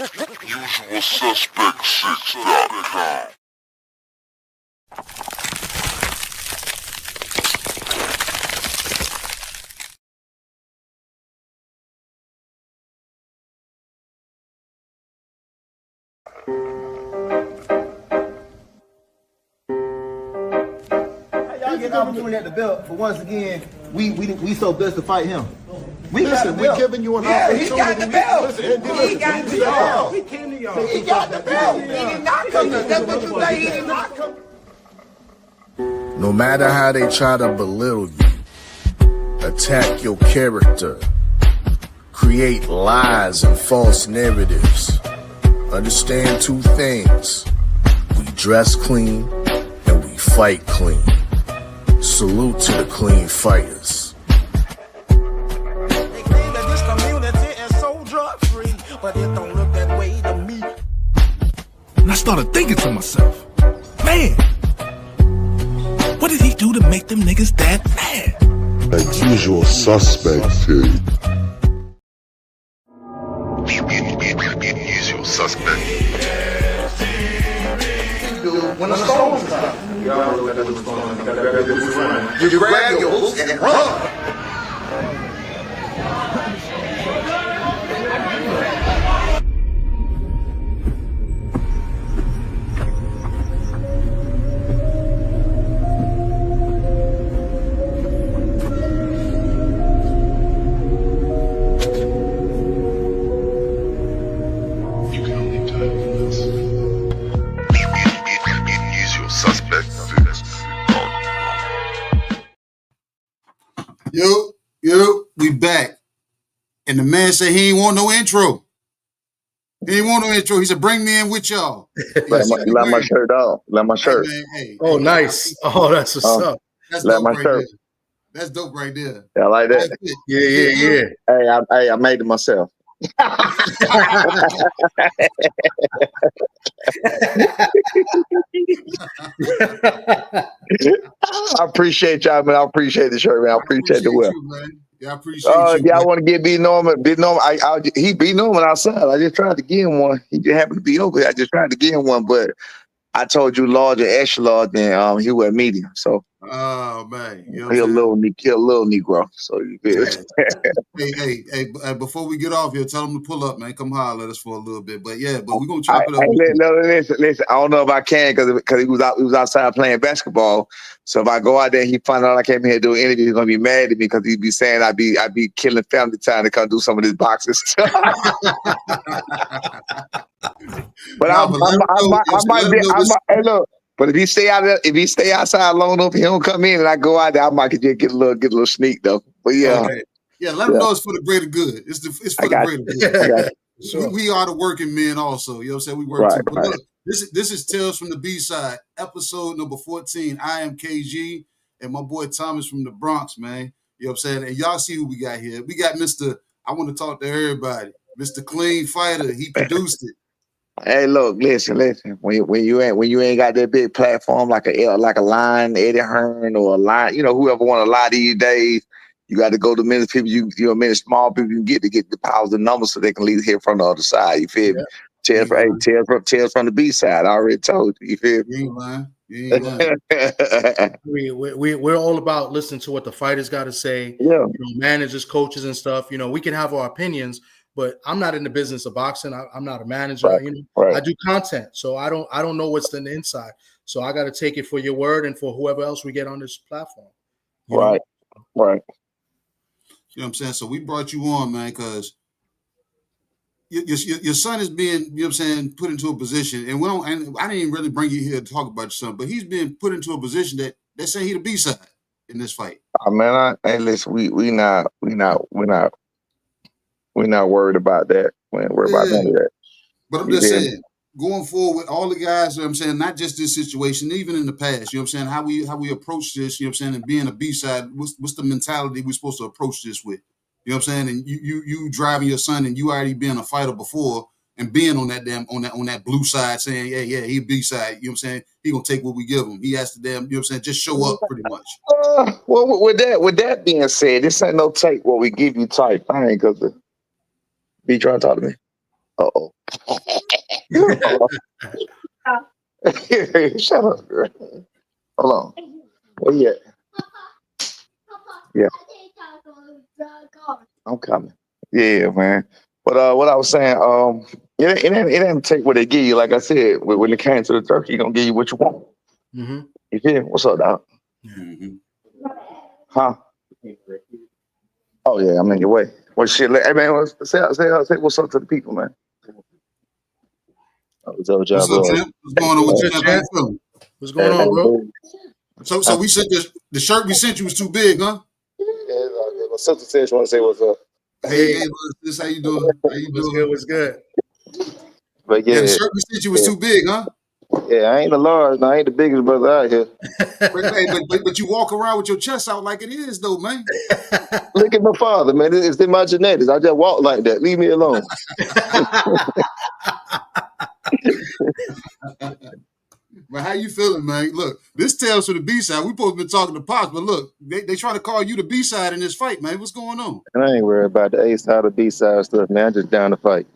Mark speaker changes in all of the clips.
Speaker 1: UsualSuspect6.com.
Speaker 2: Y'all get an opportunity at the belt for once again. We so blessed to fight him.
Speaker 3: We're giving you an opportunity.
Speaker 4: He got the belt.
Speaker 3: Listen,
Speaker 4: He got the belt.
Speaker 3: We came to y'all.
Speaker 4: He got the belt. He did not come to. That's what you say. He did not come.
Speaker 5: No matter how they try to belittle you, attack your character, create lies and false narratives, understand two things. We dress clean and we fight clean. Salute to the clean fighters.
Speaker 4: They claim that this community is so drug-free, but it don't look that way to me.
Speaker 6: And I started thinking to myself, man, what did he do to make them niggas that mad?
Speaker 1: As usual suspects here. Usual suspect.
Speaker 2: When the storms come, you grab your boots and run.
Speaker 7: Yo, we back. And the man said he ain't want no intro. He ain't want no intro. He said, bring me in with y'all.
Speaker 8: Let my shirt off. Let my shirt.
Speaker 7: Hey,
Speaker 9: nice. Oh, that's what's up.
Speaker 7: That's
Speaker 8: let
Speaker 7: dope
Speaker 8: my
Speaker 7: right
Speaker 8: shirt.
Speaker 7: there. That's dope right there.
Speaker 8: I like that.
Speaker 9: Yeah.
Speaker 8: Hey, I made it myself. I appreciate y'all, man. I appreciate the shirt, man. I appreciate the whip.
Speaker 7: Yeah, I appreciate you.
Speaker 8: Yeah, I want to get B Norman. He B Norman outside. I just tried to give him one. He just happened to be over. I just tried to give him one, but I told you large or extra large, and he wear medium. So
Speaker 7: oh man, you know
Speaker 8: he a little Negro. So you good.
Speaker 7: hey, before we get off here, tell him to pull up, man. Come holler at us for a little bit. But we're gonna chop it up.
Speaker 8: Listen. I don't know if I can because he was outside playing basketball. So if I go out there and he find out I came here to do an interview, he's gonna be mad at me because he'd be saying I'd be killing family time to come do some of this boxing stuff. But I might be. Hey, look. But if he stay outside long enough, he don't come in, and I go out there, I might just get a little sneak though. But yeah,
Speaker 7: okay. Let him know it's for the greater good. It's for the greater good. Sure. We are the working men also. You know what I'm saying? We work too. But look, this is Tales from the B-Side, episode number 14. I am KG and my boy Thomas from the Bronx, man. You know what I'm saying? And y'all see who we got here. We got Mr. I want to talk to everybody. Mr. Clean Fighter. He produced it.
Speaker 8: Hey, look, listen. When you ain't got that big platform like a Line, Eddie Hearn, or a Line, whoever want to lie these days, you got to go to many people. Many small people you get the powers of numbers so they can leave here from the other side. You feel me? Tales from the B side. I already told you. You feel me?
Speaker 7: You ain't lying.
Speaker 9: We're all about listening to what the fighters got to say.
Speaker 8: Yeah.
Speaker 9: Managers, coaches, and stuff. We can have our opinions. But I'm not in the business of boxing. I'm not a manager.
Speaker 8: Right.
Speaker 9: I do content, so I don't know what's in the inside. So I got to take it for your word and for whoever else we get on this platform.
Speaker 8: Right.
Speaker 7: You know what I'm saying? So we brought you on, man, because your son is being, you know what I'm saying, put into a position, and I didn't even really bring you here to talk about your son, but he's being put into a position that they say he the B-side in this fight.
Speaker 8: Oh man, listen, we're not worried about that. We ain't worried about none of that.
Speaker 7: But I'm just saying, going forward with all the guys, you know what I'm saying, not just this situation, even in the past, you know what I'm saying, how we approach this, you know what I'm saying, and being a B-side, what's the mentality we're supposed to approach this with? You know what I'm saying? And you driving your son and you already being a fighter before and being on that blue side saying, yeah, he B-side, you know what I'm saying? He gonna take what we give him. He has to you know what I'm saying, just show up pretty much.
Speaker 8: Well, with that being said, this ain't no take what we give you type thing, because be trying to talk to me. Uh-oh. Shut up, girl. Hold on. Where you at? Yeah. I'm coming. Yeah, man. But what I was saying, it ain't take what they give you. Like I said, when it came to the turkey, gonna give you what you want.
Speaker 9: Mm-hmm.
Speaker 8: You feel me? What's up, dog?
Speaker 7: Mm-hmm.
Speaker 8: Huh? Oh yeah, I'm in your way. Well, shit, hey man, say what's up to the people, man.
Speaker 7: What's up, champ? What's going on with you, champ? How you feeling?
Speaker 9: What's going on, bro?
Speaker 7: So we said the shirt we sent you was too big, huh?
Speaker 8: Yeah, my sister said she want to say what's up.
Speaker 7: Hey, this how you doing? How you doing?
Speaker 9: What's good?
Speaker 8: But yeah,
Speaker 7: the shirt we sent you was too big, huh?
Speaker 8: Yeah, I ain't the large, I ain't the biggest brother out here.
Speaker 7: but you walk around with your chest out like it is, though, man.
Speaker 8: Look at my father, man. It's in my genetics. I just walk like that. Leave me alone.
Speaker 7: But how you feeling, man? Look, this Tales for the B-side. We supposed to be talking to Pops, but look, they trying to call you the B-side in this fight, man. What's going on?
Speaker 8: I ain't worried about the A-side or B-side stuff, man. I'm just down to fight.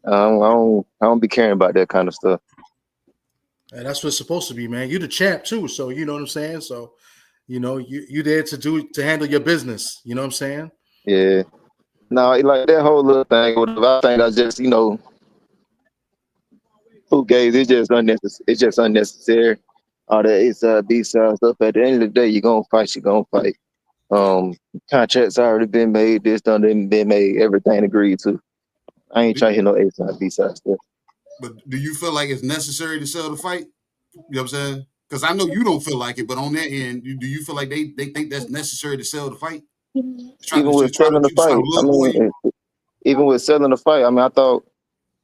Speaker 8: I don't be caring about that kind of stuff.
Speaker 9: And that's what it's supposed to be, man. You're the champ too, so you know what I'm saying. So, you know, you there to handle your business. You know what I'm saying?
Speaker 8: Yeah. No, like that whole little thing. I think that's just, who gave it's just unnecessary. It's just unnecessary. All that A-side, B-side stuff. At the end of the day, you're gonna fight. You're gonna fight. Contracts already been made. This done been made. Everything agreed to. I ain't trying to hear no A-side, B-side stuff.
Speaker 7: But do you feel like it's necessary to sell the fight? You know what I'm saying? Because I know you don't feel like it, but on that end, do you feel like they think that's necessary to sell the fight?
Speaker 8: Even with selling the fight, even with selling the fight, I thought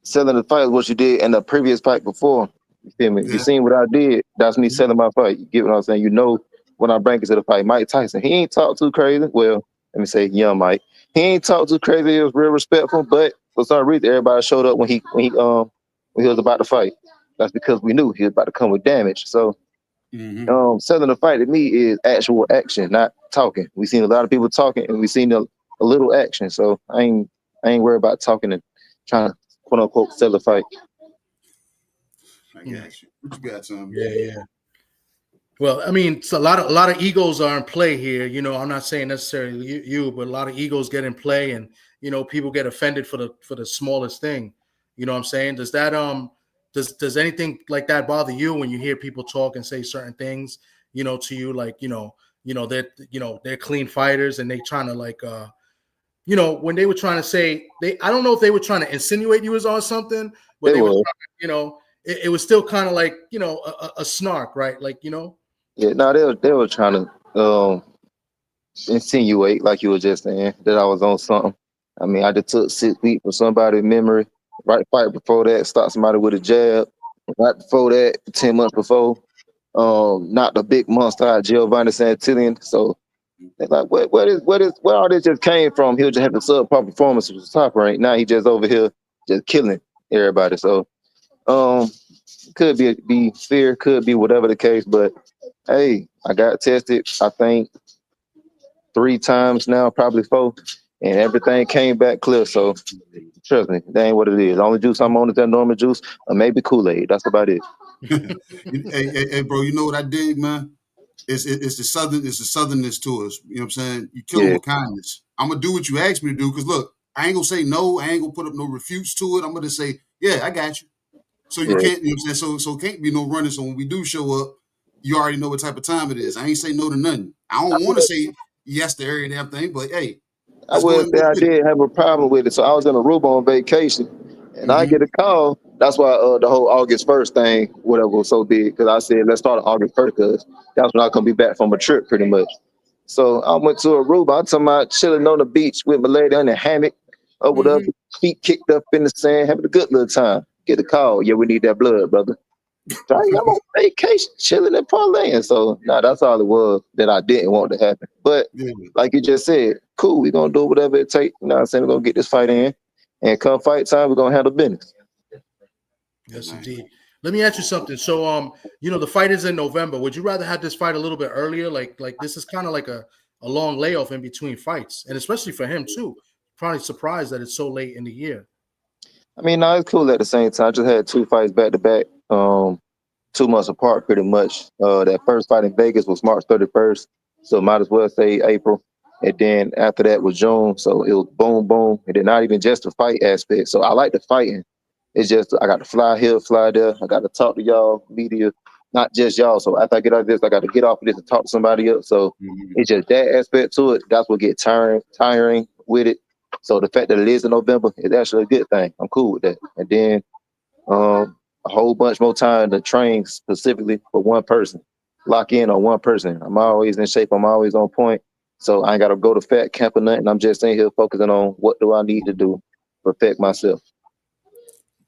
Speaker 8: selling the fight was what you did in the previous fight before. You feel me? Yeah. You seen what I did? That's me selling my fight. You get what I'm saying? You know when I bring it to the fight. Mike Tyson, he ain't talk too crazy. Well, let me say young Mike. He ain't talk too crazy. He was real respectful, but for some reason, everybody showed up when he was about to fight. That's because we knew he was about to come with damage. So selling the fight to me is actual action, not talking. We seen a lot of people talking, and we seen a little action. So I ain't worried about talking and trying to quote unquote sell the fight.
Speaker 7: I got you. What you got, Tom?
Speaker 9: Yeah. Well, I mean, it's a lot of egos are in play here. You know, I'm not saying necessarily you, but a lot of egos get in play, and people get offended for the smallest thing. You know what I'm saying? Does that does anything like that bother you when you hear people talk and say certain things? To you, like they're clean fighters and they trying to like when they were trying to say I don't know if they were trying to insinuate you was on something, but they were trying, it was still kind of like a snark, right? Like
Speaker 8: Yeah, no, they were trying to insinuate, like you were just saying, that I was on something. I mean, I just took 6 weeks from somebody's memory. Right fight before that, stopped somebody with a jab. Right before that, 10 months before, knocked a big monster out, Giovanni Santillan. So they're like, where all this just came from? He'll just have the subpar performance with the top rank. Now he just over here just killing everybody. So could be fear, could be whatever the case, but hey, I got tested, I think 3 times now, probably 4, and everything came back clear. So trust me, that ain't what it is. The only juice I'm on is that normal juice, or maybe Kool-Aid. That's about it.
Speaker 7: hey, bro, you know what I dig, man? It's the southernness to us. You know what I'm saying? You kill them with kindness. I'm gonna do what you asked me to do, because look, I ain't gonna say no. I ain't gonna put up no refutes to it. I'm gonna say, yeah, I got you. So you can't, you know what I'm saying? So it can't be no running. So when we do show up, you already know what type of time it is. I ain't say no to nothing. I don't want to say yes to every damn thing, but hey,
Speaker 8: I would say I did have a problem with it. So I was in Aruba on vacation, and I get a call. That's why the whole August 1st thing, whatever, was so big, because I said, let's start on August 1st, because that's when I'm going to be back from a trip pretty much. So I went to Aruba. I'm talking about chilling on the beach with my lady in the hammock, over the feet kicked up in the sand, having a good little time. Get a call. Yeah, we need that blood, brother. So I'm on vacation, chilling and parlaying. So that's all it was that I didn't want to happen. But like you just said, cool, we're going to do whatever it takes. You know what I'm saying? We're going to get this fight in. And come fight time, we're going to handle business.
Speaker 9: Yes, indeed. Let me ask you something. So, the fight is in November. Would you rather have this fight a little bit earlier? Like this is kind of like a long layoff in between fights. And especially for him, too. Probably surprised that it's so late in the year.
Speaker 10: I mean, no, it's cool at the same time. I just had 2 fights back to back, 2 months apart, pretty much. That first fight in Vegas was March 31st, so might as well say April. And then after that was June, so it was boom, boom, and then not even just the fight aspect. So I like the fighting. It's just I got to fly here, fly there. I got to talk to y'all, media, not just y'all. So after I get out of this, I got to get off of this and talk to somebody else. So it's just that aspect to it. That's what get tiring with it. So the fact that it is in November is actually a good thing. I'm cool with that. And then a whole bunch more time to train specifically for one person. Lock in on one person. I'm always in shape. I'm always on point. So I ain't got to go to fat camp or nothing. I'm just in here focusing on what do I need to do to perfect myself.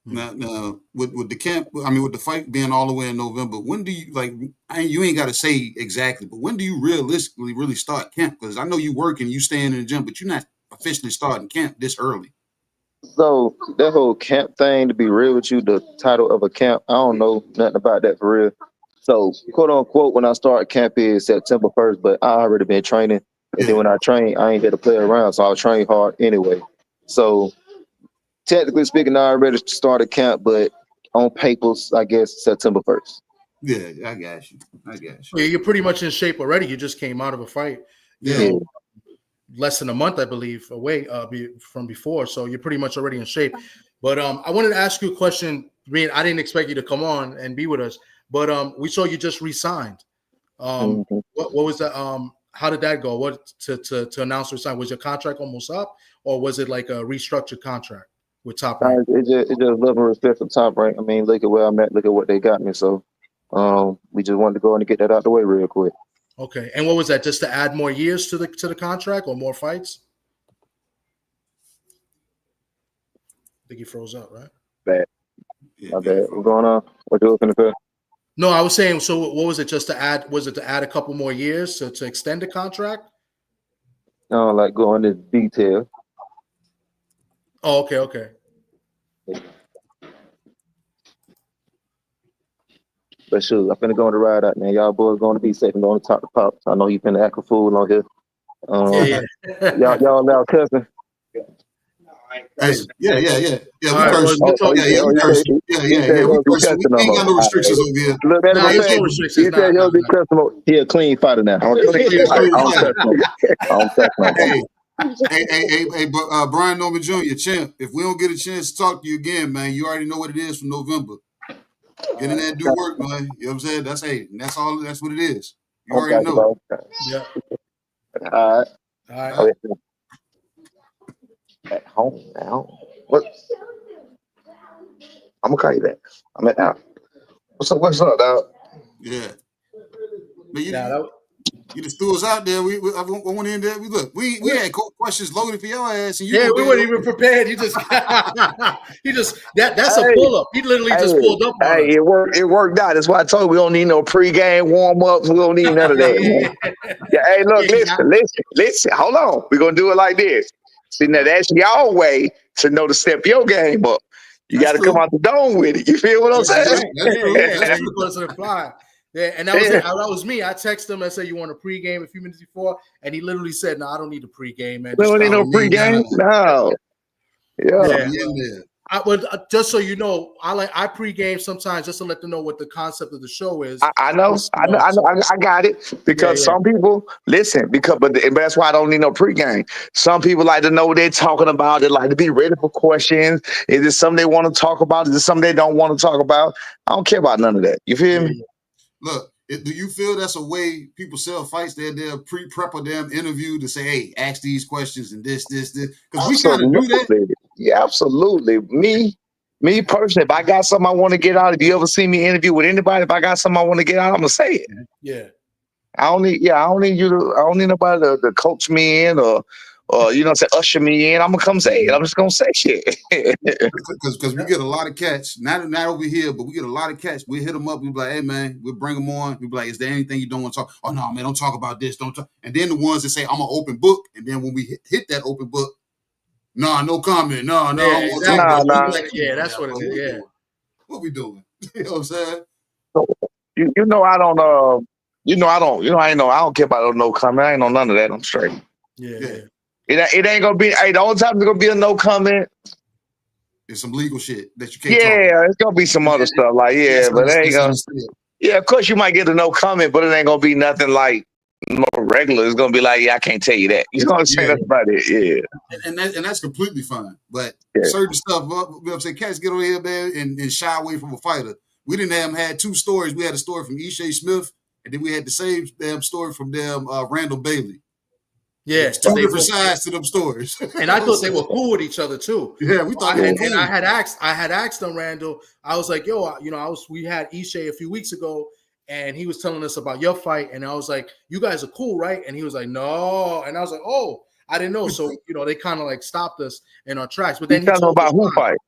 Speaker 7: Now, with the camp, I mean, with the fight being all the way in November, when do you you ain't got to say exactly, but when do you realistically really start camp? Because I know you working, you staying in the gym, but you're not officially starting camp this early.
Speaker 10: So that whole camp thing, to be real with you, the title of a camp, I don't know nothing about that for real. So quote unquote, when I start camp is September 1st, but I already been training. And then when I train, I ain't here to play around, so I'll train hard anyway. So technically speaking, I already started camp, but on papers, I guess September 1st.
Speaker 7: Yeah, I got you.
Speaker 9: Yeah, you're pretty much in shape already. You just came out of a fight. You know, less than a month, I believe, away from before. So you're pretty much already in shape. But I wanted to ask you a question. I mean, I didn't expect you to come on and be with us, but we saw you just re-signed. What was that? How did that go? What to announce resign? Was your contract almost up, or was it like a restructured contract with Top Rank?
Speaker 10: It just love and respect for Top Rank. I mean, look at where I'm at. Look at what they got me. So we just wanted to go in and get that out the way real quick.
Speaker 9: Okay, and what was that? Just to add more years to the contract or more fights? I think he froze up, right?
Speaker 10: Bad. My bad. What's going on? What you looking for?
Speaker 9: No, I was saying. So, what was it? Just to add? Was it to add a couple more years to extend the contract?
Speaker 10: No, like go into detail.
Speaker 9: Oh, okay.
Speaker 10: But shoot, I'm finna go on the ride out, man. Y'all boys going to be safe and going to talk to Pops. I know you finna act a fool on here. Y'all now cussing.
Speaker 7: Hey, yeah. We
Speaker 9: right,
Speaker 7: curse.
Speaker 9: we curse.
Speaker 7: Yeah. We curse. We ain't got no restrictions over here.
Speaker 10: Look, there's no restrictions. He said he'll be cussing. He a clean fighter now. I don't cuss no more.
Speaker 7: Hey, Brian Norman Jr., champ, if we don't get a chance to talk to you again, man, you already know what it is for November. Get in there and do work, man. You know what I'm saying? That's all. That's what it is. You already know.
Speaker 9: Yeah.
Speaker 10: All right. At home now. What? I'm gonna call you back. I'm at out. What's up, dog?
Speaker 7: Yeah. But you just threw us out there. I went in there. We had questions loaded for your ass, and
Speaker 9: we weren't even prepared. That's a pull up. He literally just pulled up on us.
Speaker 8: It worked out. That's why I told you we don't need no pregame warm ups. We don't need none of that. Hey, look, listen. Hold on. We're gonna do it like this. See, now that's your way to know to step your game up. You got to come out the dome with it. You feel what I'm saying?
Speaker 9: That's true. Yeah, and that was me. I texted him and said, "You want a pregame?" a few minutes before, and he literally said, "No, I don't need a pregame, man."
Speaker 8: We don't need no pregame. No.
Speaker 9: Yeah. I would just so you know, I pregame sometimes just to let them know what the concept of the show is.
Speaker 8: I know. I got it because some people listen but that's why I don't need no pregame. Some people like to know what they're talking about. They like to be ready for questions. Is it something they want to talk about? Is it something they don't want to talk about? I don't care about none of that. You feel me?
Speaker 7: Look, do you feel that's a way people sell fights? They'll prep a damn interview to say, "Hey, ask these questions and this," because we kind of do that.
Speaker 8: Yeah, absolutely. Me personally, if I got something I want to get out, if you ever see me interview with anybody, if I got something I want to get out, I'm gonna say it.
Speaker 9: Yeah.
Speaker 8: I don't need nobody to coach me in or say usher me in. I'm gonna come say it. I'm just gonna say shit.
Speaker 7: Because we get a lot of cats, not over here, but we get a lot of cats. We hit them up. We be like, "Hey man," we'll bring them on. We be like, "Is there anything you don't want to talk?" "Oh no, man, don't talk about this. Don't talk." And then the ones that say, "I'm an open book," and then when we hit that open book, no comment. No.
Speaker 9: Yeah, that's what it is. Yeah.
Speaker 7: What we doing? You know what I'm saying?
Speaker 8: I don't care about no comment. I ain't know none of that. I'm straight.
Speaker 9: Yeah.
Speaker 8: It ain't gonna be. Hey, the only time it's gonna be a no comment
Speaker 7: It's some legal shit that you can't talk about.
Speaker 8: Yeah, it's gonna be some other stuff like but it ain't gonna. Yeah, of course you might get a no comment, but it ain't gonna be nothing like more regular. It's gonna be like, I can't tell you that. You know what I'm saying? That's about it. Yeah.
Speaker 7: And that's completely fine. But certain stuff, you know what I'm saying, cats get on here, man, and shy away from a fighter. We didn't had two stories. We had a story from Ishay Smith, and then we had the same damn story from Randall Bailey.
Speaker 9: Yeah,
Speaker 7: two different sides to them stories.
Speaker 9: And I thought they were cool with each other too.
Speaker 7: Yeah, we thought.
Speaker 9: And I had asked them, Randall. I was like, yo, we had Ishay a few weeks ago, and he was telling us about your fight, and I was like, you guys are cool, right? And he was like, no, and I was like, oh, I didn't know. So they kind of like stopped us in our tracks. But then
Speaker 8: you telling about who fight?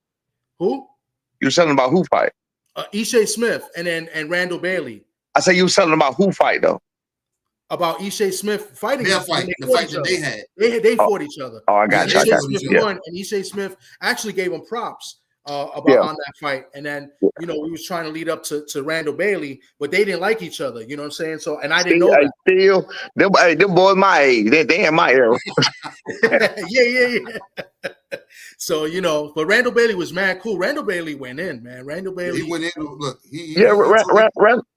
Speaker 9: Who?
Speaker 8: You're telling about who fight?
Speaker 9: Ishay Smith and Randall Bailey.
Speaker 8: I said you were telling about who fight though.
Speaker 9: About Ishay Smith fighting.
Speaker 7: Their fight, the fight that they had.
Speaker 9: They fought each other.
Speaker 8: Oh, I got you.
Speaker 9: Ishay Smith won, and Ishay Smith actually gave him props on that fight. And then, we was trying to lead up to Randall Bailey, but they didn't like each other. You know what I'm saying? So, and I didn't know that.
Speaker 8: Them boys my age. They in my era.
Speaker 9: yeah. So, but Randall Bailey was mad cool. Randall Bailey went in, man. Randall Bailey.
Speaker 7: He went in. Look,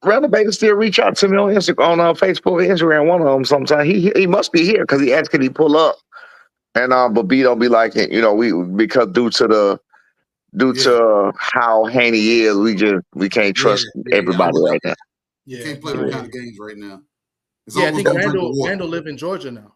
Speaker 8: Randall Bailey still reach out to me on Instagram, on Facebook, Instagram. One of them sometimes. He must be here because he asked, can he pull up? And but B don't be like it. Because due to how Haney is, we can't trust everybody right now.
Speaker 7: You can't play the kind of games right now.
Speaker 9: I think Randall live in Georgia now.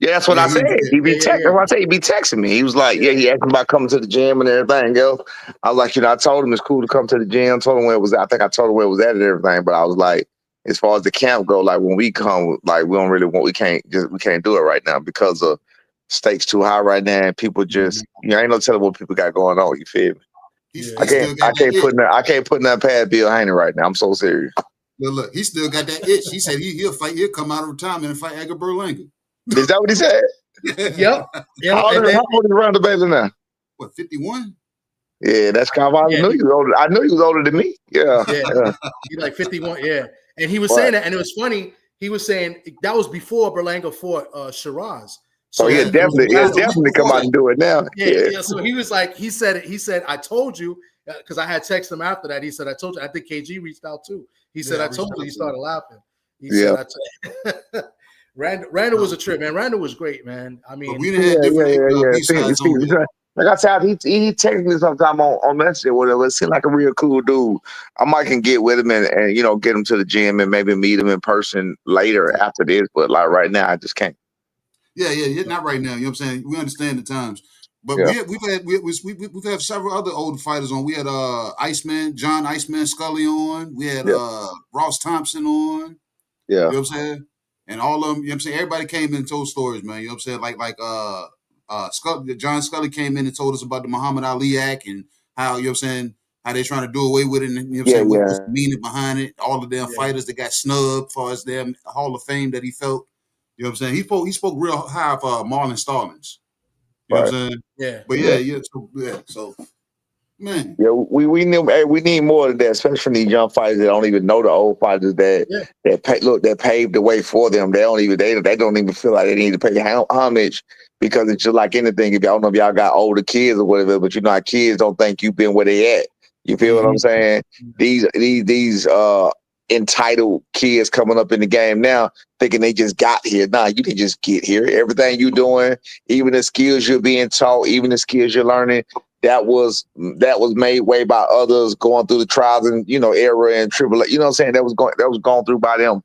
Speaker 8: Yeah, that's what I said. He be texting me. He was like, he asked me about coming to the gym and everything else. I was like, I told him it's cool to come to the gym. I told him where it was at. I think I told him where it was at and everything. But I was like, as far as the camp go, like when we come, like we don't really we can't do it right now because of stakes too high right now, and people just ain't no telling what people got going on. You feel me? I can't put nothing past Bill Haney right now. I'm so serious.
Speaker 7: Look, he still got that itch. He said he'll fight. He'll come out of retirement and fight Edgar Berlanga.
Speaker 8: Is that what he said?
Speaker 9: Yep.
Speaker 8: How old is Randall Bailey now?
Speaker 7: What, 51?
Speaker 8: Yeah, that's kind of. I knew he was older. I knew he was older than me. Yeah.
Speaker 9: He's like 51. Yeah, and he was saying that, and it was funny. He was saying that was before Berlanga fought Shiraz.
Speaker 8: So he'll definitely come out and do it now.
Speaker 9: Yeah. So he was like, he said, I told you, because I had texted him after that. He said, I told you. I think KG reached out too. He said, I told you. He started laughing. He said, Randall was a trip, man. Randall was great, man. I mean,
Speaker 7: we didn't have
Speaker 8: like I said, he texted me sometime on Messenger, whatever. It seemed like a real cool dude. I might can get with him and get him to the gym and maybe meet him in person later after this. But like right now, I just can't.
Speaker 7: Yeah, not right now. You know what I'm saying? We understand the times. But we've had several other old fighters on. We had John Iceman Scully on. We had Ross Thompson on.
Speaker 8: Yeah.
Speaker 7: You know what I'm saying? And all of them, you know what I'm saying? Everybody came in and told stories, man. You know what I'm saying? John Scully came in and told us about the Muhammad Ali Act and how, you know what I'm saying, how they're trying to do away with it, and you know what I'm saying, what was the meaning behind it. All the damn fighters that got snubbed as far as their Hall of Fame that he felt. You know what I'm saying? He spoke real high of Marlon Stallings. You know what I'm saying?
Speaker 9: Yeah.
Speaker 7: But so man.
Speaker 8: Yeah, we need more of that, especially from these young fighters that don't even know the old fighters that paved the way for them. They don't even feel like they need to pay homage, because it's just like anything. If y'all don't know if y'all got older kids or whatever, but our kids don't think you've been where they at. You feel what I'm saying? These entitled kids coming up in the game now thinking they just got here. Nah, you didn't just get here. Everything you're doing, even the skills you're being taught, even the skills you're learning, that was made way by others going through the trials and era and tribulation. You know what I'm saying? That was going through by them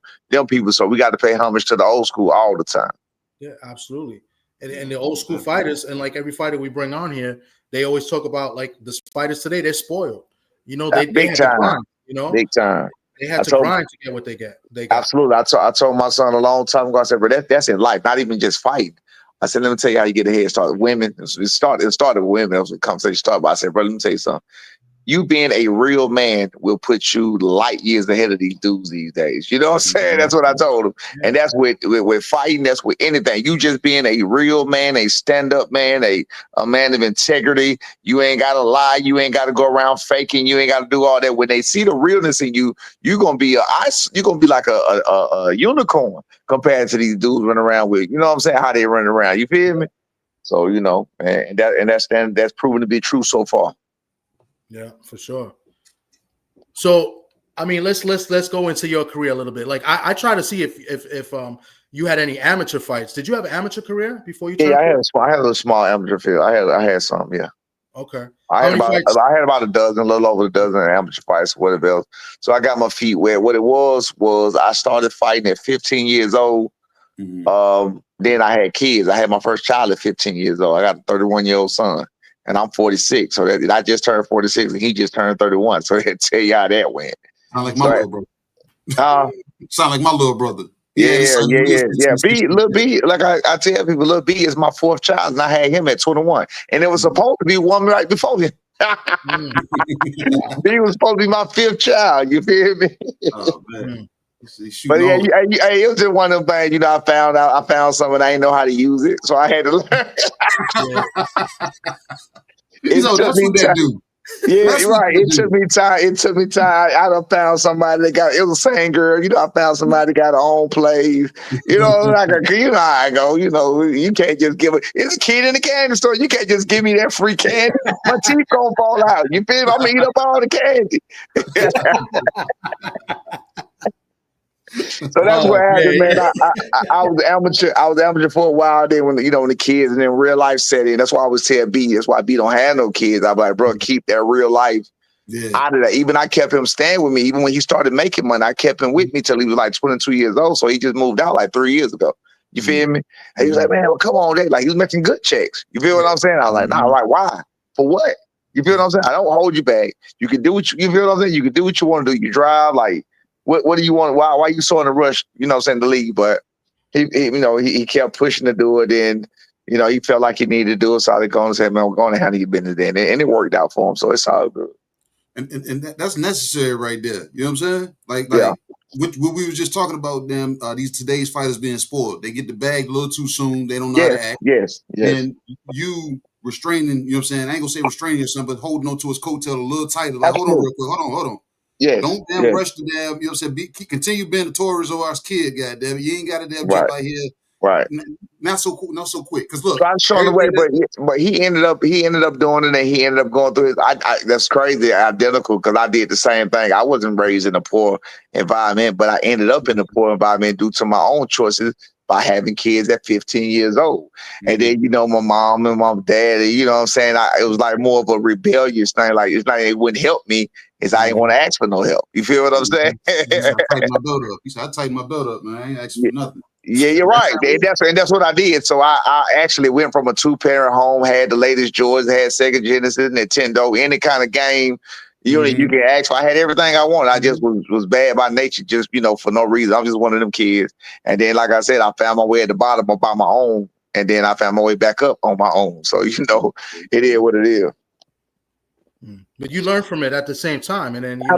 Speaker 8: people. So we got to pay homage to the old school all the time.
Speaker 9: Yeah, absolutely. And the old school fighters, and like every fighter we bring on here, they always talk about like the fighters today. They're spoiled. They
Speaker 8: big time. Grind, big time.
Speaker 9: They had to grind to get what they got.
Speaker 8: Absolutely. I told my son a long time ago. I said, bro, that's in life, not even just fighting. I said, let me tell you how you get a head start. Women, it started with women. That was the conversation started. But I said, bro, let me tell you something. You being a real man will put you light years ahead of these dudes these days. You know what I'm saying? That's what I told him. And that's with fighting. That's with anything. You just being a real man, a stand-up man, a man of integrity. You ain't got to lie. You ain't got to go around faking. You ain't got to do all that. When they see the realness in you, you're gonna be like a unicorn compared to these dudes running around with. You know what I'm saying? How they running around. You feel me? So, you know, and that's proven to be true so far.
Speaker 9: Yeah, for sure. So, I mean, let's go into your career a little bit. Like, I try to see if you had any amateur fights. Did you have an amateur career before you?
Speaker 8: Yeah, I had a small amateur field. I had some. Yeah.
Speaker 9: Okay.
Speaker 8: I had about a dozen, a little over a dozen amateur fights, whatever else. So I got my feet wet. What it was I started fighting at 15 years old. Then I had kids. I had my first child at 15 years old. I got a 31-year-old son, and I'm 46. So I just turned 46, and he just turned 31. So I tell you how that went.
Speaker 7: Sound like my little brother. Sound like my little brother.
Speaker 8: Yeah. Lil B, like I tell people, Lil B is my fourth child, and I had him at 21. And it was supposed to be one right before him. He was supposed to be my fifth child. You feel me?
Speaker 7: Oh, man.
Speaker 8: But yeah, it was just one of them things. You know, I found something I didn't know how to use it, so I had to learn.
Speaker 7: That's what that do.
Speaker 8: Yeah, right. It took me time. I done found somebody that got, it was the same girl. You know, I found somebody that got her own place. You know, you know how I go. You know, you can't just give it. It's a kid in the candy store. You can't just give me that free candy. My teeth gonna fall out. You feel me? I'm gonna eat up all the candy. So that's what happened, man. I was amateur. I was amateur for a while. Then when the kids and then real life set in. That's why I always tell B. That's why B don't have no kids. I'm like, bro, keep that real life out of that. Even I kept him staying with me. Even when he started making money, I kept him with me till he was like 22 years old. So he just moved out like 3 years ago. You feel me? And he was like, man, well, come on, Dad. Like he was making good checks. You feel what I'm saying? I was like, nah, like why? For what? You feel what I'm saying? I don't hold you back. You can do what you feel what I'm saying? You can do what you want to do. You drive like. What do you want? Why you so in a rush? You know what I'm saying, to leave? But he kept pushing to do it, and he felt like he needed to do it. So I going and said, man, we're going to handle your business then, and it worked out for him. So it's all good.
Speaker 7: And that's necessary right there. You know what I'm saying? Like what we were just talking about them. Today's fighters being spoiled. They get the bag a little too soon. They don't know how to act.
Speaker 8: Yes.
Speaker 7: And you restraining. You know what I'm saying? I ain't gonna say restraining your son, but holding on to his coattail a little tighter. Like hold on, real quick. Hold on.
Speaker 8: Yes.
Speaker 7: Don't rush the damn, you know what I'm saying? Continue being the Torres or our kid, goddamn. You ain't got to damn jump out here.
Speaker 8: Right.
Speaker 7: Not so quick. Because look.
Speaker 8: I'm showing the way, but he ended up doing it, and he ended up going through his that's crazy, identical, because I did the same thing. I wasn't raised in a poor environment, but I ended up in a poor environment due to my own choices by having kids at 15 years old. And then, my mom and my dad, you know what I'm saying? It was like more of a rebellious thing. Like, it's not, it wouldn't help me. I didn't want to ask for no help. You feel what I'm saying?
Speaker 7: I tightened my belt up. He said, I tightened my belt up, man. I ain't asking for nothing.
Speaker 8: Yeah, you're right. That's what I did. So I actually went from a 2-parent home, had the latest Jordans, had Sega Genesis, Nintendo, any kind of game you can ask for. I had everything I wanted. I just was bad by nature, just, for no reason. I'm just one of them kids. And then, like I said, I found my way at the bottom by my own, and then I found my way back up on my own. So, it is what it is.
Speaker 9: But you learn from it at the same time, and then
Speaker 8: I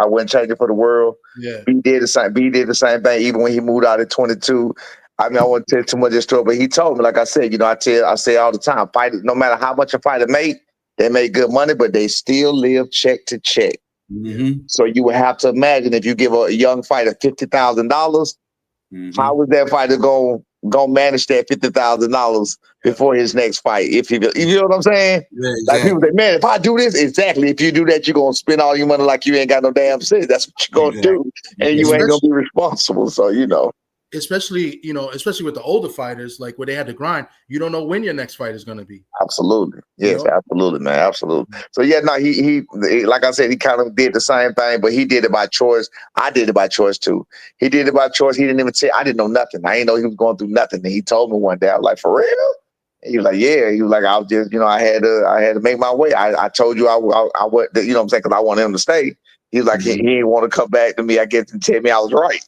Speaker 8: wouldn't change it for the world.
Speaker 9: Yeah,
Speaker 8: B did the same thing. Even when he moved out at 22. I mean, I won't tell too much of this story, but he told me, like I said, I say all the time, fighters, no matter how much a fighter make, they make good money, but they still live check to check. So you would have to imagine if you give a young fighter $50,000, how is that fighter going manage that $50,000 before his next fight? If you know what I'm saying?
Speaker 7: Yeah, exactly.
Speaker 8: Like people say, man, if I do this, exactly. If you do that, you're gonna spend all your money like you ain't got no damn sense. That's what you're gonna do, and you ain't gonna be responsible. So
Speaker 9: especially with the older fighters, like where they had to grind, you don't know when your next fight is going to be.
Speaker 8: Absolutely. Yes, absolutely, man. Absolutely. So he like I said, he kind of did the same thing, but he did it by choice. I did it by choice too. He did it by choice. He didn't even say, I didn't know nothing. I didn't know he was going through nothing. And he told me one day, I was like, for real? And he was like, yeah. He was like, I was just, I had to make my way. I told you I would, you know what I'm saying? Cause I wanted him to stay. He was like, he didn't want to come back to me, I guess, and tell me I was right.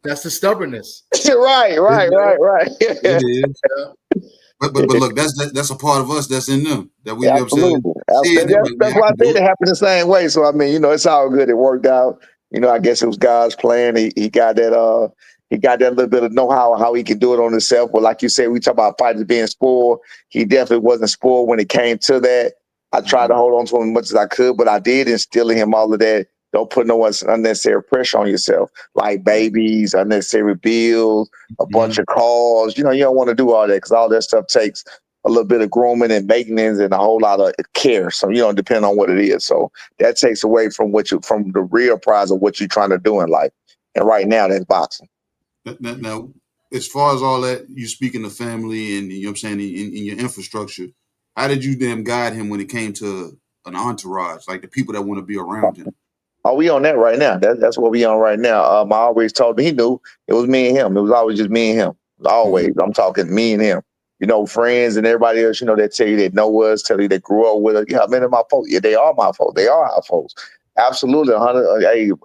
Speaker 9: That's the stubbornness.
Speaker 8: Right.
Speaker 7: It is. But look, that's a part of us that's in them. That we
Speaker 8: absolutely. That's why I said it happened the same way. So I mean, it's all good. It worked out. I guess it was God's plan. He got that little bit of know-how how he can do it on himself. But like you said, we talk about fighters being spoiled. He definitely wasn't spoiled when it came to that. I tried to hold on to him as much as I could, but I did instill in him all of that Don't put no unnecessary pressure on yourself, like babies, unnecessary bills, a bunch of calls. You know, you don't want to do all that because all that stuff takes a little bit of grooming and maintenance and a whole lot of care. So, you know, depending on what it is. So that takes away from from the real prize of what you're trying to do in life. And right now, that's boxing.
Speaker 7: Now, as far as all that, you speaking of family and, you know what I'm saying, in your infrastructure, how did you guide him when it came to an entourage, like the people that want to be around him?
Speaker 8: Oh, we on that right now. That's what we on right now. I always told him, he knew it was me and him. It was always just me and him. Always. I'm talking me and him. You know, friends and everybody else, you know, that tell you they know us, tell you they grew up with us. Yeah, many of my folks. Yeah, they are my folks. They are our folks. Absolutely. 100.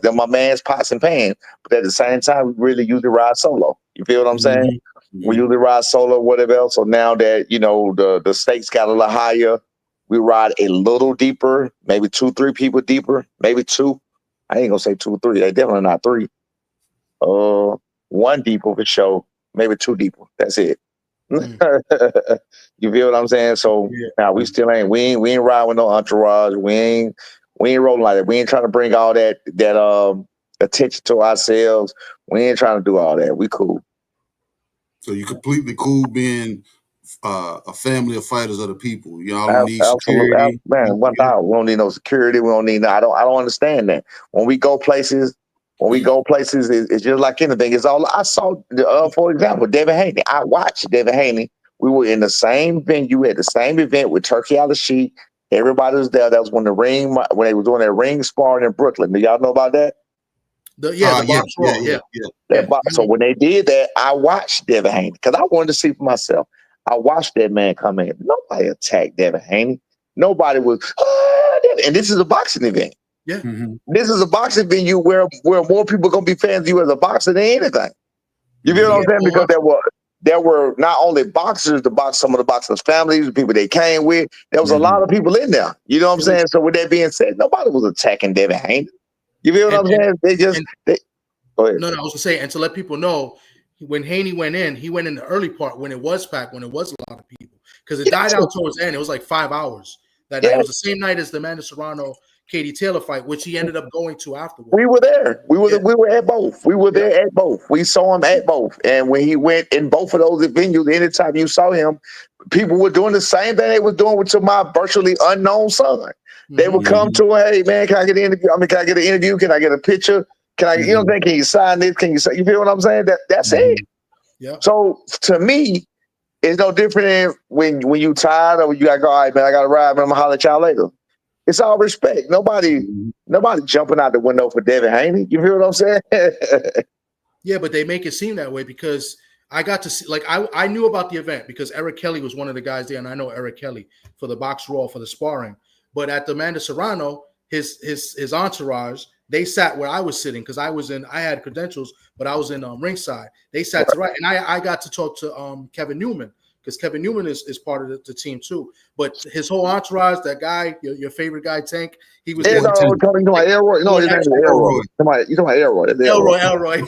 Speaker 8: They're my man's pots and pans. But at the same time, we really usually ride solo. You feel what I'm saying? We usually ride solo, whatever else. So now that, you know, the stakes got a little higher, we ride a little deeper, maybe 2-3 people deeper, maybe 2. I ain't gonna say 2 or 3. They definitely not 3. 1 deeper for sure, maybe 2 deeper. That's it. You feel what I'm saying? So now we still ain't we ain't riding with no entourage. We ain't rolling like that. We ain't trying to bring all that attention to ourselves. We ain't trying to do all that. We cool.
Speaker 7: So you completely cool being a family of fighters of the people. Y'all don't need security.
Speaker 8: Man, we don't need no security. We don't need I don't understand that. When we go places, it's just like anything. It's all I saw. For example, David Haney. I watched David Haney. We were in the same venue at the same event with Turkey on the Sheet. Everybody was there. That was when they were doing their ring sparring in Brooklyn. Do y'all know about that? So when they did that, I watched David Haney because I wanted to see for myself. I watched that man come in. Nobody attacked David Haney. Nobody was. And this is a boxing event.
Speaker 9: Yeah.
Speaker 8: This is a boxing venue where more people gonna be fans of you as a boxer than anything. You feel what I'm saying? Because there were not only boxers to box some of the boxers' families, the people they came with. There was a lot of people in there. You know what I'm saying? So with that being said, nobody was attacking David Haney. You feel what I'm saying? Go ahead.
Speaker 9: No, I was gonna say, and to let people know, when Haney went in, he went in the early part when it was packed, when it was a lot of people, because it died out towards the end. It was like 5 hours that night. It was the same night as the Amanda Serrano Katie Taylor fight, which he ended up going to afterwards.
Speaker 8: We were there. We were at both. We were there at both. We saw him at both. And when he went in both of those venues, anytime you saw him, people were doing the same thing they was doing to my virtually unknown son. They would come to him, hey man, can I get an interview? Can I get an interview? Can I get a picture? Can I, you know what I'm saying? Can you sign this? Can you say, you feel what I'm saying? That's it.
Speaker 9: Yeah.
Speaker 8: So to me, it's no different than when you tired or when you gotta go, all right, man, I gotta ride, man, I'm gonna holler at y'all later. It's all respect. Nobody jumping out the window for David Haney. You feel what I'm saying?
Speaker 9: Yeah, but they make it seem that way because I got to see, like, I knew about the event because Eric Kelly was one of the guys there, and I know Eric Kelly for the Box Raw for the sparring. But at the Amanda Serrano, his entourage, they sat where I was sitting because I had credentials, but I was in ringside. They sat to right, and I got to talk to Kevin Newman. Because Kevin Newman is part of the team too, but his whole entourage, that guy, your favorite guy, Tank, he was there.
Speaker 8: You talking about Elroy? No, his name is Elroy. You talking about Elroy?
Speaker 9: Elroy.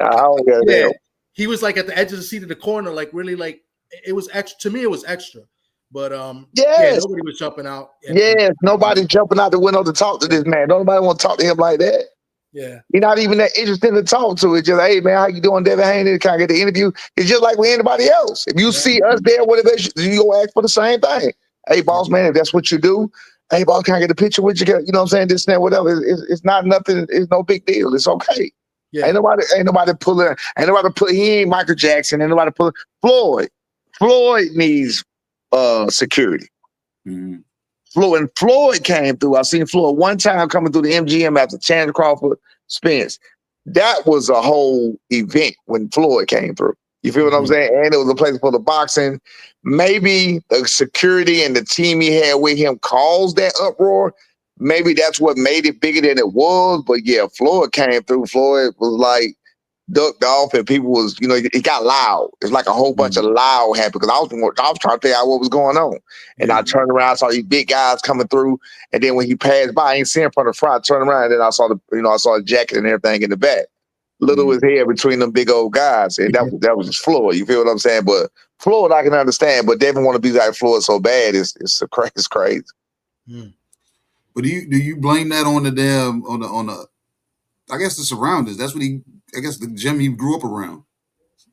Speaker 8: I don't get it.
Speaker 9: He was like at the edge of the seat of the corner, like really, like it was extra. To me, it was extra. But nobody was jumping out.
Speaker 8: Nobody jumping out the window to talk to this man. Nobody want to talk to him like that.
Speaker 9: Yeah,
Speaker 8: you're not even that interested to talk to. It's just, hey man, how you doing, David Haney? Can I get the interview? It's just like with anybody else. If you see us there, whatever, you go ask for the same thing. Hey, boss man, if that's what you do, hey, boss, can I get a picture with you? You know what I'm saying? This and that, whatever. It's not nothing. It's no big deal. It's okay. Yeah. Ain't nobody pulling. He ain't Michael Jackson. Ain't nobody pulling. Floyd needs security. When Floyd came through, I seen Floyd one time coming through the MGM after Chance Crawford Spence. That was a whole event when Floyd came through. You feel what I'm saying? And it was a place for the boxing. Maybe the security and the team he had with him caused that uproar. Maybe that's what made it bigger than it was. But yeah, Floyd came through. Floyd was like ducked off, and people was, it got loud. It's like a whole bunch of loud happened because I was trying to figure out what was going on. And I turned around, saw these big guys coming through, and then when he passed by, I ain't seen him from the front. I turned around, and then I saw the jacket and everything in the back. Little his head between them big old guys, and that was just Floyd. You feel what I'm saying? But Floyd, I can understand, but they didn't want to be like Floyd so bad. It's crazy.
Speaker 7: But do you blame that on the damn on the I guess the surroundings? That's what I guess the gym he grew up around.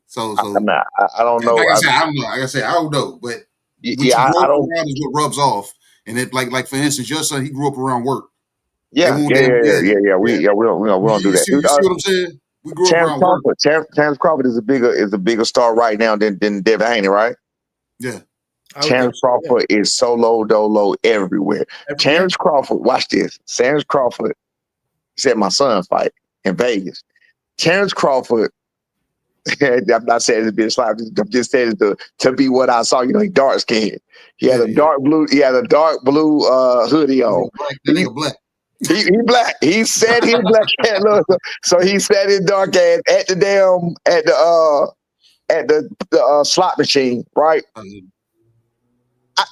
Speaker 7: So
Speaker 8: I don't know.
Speaker 7: Like I said, I don't know. Like I said, I don't know. But what you grow up around is what rubs off. And it like for instance, your son, he grew up around work.
Speaker 8: Yeah. We don't do that.
Speaker 7: You see what I'm saying? We grew up around work.
Speaker 8: Terrence Crawford is a bigger star right now than Devin Haney, right?
Speaker 7: Yeah.
Speaker 8: Terrence Crawford is solo dolo everywhere. Terrence Crawford, watch this. Terrence Crawford said my son fight in Vegas. Terrence Crawford, I'm not saying it's being slimy, I'm just saying it to be what I saw. You know, he dark skinned. He had a dark blue hoodie on.
Speaker 7: That nigga black.
Speaker 8: He black. He said he black. So he said his dark ass at the slot machine, right?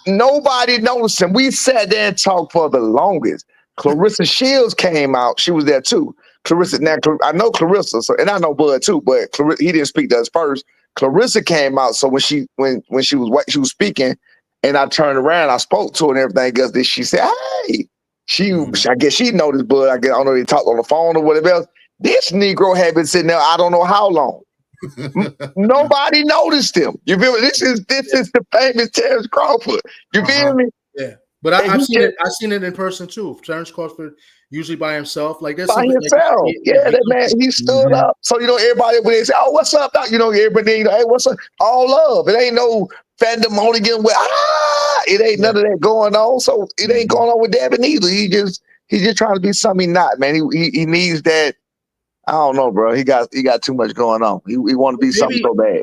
Speaker 8: Nobody noticed him. We sat there and talked for the longest. Clarissa Shields came out. She was there too. Clarissa, now I know Clarissa, and I know Bud too, but he didn't speak to us first. Clarissa came out, so when she was speaking, and I turned around, I spoke to her and everything else. Then she said, "Hey." I guess she noticed Bud. I don't know, they talked on the phone or whatever else. This Negro had been sitting there, I don't know how long. Nobody noticed him. You feel me? This is the famous Terrence Crawford. You feel me?
Speaker 9: Yeah. But I've seen it in person too. Terrence Crawford usually by himself, like this.
Speaker 8: By himself. That man, he stood up. So everybody when they say, "Oh, what's up, doc?" Everybody, hey, what's up? All love. It ain't no pandemonium with it ain't none of that going on. So it ain't going on with Devin either. He's just trying to be something he's not, man. He needs that. I don't know, bro. He got too much going on. He want to be something so bad.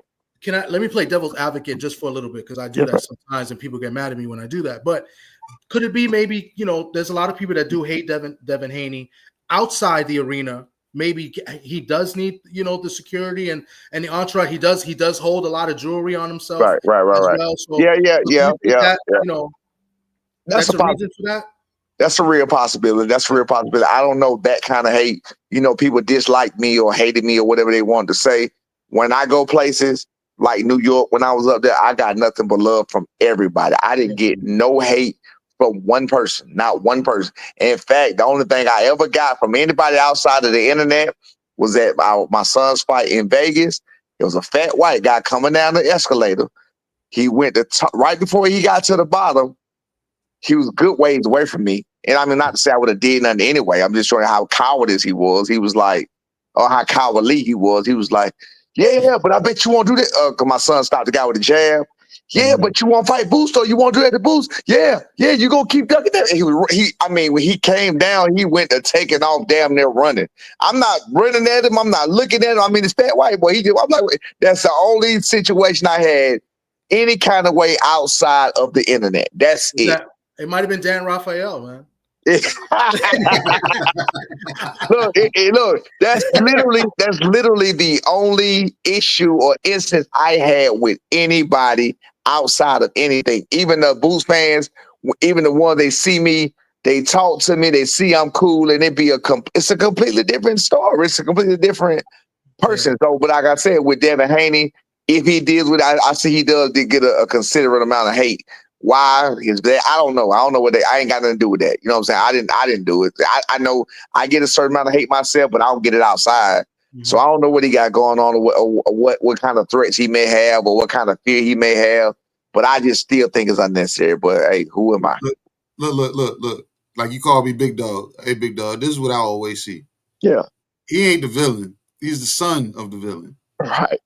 Speaker 9: Let me play devil's advocate just for a little bit, because I do that sometimes and people get mad at me when I do that. But could it be maybe, there's a lot of people that do hate Devin Haney outside the arena. Maybe he does need, the security and the entourage. He does hold a lot of jewelry on himself.
Speaker 8: Right.
Speaker 9: Well. So that's a reason for that.
Speaker 8: That's a real possibility. I don't know that kind of hate. People dislike me or hated me or whatever they wanted to say. When I go places like New York, when I was up there, I got nothing but love from everybody. I didn't get no hate from one person, not one person. In fact, the only thing I ever got from anybody outside of the internet was at my son's fight in Vegas. There was a fat white guy coming down the escalator. He went right before he got to the bottom. He was a good ways away from me. And I mean, not to say I would have did nothing anyway. I'm just showing how cowardice he was. He was like, or how cowardly he was. He was like, yeah, but I bet you won't do that. Cause my son stopped the guy with a jab. Yeah, but you won't fight Boost, or you won't do that to Boost. Yeah, you gonna keep ducking that. When he came down, he went to taking off, damn near running. I'm not running at him. I'm not looking at him. I mean, it's fat white boy. I'm like, that's the only situation I had any kind of way outside of the internet. That's it.
Speaker 9: It might have been Dan Raphael, man.
Speaker 8: Look, that's literally the only issue or instance I had with anybody outside of anything. Even the Boost fans, even the ones they see me, they talk to me, they see I'm cool, and it's a completely different story. It's a completely different person. So, but like I said, with Devin Haney, if he deals with, I see he does get a considerate amount of hate. Why is that? I don't know. I don't know I ain't got nothing to do with that. You know what I'm saying? I didn't do it. I know I get a certain amount of hate myself, but I don't get it outside. Mm-hmm. So I don't know what he got going on or what kind of threats he may have or what kind of fear he may have. But I just still think it's unnecessary. But hey, who am I?
Speaker 7: Look. Like you call me big dog. Hey, big dog. This is what I always see.
Speaker 8: Yeah.
Speaker 7: He ain't the villain. He's the son of the villain.
Speaker 8: Right.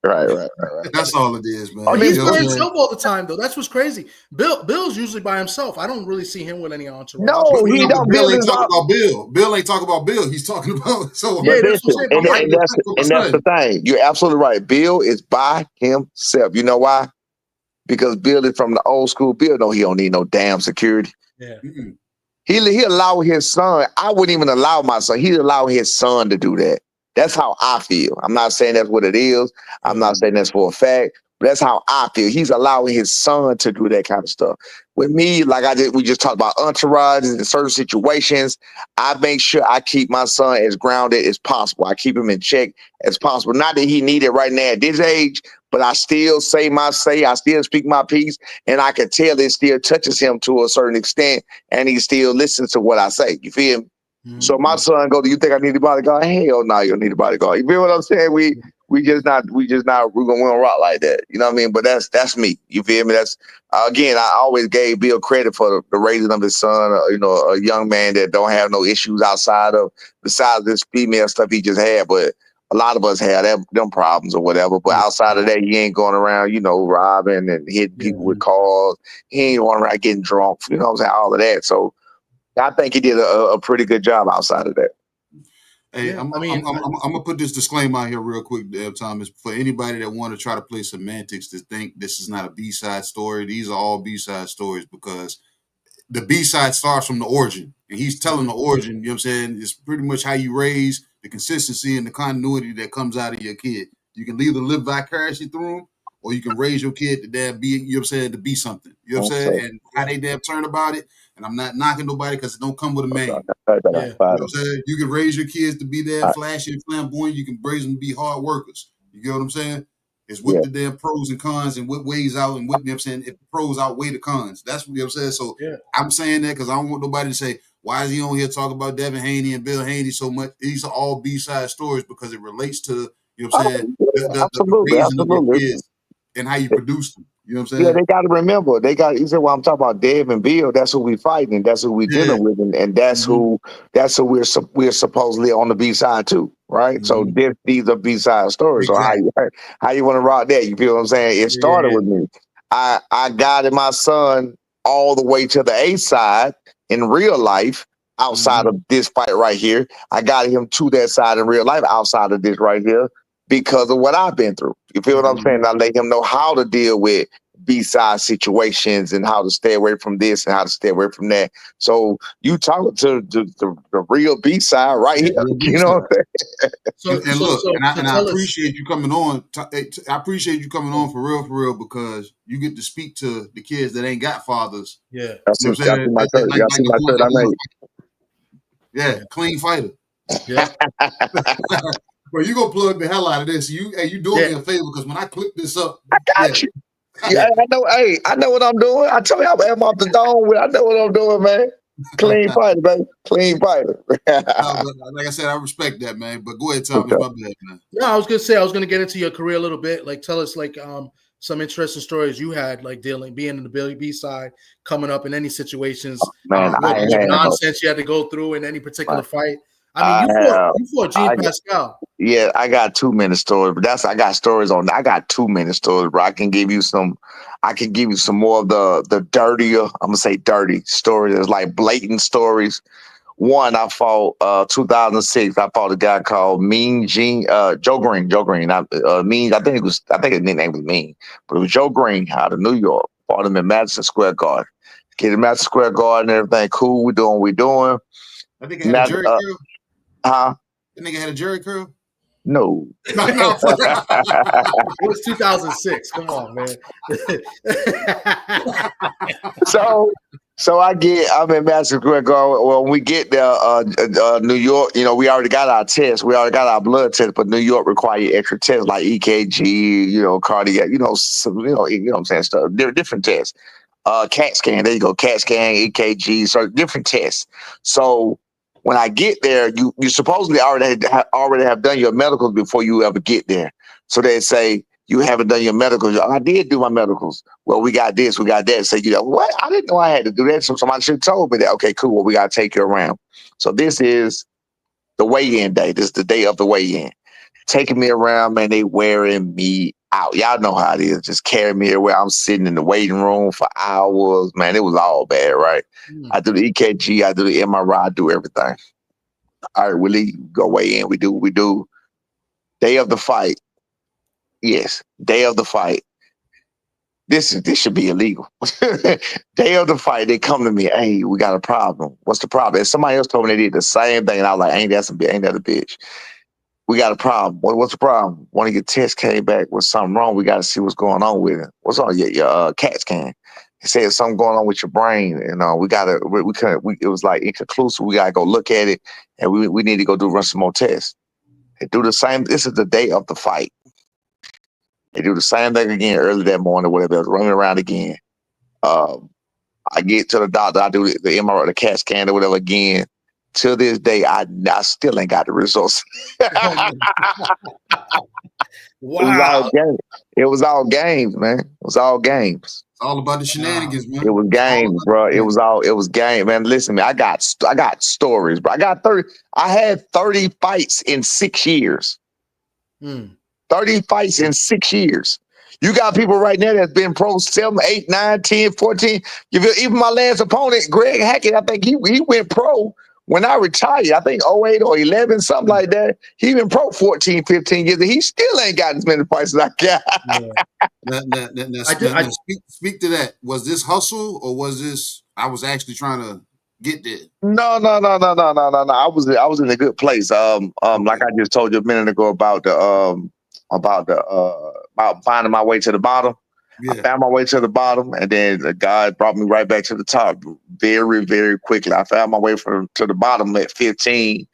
Speaker 7: That's all it is, man.
Speaker 9: Oh, he's by himself all the time, though. That's what's crazy. Bill's usually by himself. I don't really see him with any entourage.
Speaker 8: No, he don't.
Speaker 7: Bill ain't talking about Bill. Bill ain't talking about Bill. He's talking about
Speaker 8: that's the thing. You're absolutely right. Bill is by himself. You know why? Because Bill is from the old school. Bill he don't need no damn security.
Speaker 9: Yeah.
Speaker 7: Mm-hmm.
Speaker 8: He allow his son. I wouldn't even allow my son. He'd allow his son to do that. That's how I feel. I'm not saying that's what it is. I'm not saying that's for a fact. That's how I feel. He's allowing his son to do that kind of stuff. With me, like we just talked about Entourage in certain situations. I make sure I keep my son as grounded as possible. I keep him in check as possible. Not that he need it right now at this age, but I still say my say. I still speak my piece, and I can tell it still touches him to a certain extent, and he still listens to what I say. You feel me? Mm-hmm. So my son go, do you think I need a bodyguard? Hell no, you don't need a bodyguard. You feel what I'm saying? We gonna rock like that. You know what I mean? But that's me. You feel me? That's again, I always gave Bill credit for the raising of his son, a young man that don't have no issues besides this female stuff he just had. But a lot of us have them problems or whatever. But outside of that, he ain't going around, robbing and hitting people with cars. He ain't going around getting drunk. You know what I'm saying? All of that. So I think he did a pretty good job outside of that.
Speaker 7: Hey, I'm gonna put this disclaimer out here real quick, Thomas, for anybody that want to try to play semantics to think this is not a B-side story. These are all B-side stories because the B-side starts from the origin, and he's telling the origin. You know what I'm saying? It's pretty much how you raise the consistency and the continuity that comes out of your kid. You can either live vicariously through them, or you can raise your kid to damn be, you know what I'm saying, to be something. You know what I'm saying? And how they damn turn about it. And I'm not knocking nobody because it don't come with a man. You know what I'm saying? You can raise your kids to be there flashy and flamboyant. You can raise them to be hard workers. You get what I'm saying? It's what the damn pros and cons and what weighs out and what, you know what I'm saying, if the pros outweigh the cons. That's what, you know what I'm saying? So I'm saying that because I don't want nobody to say, why is he on here talking about Devin Haney and Bill Haney so much? These are all B-side stories because it relates to, you know what I'm saying, the raising of your kids and how you produce them. You know what I'm saying?
Speaker 8: Yeah, they got to remember. You said, well, I'm talking about Dave and Bill. That's who we fighting, and that's who we dealing with, and that's who we're supposedly on the B side too, right? So these are B side stories. Exactly. So how you want to rock that? You feel what I'm saying? It started with me. I guided my son all the way to the A side in real life. Outside of this fight right here, I got him to that side in real life. Outside of this right here. Because of what I've been through. You feel what I'm saying? I let him know how to deal with B-side situations and how to stay away from this and how to stay away from that. So you talking to the real B-side right here. You know what I'm
Speaker 7: saying? I appreciate you coming on. I appreciate you coming on for real, because you get to speak to the kids that ain't got fathers.
Speaker 8: Yeah. You know what I'm saying?
Speaker 7: Yeah, clean fighter. Yeah. Bro, you gonna plug the hell out of this. You doing me a favor because when I click this up,
Speaker 8: I got you. Yeah, I know. Hey, I know what I'm doing. I told you I'm off the dome. I know what I'm doing, man. Clean fighter, baby. Clean fighter.
Speaker 7: Like I said, I respect that, man. But go ahead, Thomas. My bad, man.
Speaker 9: Yeah, I was gonna get into your career a little bit. Like, tell us some interesting stories you had, like being in the B side, coming up in any situations.
Speaker 8: Man,
Speaker 9: what nonsense you had to go through in any particular fight. I mean, you fought Gene Pascal.
Speaker 8: Yeah, I got 2 minute stories, but I got 2 minute stories, bro. I can give you some more of the dirtier, I'm gonna say dirty stories. It's like blatant stories. One, I fought 2006. I fought a guy called Mean Gene, Joe Green. Mean, I think his nickname was Mean, but it was Joe Green out of New York. Fought him in Madison Square Garden. Get in Madison Square Garden, everything cool. We doing what we doing.
Speaker 7: I think it had a Jerry curl.
Speaker 8: Huh?
Speaker 7: That nigga had a Jerry curl?
Speaker 8: No.
Speaker 9: It was 2006. Come on, man.
Speaker 8: So I'm in Madison Square Garden. Well, when we get there, New York, we already got our tests. We already got our blood test, but New York require extra tests like EKG, cardiac, some, you know what I'm saying, stuff. Different tests. CAT scan, there you go, CAT scan, EKG, so different tests. So when I get there, you supposedly already have done your medicals before you ever get there. So they say, you haven't done your medicals. I did do my medicals. Well, we got this, we got that. So what? I didn't know I had to do that. So somebody should have told me that. Okay, cool. Well, we got to take you around. So this is the weigh-in day. This is the day of the weigh-in. Taking me around, man, they wearing me out. Y'all know how it is. Just carrying me everywhere. I'm sitting in the waiting room for hours. Man, it was all bad, right? I do the EKG, I do the MRI, I do everything. All right, we leave, go weigh in. We do. Day of the fight. Yes, day of the fight. This should be illegal. Day of the fight, they come to me. Hey, we got a problem. What's the problem? And somebody else told me they did the same thing, and I was like, ain't that a bitch? we got a problem. What's the problem? One of your tests came back with something wrong. We got to see what's going on with it. What's on your CAT scan? It said something going on with your brain, and it was like inconclusive. We got to go look at it, and we need to go run some more tests. They do the same. This is the day of the fight. They do the same thing again early that morning, whatever. I was running around again. I get to the doctor. I do the MRI, the CAT scan, or whatever again. To this day, I still ain't got the results.
Speaker 9: Wow.
Speaker 8: It was all games, man. It was all games.
Speaker 7: It's all about the shenanigans, man.
Speaker 8: It was games, bro. It was game, man. Listen, man, I got stories, bro. I had 30 fights in 6 years. 30 fights in 6 years. You got people right now that's been pro 7, 8, 9, 10, 14. Even my last opponent, Greg Hackett, I think he went pro when I retired. I think 08 or 11, something like that. He been pro 14, 15 years, and he still ain't got as many fights as I got.
Speaker 7: Now, speak to that. Was this hustle, or was this I was actually trying to get there?
Speaker 8: No. I was in a good place. Like I just told you a minute ago about finding my way to the bottom. Yeah. I found my way to the bottom, and then God brought me right back to the top very, very quickly. I found my way to the bottom at 15.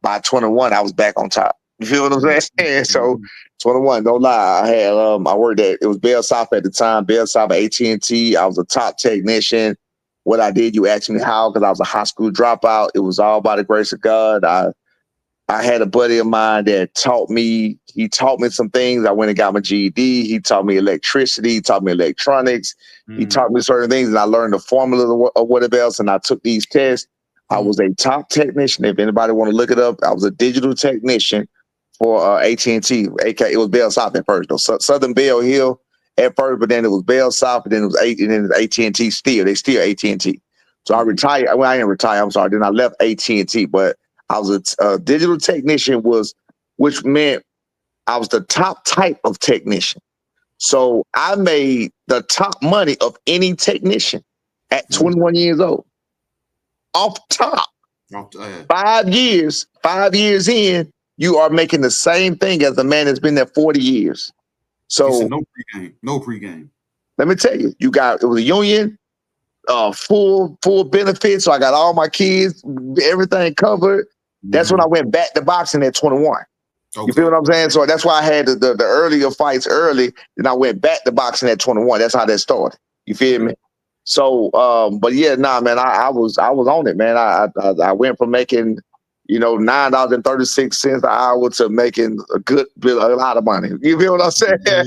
Speaker 8: By 21, I was back on top. You feel what I'm saying? So 21, don't lie. I had I worked it was Bell South at the time, Bell South AT&T. I was a top technician. What I did, you asked me how, because I was a high school dropout. It was all by the grace of God. I had a buddy of mine that taught me some things. I went and got my GED. He taught me electricity. He taught me electronics. He taught me certain things, and I learned the formula of whatever else, and I took these tests. I was a top technician. If anybody want to look it up, I was a digital technician for AT&T. It was Bell South at first, though. Southern Bell Hill at first, but then it was Bell South, and then it was AT&T still. They still AT&T. So I retired. Well, I didn't retire. I'm sorry. Then I left AT&T, but I was a digital technician, which meant I was the top type of technician. So I made the top money of any technician at 21 years old. Off top. 5 years in, you are making the same thing as a man that's been there 40 years. So
Speaker 7: no pregame.
Speaker 8: Let me tell you, it was a union, full benefits. So I got all my kids, everything covered. That's when I went back to boxing at 21. Okay. You feel what I'm saying? So that's why I had the earlier fights early. Then I went back to boxing at 21. That's how that started. You feel me? So, but yeah, man, I was on it, man. I went from making, $9.36 an hour to making a lot of money. You feel what I'm saying? Yeah.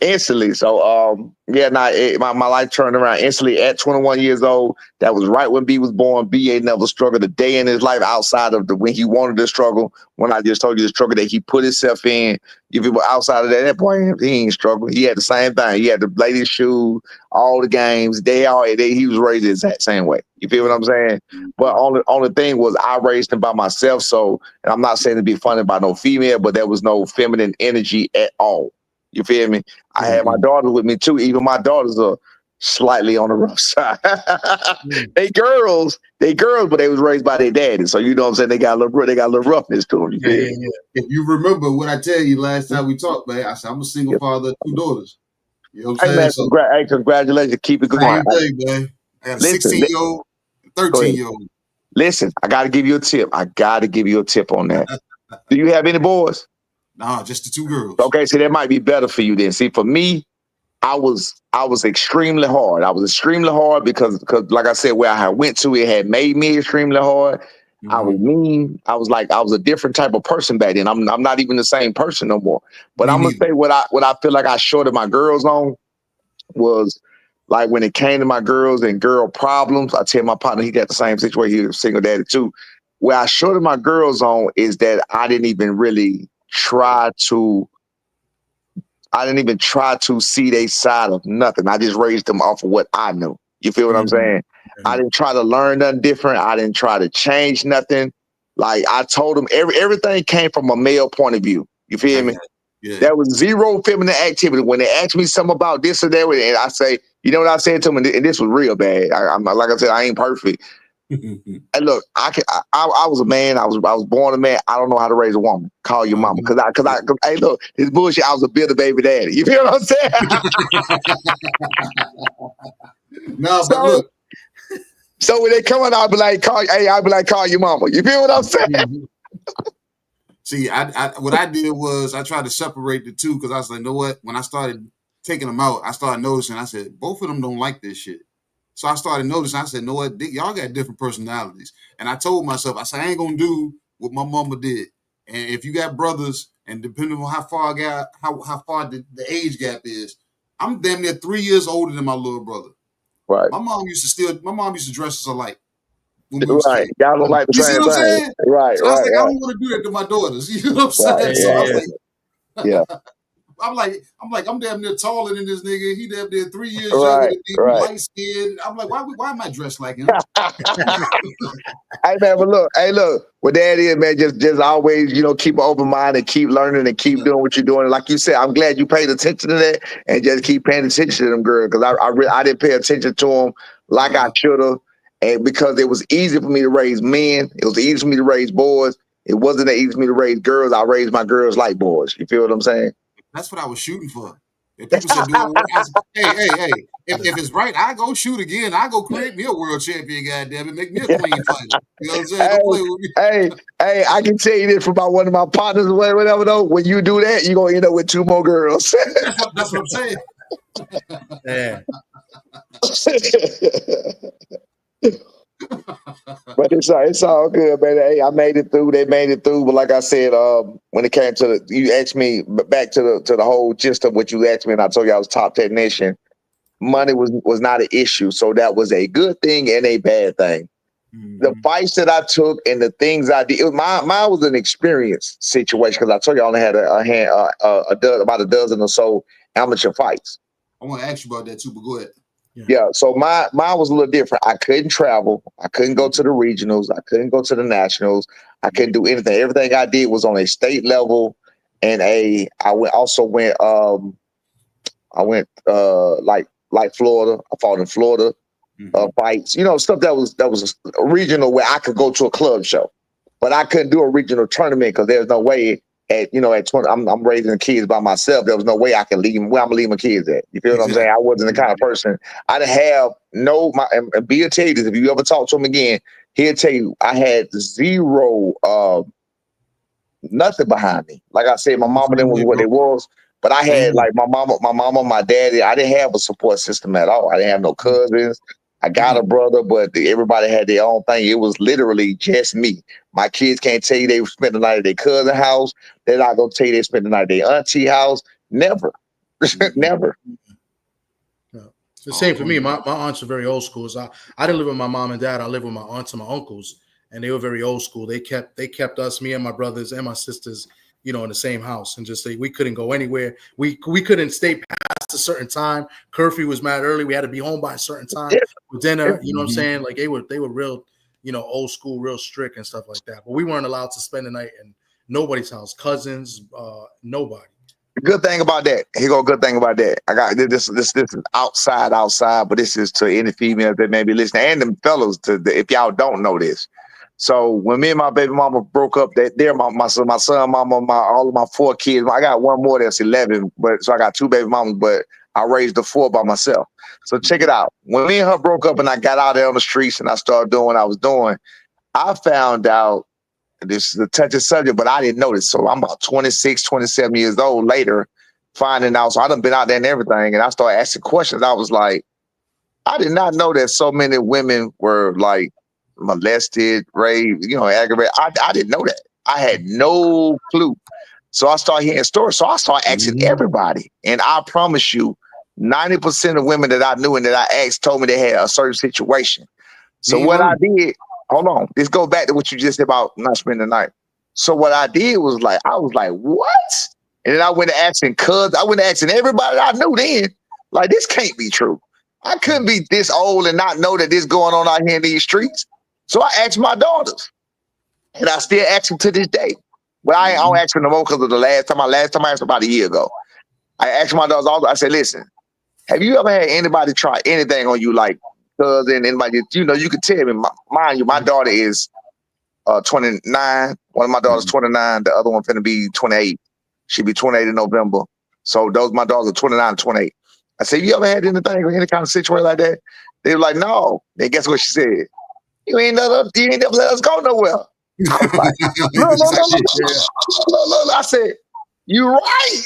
Speaker 8: Instantly. So, my life turned around instantly at 21 years old. That was right when B was born. B ain't never struggled a day in his life outside of when he wanted to struggle. When I just told you the struggle that he put himself in. If he was outside of that point, he ain't struggling. He had the same thing. He had the latest shoes, all the games. He was raised the exact same way. You feel what I'm saying? But only thing was I raised him by myself. So, and I'm not saying to be funny by no female, but there was no feminine energy at all. You feel me? I had my daughter with me too. Even my daughters are slightly on the rough side. They girls, but they was raised by their daddy. So you know what I'm saying? They got a little roughness to them.
Speaker 7: If you remember what I tell you last time we talked, man, I said I'm a single father of 2 daughters. You know what I'm saying?
Speaker 8: Man, congratulations. Keep it going.
Speaker 7: Same thing, man. I got a 16-year-old, 13-year-old.
Speaker 8: Listen, I got to give you a tip. on that. Do you have any boys?
Speaker 7: Nah, just the 2 girls.
Speaker 8: Okay, so that might be better for you then. See, for me, I was extremely hard. I was extremely hard because like I said, where I went to, it had made me extremely hard. I was mean. I was a different type of person back then. I'm not even the same person no more. But I'm gonna say what I feel like I shorted my girls on was like when it came to my girls and girl problems. I tell my partner, he got the same situation. He was a single daddy too. Where I shorted my girls on is that I didn't even try to see their side of nothing. I just raised them off of what I knew. You feel what I'm saying? I didn't try to learn nothing different. I didn't try to change nothing. Like I told them, everything came from a male point of view. You feel me? Yeah. There was zero feminine activity. When they asked me something about this or that, and I say, you know what I said to them, and this was real bad. Like I said, I ain't perfect. Hey, look, I was a man. I was born a man. I don't know how to raise a woman. Call your mama, cause hey, look, this bullshit. I was a bitter baby daddy. You feel what I'm saying?
Speaker 7: No, but look.
Speaker 8: So when they come in, I'll be like, call your mama. You feel what I'm saying?
Speaker 7: See, what I did was I tried to separate the two because I was like, you know what? When I started taking them out, I started noticing. I said, both of them don't like this shit. So I started noticing. I said, you know what? Y'all got different personalities. And I told myself, I said, I ain't gonna do what my mama did. And if you got brothers, and depending on how far the age gap is, I'm damn near 3 years older than my little brother.
Speaker 8: Right.
Speaker 7: My mom used to dress us alike.
Speaker 8: Right. Y'all don't like the
Speaker 7: you
Speaker 8: same
Speaker 7: see what I'm saying?
Speaker 8: Right.
Speaker 7: So I was like, I don't want to do that to my daughters. You know what I'm saying? So I was like,
Speaker 8: yeah.
Speaker 7: I'm damn near taller than this nigga. He damn near 3 years younger than me, light skinned. I'm like, why am I dressed like him?
Speaker 8: Hey man, but look, what that is, man, just always, keep an open mind and keep learning and keep doing what you're doing. And like you said, I'm glad you paid attention to that and just keep paying attention to them girls, because I didn't pay attention to them like I should have, and because it was easy for me to raise men, it was easy for me to raise boys. It wasn't that easy for me to raise girls. I raised my girls like boys. You feel what I'm saying?
Speaker 7: That's what I was shooting for. If people said, hey, if it's right, I go shoot again. I go create me a world champion, goddamn it, make me a clean fighter. You know what I'm saying? Don't play with me.
Speaker 8: Hey, I can tell you this from one of my partners or whatever, though. When you do that, you're going to end up with 2 more girls.
Speaker 7: That's what I'm saying.
Speaker 9: Yeah.
Speaker 8: But it's all good, man. Hey, I made it through. They made it through. But like I said, when it came to you asked me back to the whole gist of what you asked me, and I told you I was top technician. Money was not an issue, so that was a good thing and a bad thing. Mm-hmm. The fights that I took and the things I did, mine was an experience situation, because I told you I only had about a dozen or so amateur fights.
Speaker 7: I want to ask you about that too, but go ahead.
Speaker 8: Yeah, so mine was a little different. I couldn't travel. I couldn't go to the regionals. I couldn't go to the nationals. I couldn't do anything. Everything I did was on a state level, and I went like Florida. I fought in Florida, fights. Stuff that was regional, where I could go to a club show, but I couldn't do a regional tournament because there's no way. At 20, I'm raising kids by myself. There was no way I could leave them. Where I'm gonna leave my kids at? You feel what I'm saying? I wasn't the kind of person. I didn't have and Bill tell you this. If you ever talk to him again, he'll tell you I had zero, nothing behind me. Like I said, my mama didn't was what it was, but I had like my mama, my daddy. I didn't have a support system at all. I didn't have no cousins. I got a brother, but everybody had their own thing. It was literally just me. My kids can't tell you they spent the night at their cousin's house. They're not going to tell you they spent the night at their auntie house. Never. Never.
Speaker 9: It's the same for me. My aunts are very old school. So I didn't live with my mom and dad. I lived with my aunts and my uncles, and they were very old school. They kept us, me and my brothers and my sisters, in the same house, and just say we couldn't go anywhere. We couldn't stay past a certain time. Curfew was mad early. We had to be home by a certain time for dinner. You know what I'm saying? Like they were real, old school, real strict and stuff like that. But we weren't allowed to spend the night in nobody's house, cousins, nobody.
Speaker 8: Good thing about that. Here go a good thing about that. I got this is outside, but this is to any females that may be listening, and them fellas if y'all don't know this. So when me and my baby mama broke up, they're my son, mama, all of my 4 kids. I got one more that's 11, so I got 2 baby mamas, but I raised the 4 by myself. So check it out. When me and her broke up and I got out there on the streets and I started doing what I was doing, I found out, this is a touchy subject, but I didn't know this. So I'm about 26, 27 years old later, finding out. So I done been out there and everything, and I started asking questions. I was like, I did not know that so many women were like molested, raped, aggravated. I didn't know that. I had no clue. So I started hearing stories. So I started asking everybody. And I promise you, 90% of women that I knew and that I asked told me they had a certain situation. So what I did, hold on, this goes back to what you just said about not spending the night. So what I did was I was like, what? And then I went to asking everybody that I knew then, like, this can't be true. I couldn't be this old and not know that this going on out here in these streets. So I asked my daughters, and I still ask them to this day. But I don't ask them no more because of the last time I asked about a year ago. I asked my daughters, I said, listen, have you ever had anybody try anything on you like cousin, and you could tell me. Mind you, my daughter is 29. One of my daughters 29. The other one finna be 28. She'll be 28 in November. So my daughters are 29 and 28. I said, you ever had anything or any kind of situation like that? They were like, no. Then guess what she said? You ain't never let us go nowhere. I was like, no. I said, you right.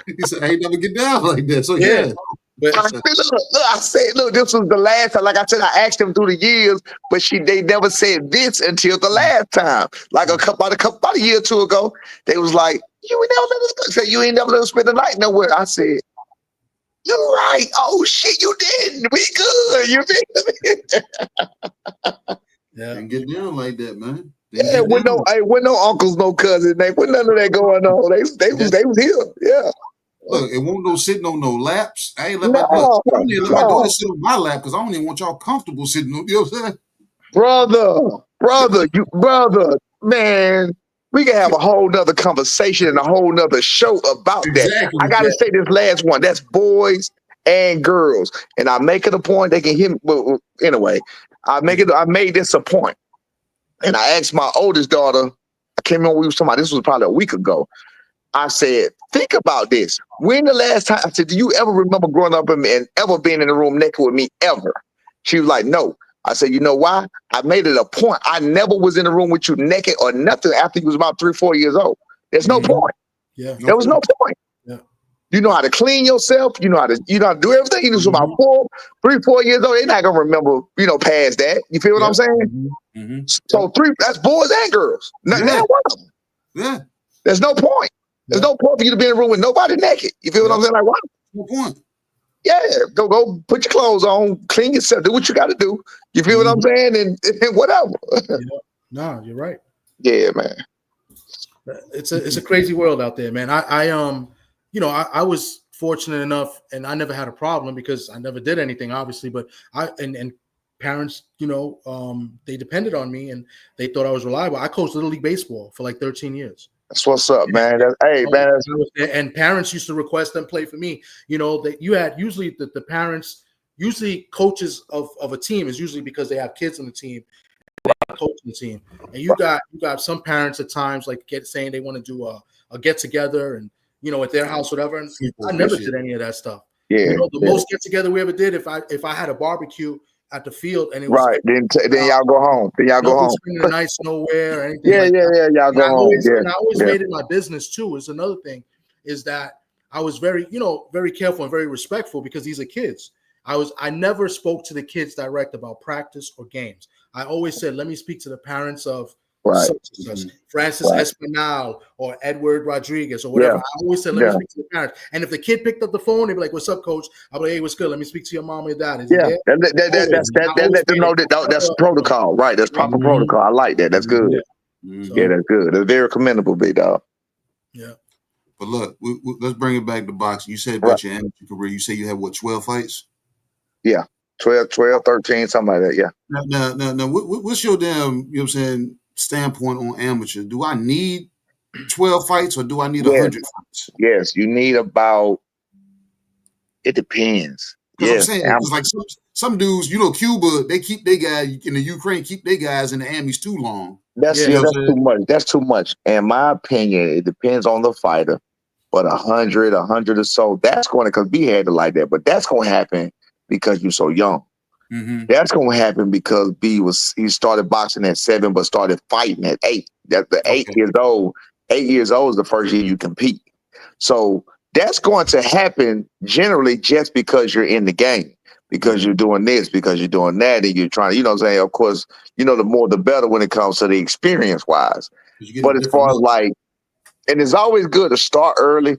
Speaker 7: He said, I ain't never get down like that. So yeah.
Speaker 8: But I said, look, this was the last time. Like I said, I asked them through the years, but they never said this until the last time. Like about a year or two ago, they was like, you ain't never let us go. Said, you ain't never let us spend the night nowhere. I said, you're right. Oh shit, you didn't. We good. You did.
Speaker 7: Yeah. And get down like that, man.
Speaker 8: Yeah, with no uncles, no cousins, with none of that going on. They was here. Yeah.
Speaker 7: Look, it won't no sitting on no laps. I ain't let my daughter sit on my lap because I don't even want y'all comfortable sitting on. You know what I'm saying?
Speaker 8: Brother, man, we can have a whole nother conversation and a whole nother show about that. I gotta say this last one. That's boys and girls, and I make it a point. They can hear me. Well, anyway, I made this a point, and I asked my oldest daughter. I can't remember what we was talking about. This was probably a week ago. I said, think about this. When the last time, I said, do you ever remember growing up and ever being in the room naked with me ever? She was like, no. I said, you know why? I made it a point. I never was in the room with you naked or nothing after you was about 3-4 years old. There's no point.
Speaker 9: Yeah.
Speaker 8: There was no point.
Speaker 9: Yeah.
Speaker 8: You know how to clean yourself. You know how to do everything. You know, about 3-4 years old, they're not gonna remember, past that. You feel what I'm saying?
Speaker 7: Mm-hmm.
Speaker 8: So that's boys and girls. Not one of them.
Speaker 7: Yeah.
Speaker 8: There's no point. There's no point for you to be in a room with nobody naked. You feel what I'm saying? Like, what?
Speaker 7: No point.
Speaker 8: Yeah, go put your clothes on, clean yourself, do what you got to do. You feel what I'm saying? And whatever.
Speaker 9: No, you're right.
Speaker 8: Yeah, man.
Speaker 9: It's a crazy world out there, man. I was fortunate enough, and I never had a problem because I never did anything, obviously. But and parents, they depended on me and they thought I was reliable. I coached Little League baseball for like 13 years.
Speaker 8: That's what's up, man.
Speaker 9: And parents used to request them play for me. That you had usually the parents, usually coaches of a team is usually because they have kids on the team, coaching the team. And you got some parents at times like saying they want to do a get together and at their house, whatever. And I never did any of that stuff.
Speaker 8: Yeah,
Speaker 9: the most get together we ever did if I had a barbecue at the field and it was
Speaker 8: right. Then y'all go home. Then y'all go home.
Speaker 9: Spending the nights nowhere or anything.
Speaker 8: Yeah. Y'all go home.
Speaker 9: And I always made it my business too. Is another thing is that I was very, very careful and very respectful because these are kids. I never spoke to the kids direct about practice or games. I always said, let me speak to the parents of Francis Espinal or Edward Rodriguez or whatever. I always said, let me speak to the parents. And if the kid picked up the phone, they'd be like, what's up, coach? I'll be like, hey, what's good? Let me speak to your mom or dad.
Speaker 8: That's protocol, right? That's proper protocol. I like that. That's good. Yeah, that's good. That's very commendable, big dog.
Speaker 9: Yeah.
Speaker 7: But look, let's bring it back to boxing. You said about your amateur career. You say you had 12 fights?
Speaker 8: Yeah, 12, 13, something like that. Yeah.
Speaker 7: Now, what's your damn, standpoint on amateur? Do I need 12 fights or do I need 100 fights?
Speaker 8: Yes, you need about. It depends.
Speaker 7: I'm saying it's like some dudes, Cuba, they keep their guys in the Ukraine, keep their guys in the Amis too long.
Speaker 8: That's too much. That's too much. In my opinion, it depends on the fighter. But 100 or so, that's going to, because B had it like that. But that's going to happen because you're so young. Mm-hmm. That's going to happen because he started boxing at 7, but started fighting at 8. That's the 8 years old. 8 years old is the first year you compete. So that's going to happen generally just because you're in the game, because you're doing this, because you're doing that, and you're trying, of course, the more the better when it comes to the experience wise. But as far as and it's always good to start early.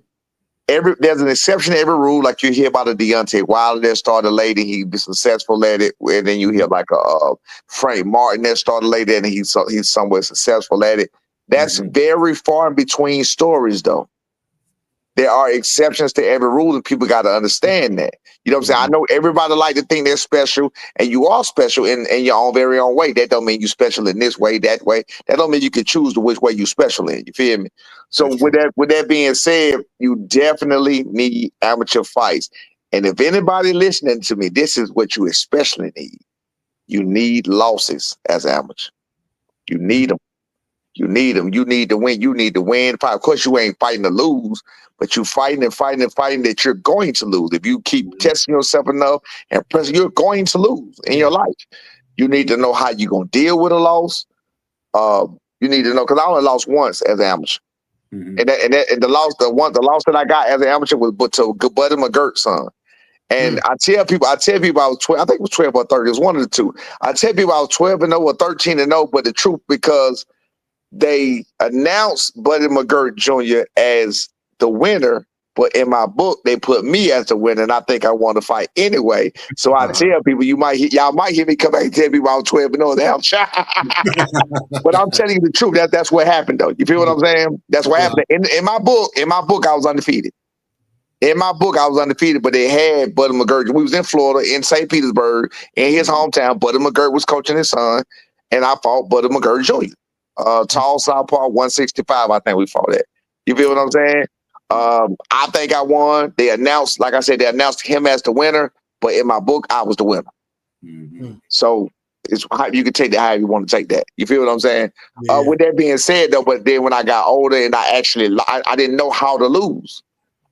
Speaker 8: There's an exception to every rule. Like you hear about a Deontay Wilder that started late and he be successful at it, and then you hear like a Frank Martin that started late and he's somewhat successful at it. That's very far in between stories, though. There are exceptions to every rule, and people got to understand that. You know what I'm saying? I know everybody like to think they're special, and you are special in your own very own way. That don't mean you special in this way, that way. That don't mean you can choose which way you special in. You feel me? So with that being said, you definitely need amateur fights. And if anybody listening to me, this is what you especially need. You need losses as amateur. You need them. You need them. You need to win. You need to win. Of course, you ain't fighting to lose, but you fighting and fighting and fighting that you're going to lose. If you keep testing yourself enough and pressing, you're going to lose in your life. You need to know how you're going to deal with a loss. You need to know, because I only lost once as an amateur. And the loss that I got as an amateur was to Buddy McGirt's son. And I tell people I was 12, I think it was 12 or 30, it was one of the two. I tell people I was 12-0 or 13-0, but the truth, because they announced Buddy McGirt Jr. as the winner, but in my book, they put me as the winner, and I think I won the fight anyway. So I tell people, y'all might hear me come back and tell people I was 12-0 damn. But I'm telling you the truth. That's what happened, though. You feel what I'm saying? That's what happened. In my book, I was undefeated. In my book, I was undefeated, but they had Buddy McGirt. We was in Florida, in St. Petersburg, in his hometown. Buddy McGirt was coaching his son, and I fought Buddy McGirt Jr. Tall southpaw, 165. I think we fought that. You feel what I'm saying? I think I won. They announced, like I said, they announced him as the winner, but in my book, I was the winner. So it's you can take that however you want to take that. You feel what I'm saying? With that being said, though, but then when I got older and I didn't know how to lose.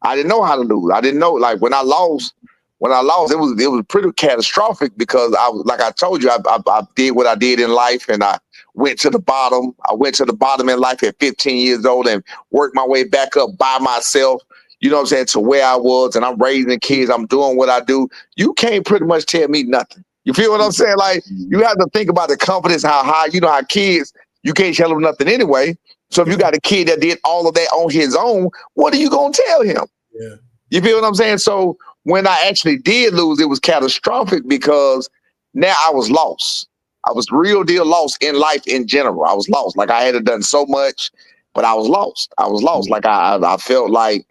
Speaker 8: I didn't know how to lose. I didn't know, like, when I lost, it was pretty catastrophic, because I was, like I told you, I did what I did in life, and I went to the bottom. I went to the bottom in life at 15 years old and worked my way back up by myself, you know what I'm saying, to where I was, and I'm raising kids. I'm doing what I do. You can't pretty much tell me nothing. You feel what I'm saying? Like, you have to think about the confidence, how high, you know, how kids, you can't tell them nothing anyway. So if you got a kid that did all of that on his own, what are you going to tell him? Yeah. You feel what I'm saying? So when I actually did lose, it was catastrophic, because now I was lost. I was real deal lost in life in general. I was lost. Like, I had done so much, but I was lost. I was lost. Like, I felt like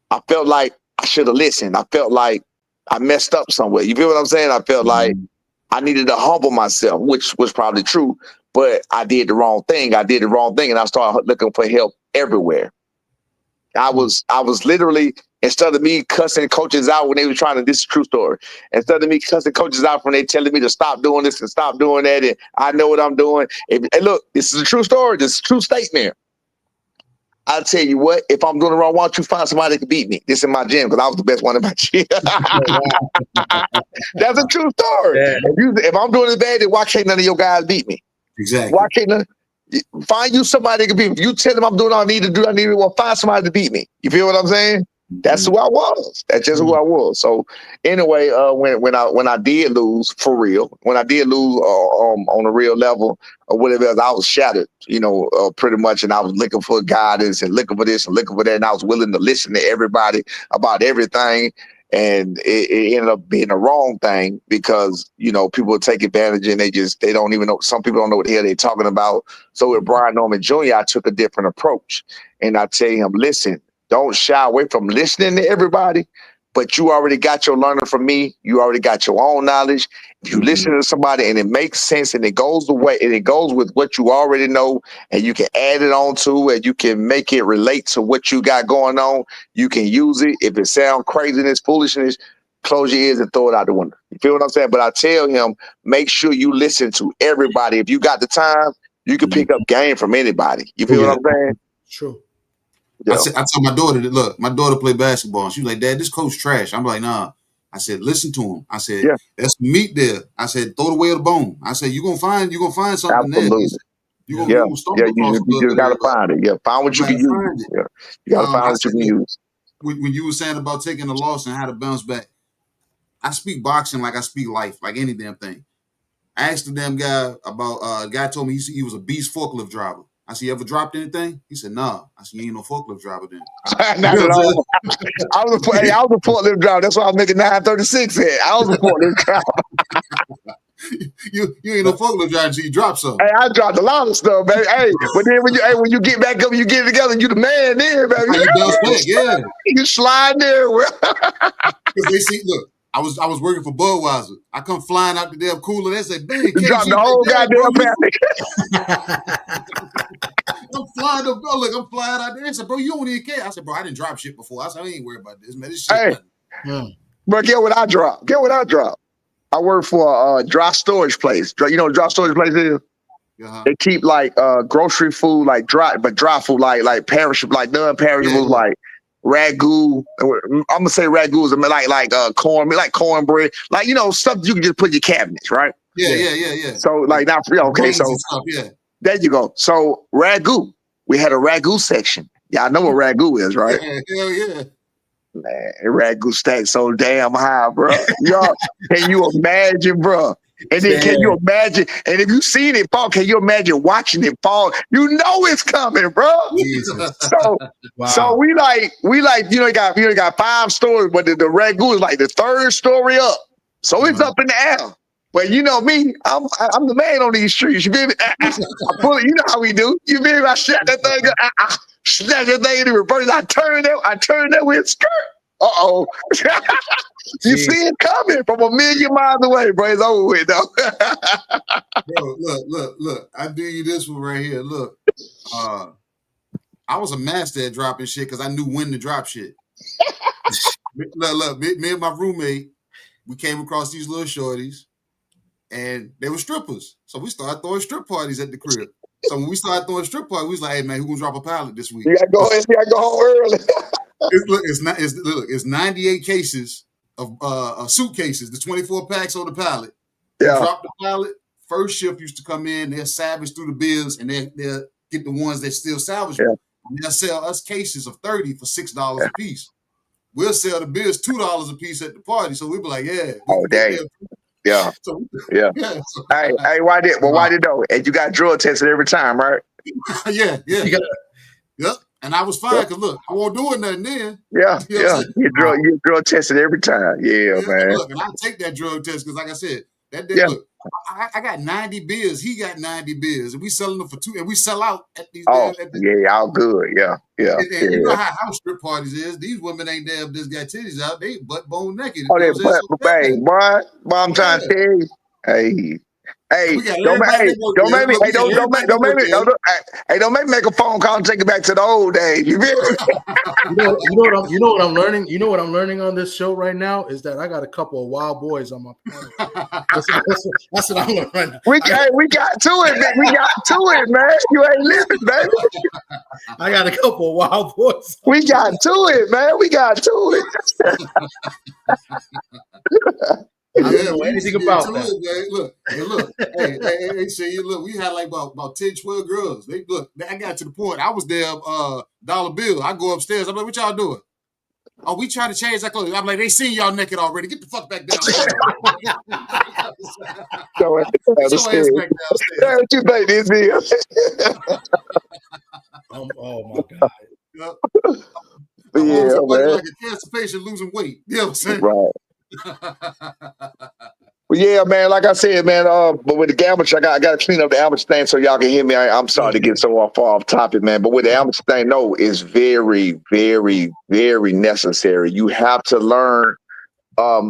Speaker 8: I should have listened. I felt like I messed up somewhere. You feel what I'm saying? I felt like I needed to humble myself, which was probably true, but I did the wrong thing. And I started looking for help everywhere. I was literally, instead of me cussing coaches out when they were trying to, this is a true story. Instead of me cussing coaches out when they telling me to stop doing this and stop doing that, and I know what I'm doing. And look, this is a true story. This is a true statement. I'll tell you what, if I'm doing it wrong, why don't you find somebody that can beat me? This is my gym, because I was the best one in my gym. That's a true story. Yeah. If I'm doing it bad, then why can't none of your guys beat me?
Speaker 7: Exactly.
Speaker 8: Why can't find you somebody that can beat me? You tell them I'm doing all I need to do. Well, find somebody to beat me. You feel what I'm saying? That's who I was. That's just who I was. So anyway, when I did lose for real, when I did lose on a real level or whatever else, I was shattered, pretty much, and I was looking for guidance and looking for this and looking for that, and I was willing to listen to everybody about everything. And it ended up being the wrong thing, because, people take advantage and they don't even know. Some people don't know what the hell they're talking about. So with Brian Norman Jr., I took a different approach. And I tell him, listen, don't shy away from listening to everybody, but you already got your learning from me. You already got your own knowledge. If you listen to somebody and it makes sense and it goes the way and it goes with what you already know, and you can add it on to, and you can make it relate to what you got going on, you can use it. If it sounds craziness, foolishness, close your ears and throw it out the window. You feel what I'm saying? But I tell him, make sure you listen to everybody. If you got the time, you can pick up game from anybody. You feel what I'm saying?
Speaker 9: True.
Speaker 7: Yeah. I told my daughter that, look, my daughter played basketball. And she was like, Dad, this coach trash. I'm like, nah. I said, listen to him. I said, there's meat there. I said, throw the way of the bone. I said, you're gonna find something there. You're gonna
Speaker 8: you just gotta find it. Yeah, find what you can use. Yeah. You gotta find what you can use.
Speaker 7: When you were saying about taking a loss and how to bounce back, I speak boxing like I speak life, like any damn thing. I asked the damn guy about a guy told me he was a beast forklift driver. I said, you ever dropped anything? He said, nah. I said, you ain't no forklift driver then.
Speaker 8: Not at all. I was a forklift driver. That's why I was making 936 here. I was a forklift driver.
Speaker 7: You ain't no forklift driver until you drop something.
Speaker 8: Hey, I dropped a lot of stuff, baby. Hey, but then when you get back up, you get it together, you the man there, baby.
Speaker 7: How you bounce back, yeah.
Speaker 8: You slide there.
Speaker 7: Because they see, look, I was working for Budweiser. I come flying out the damn cooler. They say, man,
Speaker 8: You dropped the whole goddamn family.
Speaker 7: I'm flying up, bro. Look, I'm flying out there. They said, bro, you don't even care. I said, bro, I didn't drop shit before. I said, I ain't worried about this, man. This shit.
Speaker 8: Hey, but get what I dropped. I work for a dry storage place. You know what a dry storage place is? Uh-huh. They keep like grocery food, like dry food, like perishable, like non-perishables, like ragu. I'm gonna say ragu is like corn, like cornbread, like stuff you can just put in your cabinets, right?
Speaker 7: Yeah.
Speaker 8: So like now, okay, so
Speaker 7: stuff,
Speaker 8: there you go. So ragu, we had a ragu section. Y'all know what ragu is, right?
Speaker 7: Hell yeah.
Speaker 8: Man, ragu stack so damn high, bro. Y'all, can you imagine, bro? And then can you imagine? And if you seen it fall, can you imagine watching it fall? You know it's coming, bro. So we like you got 5 stories, but the ragu is like the 3rd story up. So it's up in the air. But you know me, I'm the man on these streets. You feel me? I pull it. You know how we do. You feel me? I shut that thing up. Snatch that thing in the reverse. I turn that with a skirt. Uh-oh. You see it coming from a million miles away, bro. It's over with, though.
Speaker 7: Bro, look. I do you this one right here. Look. I was a master at dropping shit because I knew when to drop shit. Look, me and my roommate, we came across these little shorties, and they were strippers. So we started throwing strip parties at the crib. So when we started throwing strip parties, we was like, hey, man, who gonna drop a pallet this week?
Speaker 8: You gotta go home early.
Speaker 7: It's 98 cases of suitcases, the 24 packs on the pallet.
Speaker 8: Yeah.
Speaker 7: Drop the pallet. First shift used to come in, they'll salvage through the bills, and they'll get the ones that still salvageable. And they'll sell us cases of 30 for $6 a piece. We'll sell the bills $2 a piece at the party. So we'll be like, yeah.
Speaker 8: Oh, dang. Yeah.
Speaker 7: So,
Speaker 8: yeah. Hey, why did though? And you got drug tested every time, right?
Speaker 7: Yeah. Yep. And I was fine because look, I wasn't doing nothing then.
Speaker 8: Yeah. You drug tested every time. Yeah, man.
Speaker 7: Look, and I take that drug test because, like I said, that day, look, I got 90 bills. He got 90 bills, and we selling them for $2, and we sell out at these.
Speaker 8: All good. Yeah.
Speaker 7: And you know how house strip parties is. These women ain't there if this got titties out. They butt bone naked.
Speaker 8: Oh, they butt bang, boy. I'm trying to tell you. Hey, don't make me make a phone call and take it back to the old days. You feel me?
Speaker 9: You know what I'm learning? You know what I'm learning on this show right now is that I got a couple of wild boys on my panel. That's what I'm learning right now.
Speaker 8: We got to it, man. We got to it, man. You ain't living, baby.
Speaker 9: I got a couple of wild boys.
Speaker 8: We got to it, man. We got to it.
Speaker 9: I don't know anything about that.
Speaker 7: Look. Hey, say look, we had like about 10, 12 girls. I got to the point. I was there, dollar bill. I go upstairs. I'm like, what y'all doing? Oh, we trying to change that clothes. I'm like, they seen y'all naked already. Get the fuck back down.
Speaker 8: What you think this is?
Speaker 9: Oh my God.
Speaker 7: Yep.
Speaker 8: Yeah, man.
Speaker 7: Like a cancer patient losing weight. You know what I'm saying?
Speaker 8: Right. Well, yeah, man. Like I said, man. But with the amateur, I got to clean up the amateur thing so y'all can hear me. I'm sorry to get so far off topic, man. But with the amateur thing, no, it's very, very, very necessary. You have to learn.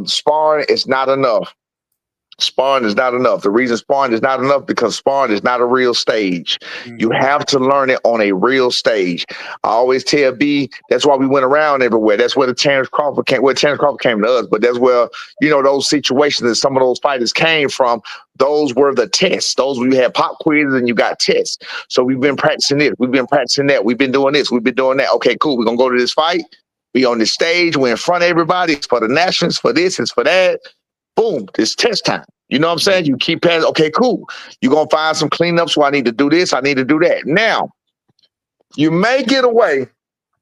Speaker 8: Sparring is not enough. Sparring is not enough. The reason sparring is not enough because sparring is not a real stage. You have to learn it on a real stage. I always tell B, that's why we went around everywhere. That's where Terrence Crawford came to us, but that's where, those situations that some of those fighters came from, those were the tests. Those where you had pop quizzes and you got tests. So we've been practicing this. We've been practicing that. We've been doing this. We've been doing that. Okay, cool. We're going to go to this fight. We on this stage. We're in front of everybody. It's for the nationals, for this, it's for that. Boom, it's test time. You know what I'm saying? You keep passing. Okay, cool. You're going to find some cleanups. So I need to do this. I need to do that. Now, you may get away,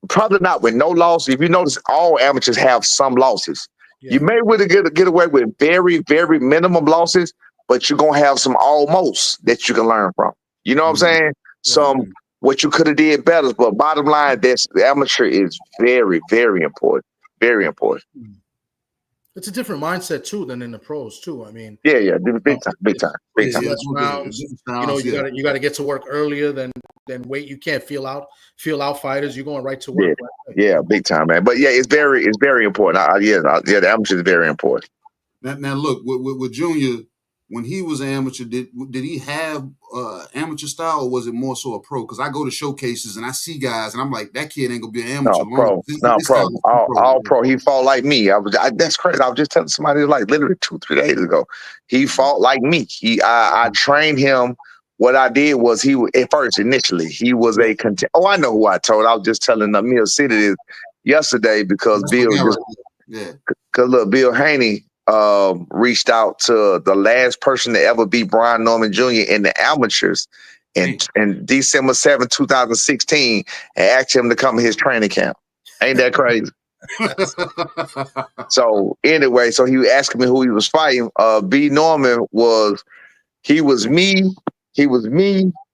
Speaker 8: probably not with no loss. If you notice, all amateurs have some losses. Yeah. You may really get away with very, very minimum losses, but you're going to have some almost that you can learn from. You know what I'm saying? Some what you could have did better. But bottom line, the amateur is very, very important. Very important.
Speaker 9: it's a different mindset too than in the pros too. I mean,
Speaker 8: Yeah, big time.
Speaker 9: It's less rounds. You got to get to work earlier than wait. You can't feel out fighters. You're going right to work.
Speaker 8: Yeah, big time, man. But yeah, it's very important. The amateur is very important.
Speaker 7: Now look, with Junior, when he was an amateur, did he have amateur style, or was it more so a pro? Because I go to showcases and I see guys, and I'm like, that kid ain't gonna be an amateur.
Speaker 8: Pro. All pro. He fought like me. That's crazy. I was just telling somebody like literally 2-3 days ago. He fought like me. I trained him. What I did was initially he was a contender. Oh, I know who I told. I was just telling Mill City this yesterday because because look, Bill Haney reached out to the last person to ever beat Brian Norman Jr. in the amateurs in December 7th, 2016, and asked him to come to his training camp. Ain't that crazy? So anyway, so he asked me who he was fighting. B. Norman was me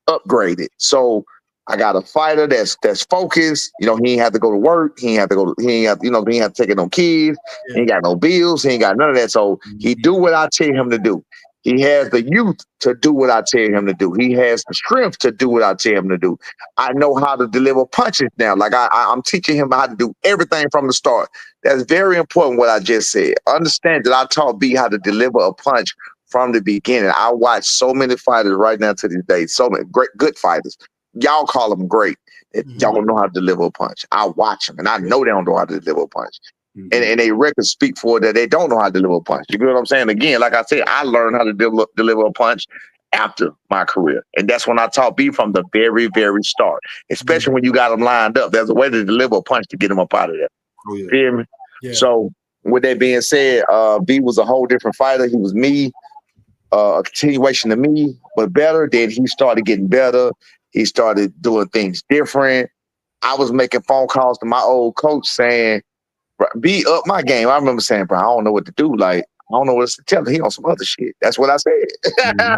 Speaker 8: upgraded. So I got a fighter that's focused. You know, he ain't have to go to work. He ain't have to take it on kids. Yeah. He ain't got no bills. He ain't got none of that. So he do what I tell him to do. He has the youth to do what I tell him to do. He has the strength to do what I tell him to do. I know how to deliver punches now. Like I'm teaching him how to do everything from the start. That's very important what I just said. Understand that I taught B how to deliver a punch from the beginning. I watch so many fighters right now to this day, so many great, good fighters. Y'all call them great. Y'all don't know how to deliver a punch. I watch them, and I know they don't know how to deliver a punch. And they records speak for that they don't know how to deliver a punch. You get what I'm saying? Again, like I said, I learned how to deliver a punch after my career. And that's when I taught B from the very, very start, especially when you got them lined up. There's a way to deliver a punch to get them up out of there. Oh, yeah. Feel me? Yeah. So with that being said, B was a whole different fighter. He was me, a continuation of me, but better. Then he started getting better. He started doing things different. I was making phone calls to my old coach saying, "Be up my game." I remember saying, "Bro, I don't know what to do. Like, I don't know what else to tell him. He on some other shit." That's what I said. I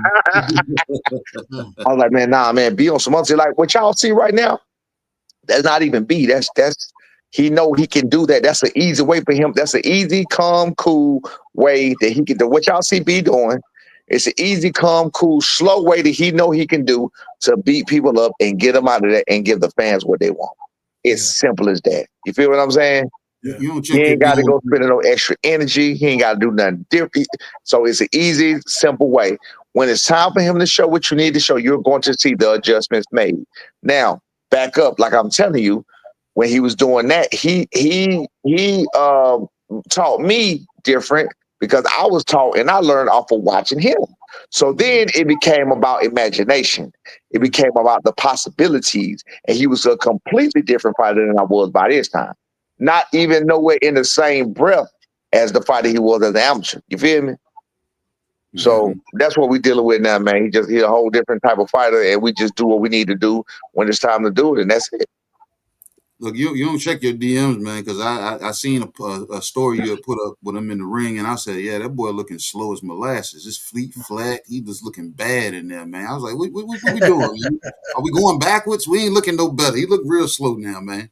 Speaker 8: was like, "Man, nah, man, be on some other shit." Like what y'all see right now, that's not even B. That's he know he can do that. That's an easy way for him. That's an easy, calm, cool way that he can do what y'all see B doing. It's an easy, calm, cool, slow way that he know he can do to beat people up and get them out of there and give the fans what they want. It's simple as that. You feel what I'm saying? Yeah. He ain't got to go spending no extra energy. He ain't got to do nothing different. So it's an easy, simple way. When it's time for him to show what you need to show, you're going to see the adjustments made. Now, back up, like I'm telling you, when he was doing that, he taught me different because I was taught and I learned off of watching him. So then it became about imagination. It became about the possibilities. And he was a completely different fighter than I was by this time. Not even nowhere in the same breath as the fighter he was as an amateur. You feel me? So that's what we're dealing with now, man. He's a whole different type of fighter, and we just do what we need to do when it's time to do it, and that's it.
Speaker 7: Look, you don't check your DMs, man, because I seen a story you had put up with him in the ring, and I said, yeah, that boy looking slow as molasses. His feet flat. He was looking bad in there, man. I was like, what we doing, man? Are we going backwards? We ain't looking no better. He looked real slow now, man.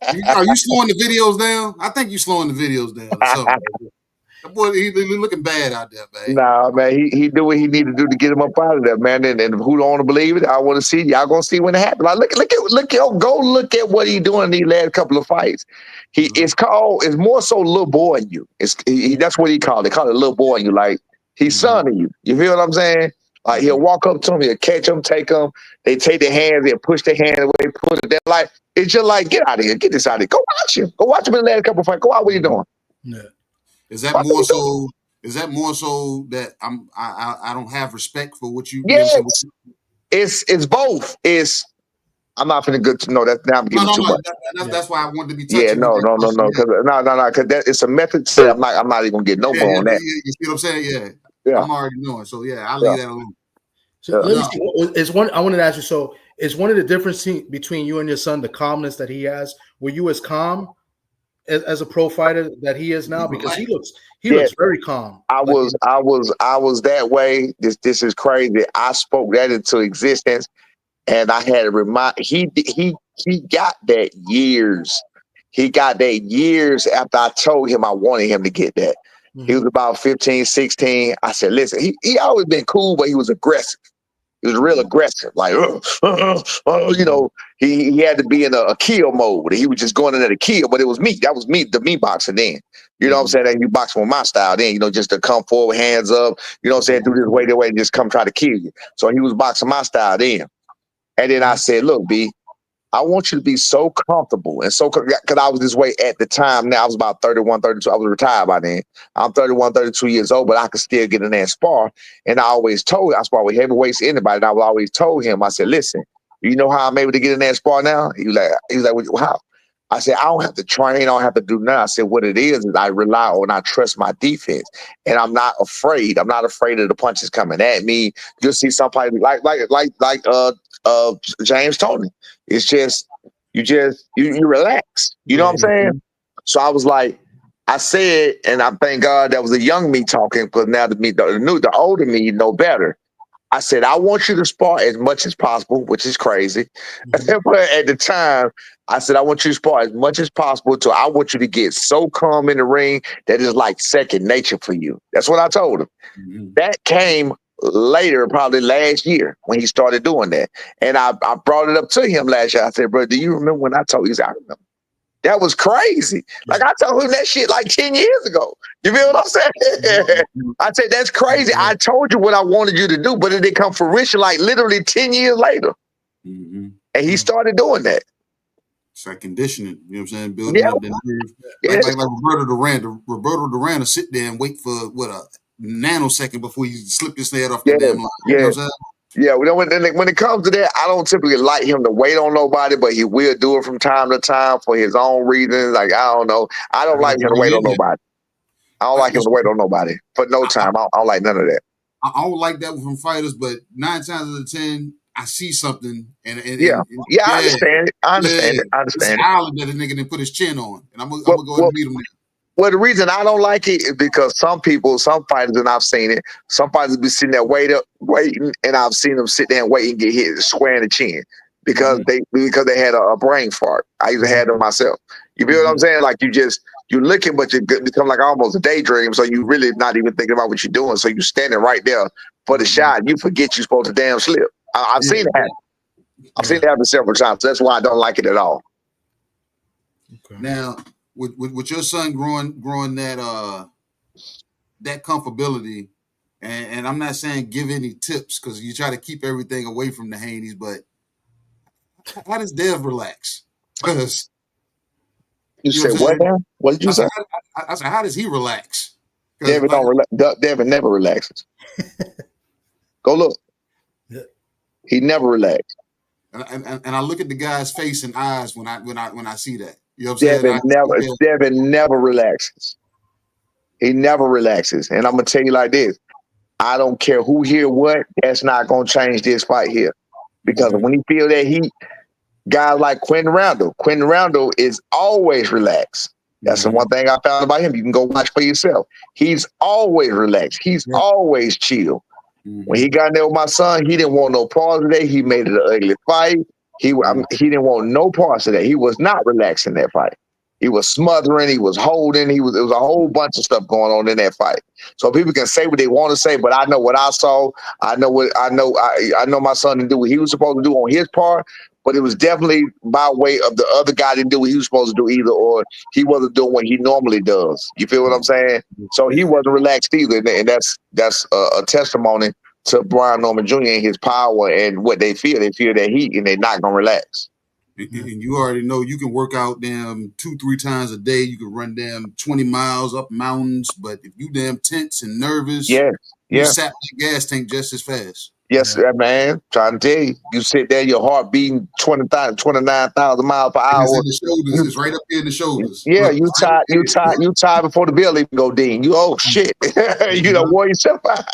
Speaker 7: Are you slowing the videos down? I think you slowing the videos down or something. That boy, he looking bad out there, man.
Speaker 8: Nah, man, he do what he need to do to get him up out of there, man. And who don't want to believe it, I want to see. Y'all gonna see when it happens. Like, go look at what he doing in these last couple of fights. It's more so little boy in you. That's what he called it. They call it little boy in you. Like he's sonning you. You feel what I'm saying? Like he'll walk up to him, he'll catch him, take him. They take their hands, they'll push their hand away, put it there. Like it's just like get out of here, get this out of here. Go watch him. Go watch him in the last couple of fights. Go out. What are you doing?
Speaker 9: Yeah.
Speaker 7: Is that more so? Is that more so that I don't have respect for what you?
Speaker 8: Yes, it's both. I'm not finna good to know that now. I'm giving too much.
Speaker 7: That's why I wanted to be touching.
Speaker 8: Yeah, no, because that it's a method. To, I'm not even gonna get no more on that.
Speaker 7: You see what I'm saying? Yeah. I'm already knowing. So yeah, I'll leave that alone.
Speaker 9: So let me see. Is one I wanted to ask you? So is one of the differences between you and your son the calmness that he has? Were you as calm as a pro fighter that he is now? Because he looks very calm.
Speaker 8: I was that way. This is crazy. I spoke that into existence, and I had to remind he got that years. He got that years after I told him I wanted him to get that. He was about 15, 16. I said, listen, he always been cool, but he was aggressive. He was real aggressive, like, you know, he had to be in a kill mode. He was just going in there to kill, but it was me. That was me, the me boxing then. You know what I'm saying? And you boxing with my style then, you know, just to come forward, hands up, you know what I'm saying, do this way, that way, and just come try to kill you. So he was boxing my style then. And then I said, look, B, I want you to be so comfortable and so, because I was this way at the time. Now I was about 31, 32. I was retired by then. I'm 31, 32 years old, but I could still get in there and spar. And I always told, I spar with heavyweights, anybody. And I always told him, I said, listen, you know how I'm able to get in there and spar now? He was like, well, how? I said, I don't have to train. I don't have to do nothing. I said, what it is I rely on, I trust my defense. And I'm not afraid. I'm not afraid of the punches coming at me. You'll see somebody like James Tony. It's just, you relax. You know what I'm saying? So I was like, I said, and I thank God that was a young me talking, because now the older me know better. I said, I want you to spar as much as possible, which is crazy. But at the time, I said, I want you to spar as much as possible. So I want you to get so calm in the ring that it's like second nature for you. That's what I told him. That came later, probably last year, when he started doing that. And I brought it up to him last year. I said, bro, do you remember when I told you? He said, I remember. That was crazy. Like, I told him that shit like 10 years ago. You feel what I'm saying? I said, that's crazy. I told you what I wanted you to do, but it didn't come fruition like literally 10 years later. And he started doing that.
Speaker 7: It's like conditioning. You know what I'm saying? Building up the nerve. Like Roberto Duran. Roberto Duran will sit there and wait for, a nanosecond before you slip his head off the damn line. You know what I'm saying?
Speaker 8: Yeah, when it comes to that, I don't typically like him to wait on nobody, but he will do it from time to time for his own reasons. Like, I don't know. I don't like him to wait on nobody. I don't like him to wait on nobody for no time. I don't like none of that.
Speaker 7: I don't like that from fighters, but 9 times out of 10, I see something. And
Speaker 8: I understand it. I understand it.
Speaker 7: It's an island that a nigga didn't put his chin on. And I'm going to go ahead and meet him there.
Speaker 8: Well, the reason I don't like it is because some fighters, and I've seen it, some fighters be sitting there waiting, and I've seen them sit there and wait and get hit square in the chin because they had a brain fart. I used to have them myself. You feel what I'm saying? Like, you're looking, but you become like almost a daydream, so you really not even thinking about what you're doing. So you're standing right there for the shot. You forget you're supposed to damn slip. I've seen it happen. I've seen it happen several times. So that's why I don't like it at all.
Speaker 7: Okay. Now, with your son growing that comfortability, and I'm not saying give any tips because you try to keep everything away from the Haneys, but how does Dev relax? Because
Speaker 8: you said what now? What did you say?
Speaker 7: I said, how does he relax?
Speaker 8: Devin don't relax. Devin never relaxes. Go look. He never relaxes.
Speaker 7: And I look at the guy's face and eyes when I see that. You know what I'm saying?
Speaker 8: Devin never relaxes. He never relaxes. And I'm gonna tell you like this: I don't care who hear what. That's not gonna change this fight here, because when he feel that heat, guys like Quentin Randall is always relaxed. That's the one thing I found about him. You can go watch for yourself. He's always relaxed. He's always chill. When he got in there with my son, he didn't want no parts of that. He made it an ugly fight. He didn't want no parts of that. He was not relaxed in that fight. He was smothering. He was holding. It was a whole bunch of stuff going on in that fight. So people can say what they want to say, but I know what I saw. I know my son didn't do what he was supposed to do on his part, but it was definitely by way of the other guy didn't do what he was supposed to do either, or he wasn't doing what he normally does. You feel what I'm saying? So he wasn't relaxed either, and that's a testimony to Brian Norman Jr. and his power and what they feel. They feel that heat, and they're not gonna relax.
Speaker 7: And you already know you can work out 2-3 times a day. You can run 20 miles up mountains, but if you tense and nervous, you sap the gas tank just as fast.
Speaker 8: Yes, man. Trying to tell you, you sit there, your heart beating 29,000 miles per hour.
Speaker 7: It's in the shoulders. It's right up here in the shoulders.
Speaker 8: Yeah, you tired before the bell even go ding. You shit. You don't wore yourself out.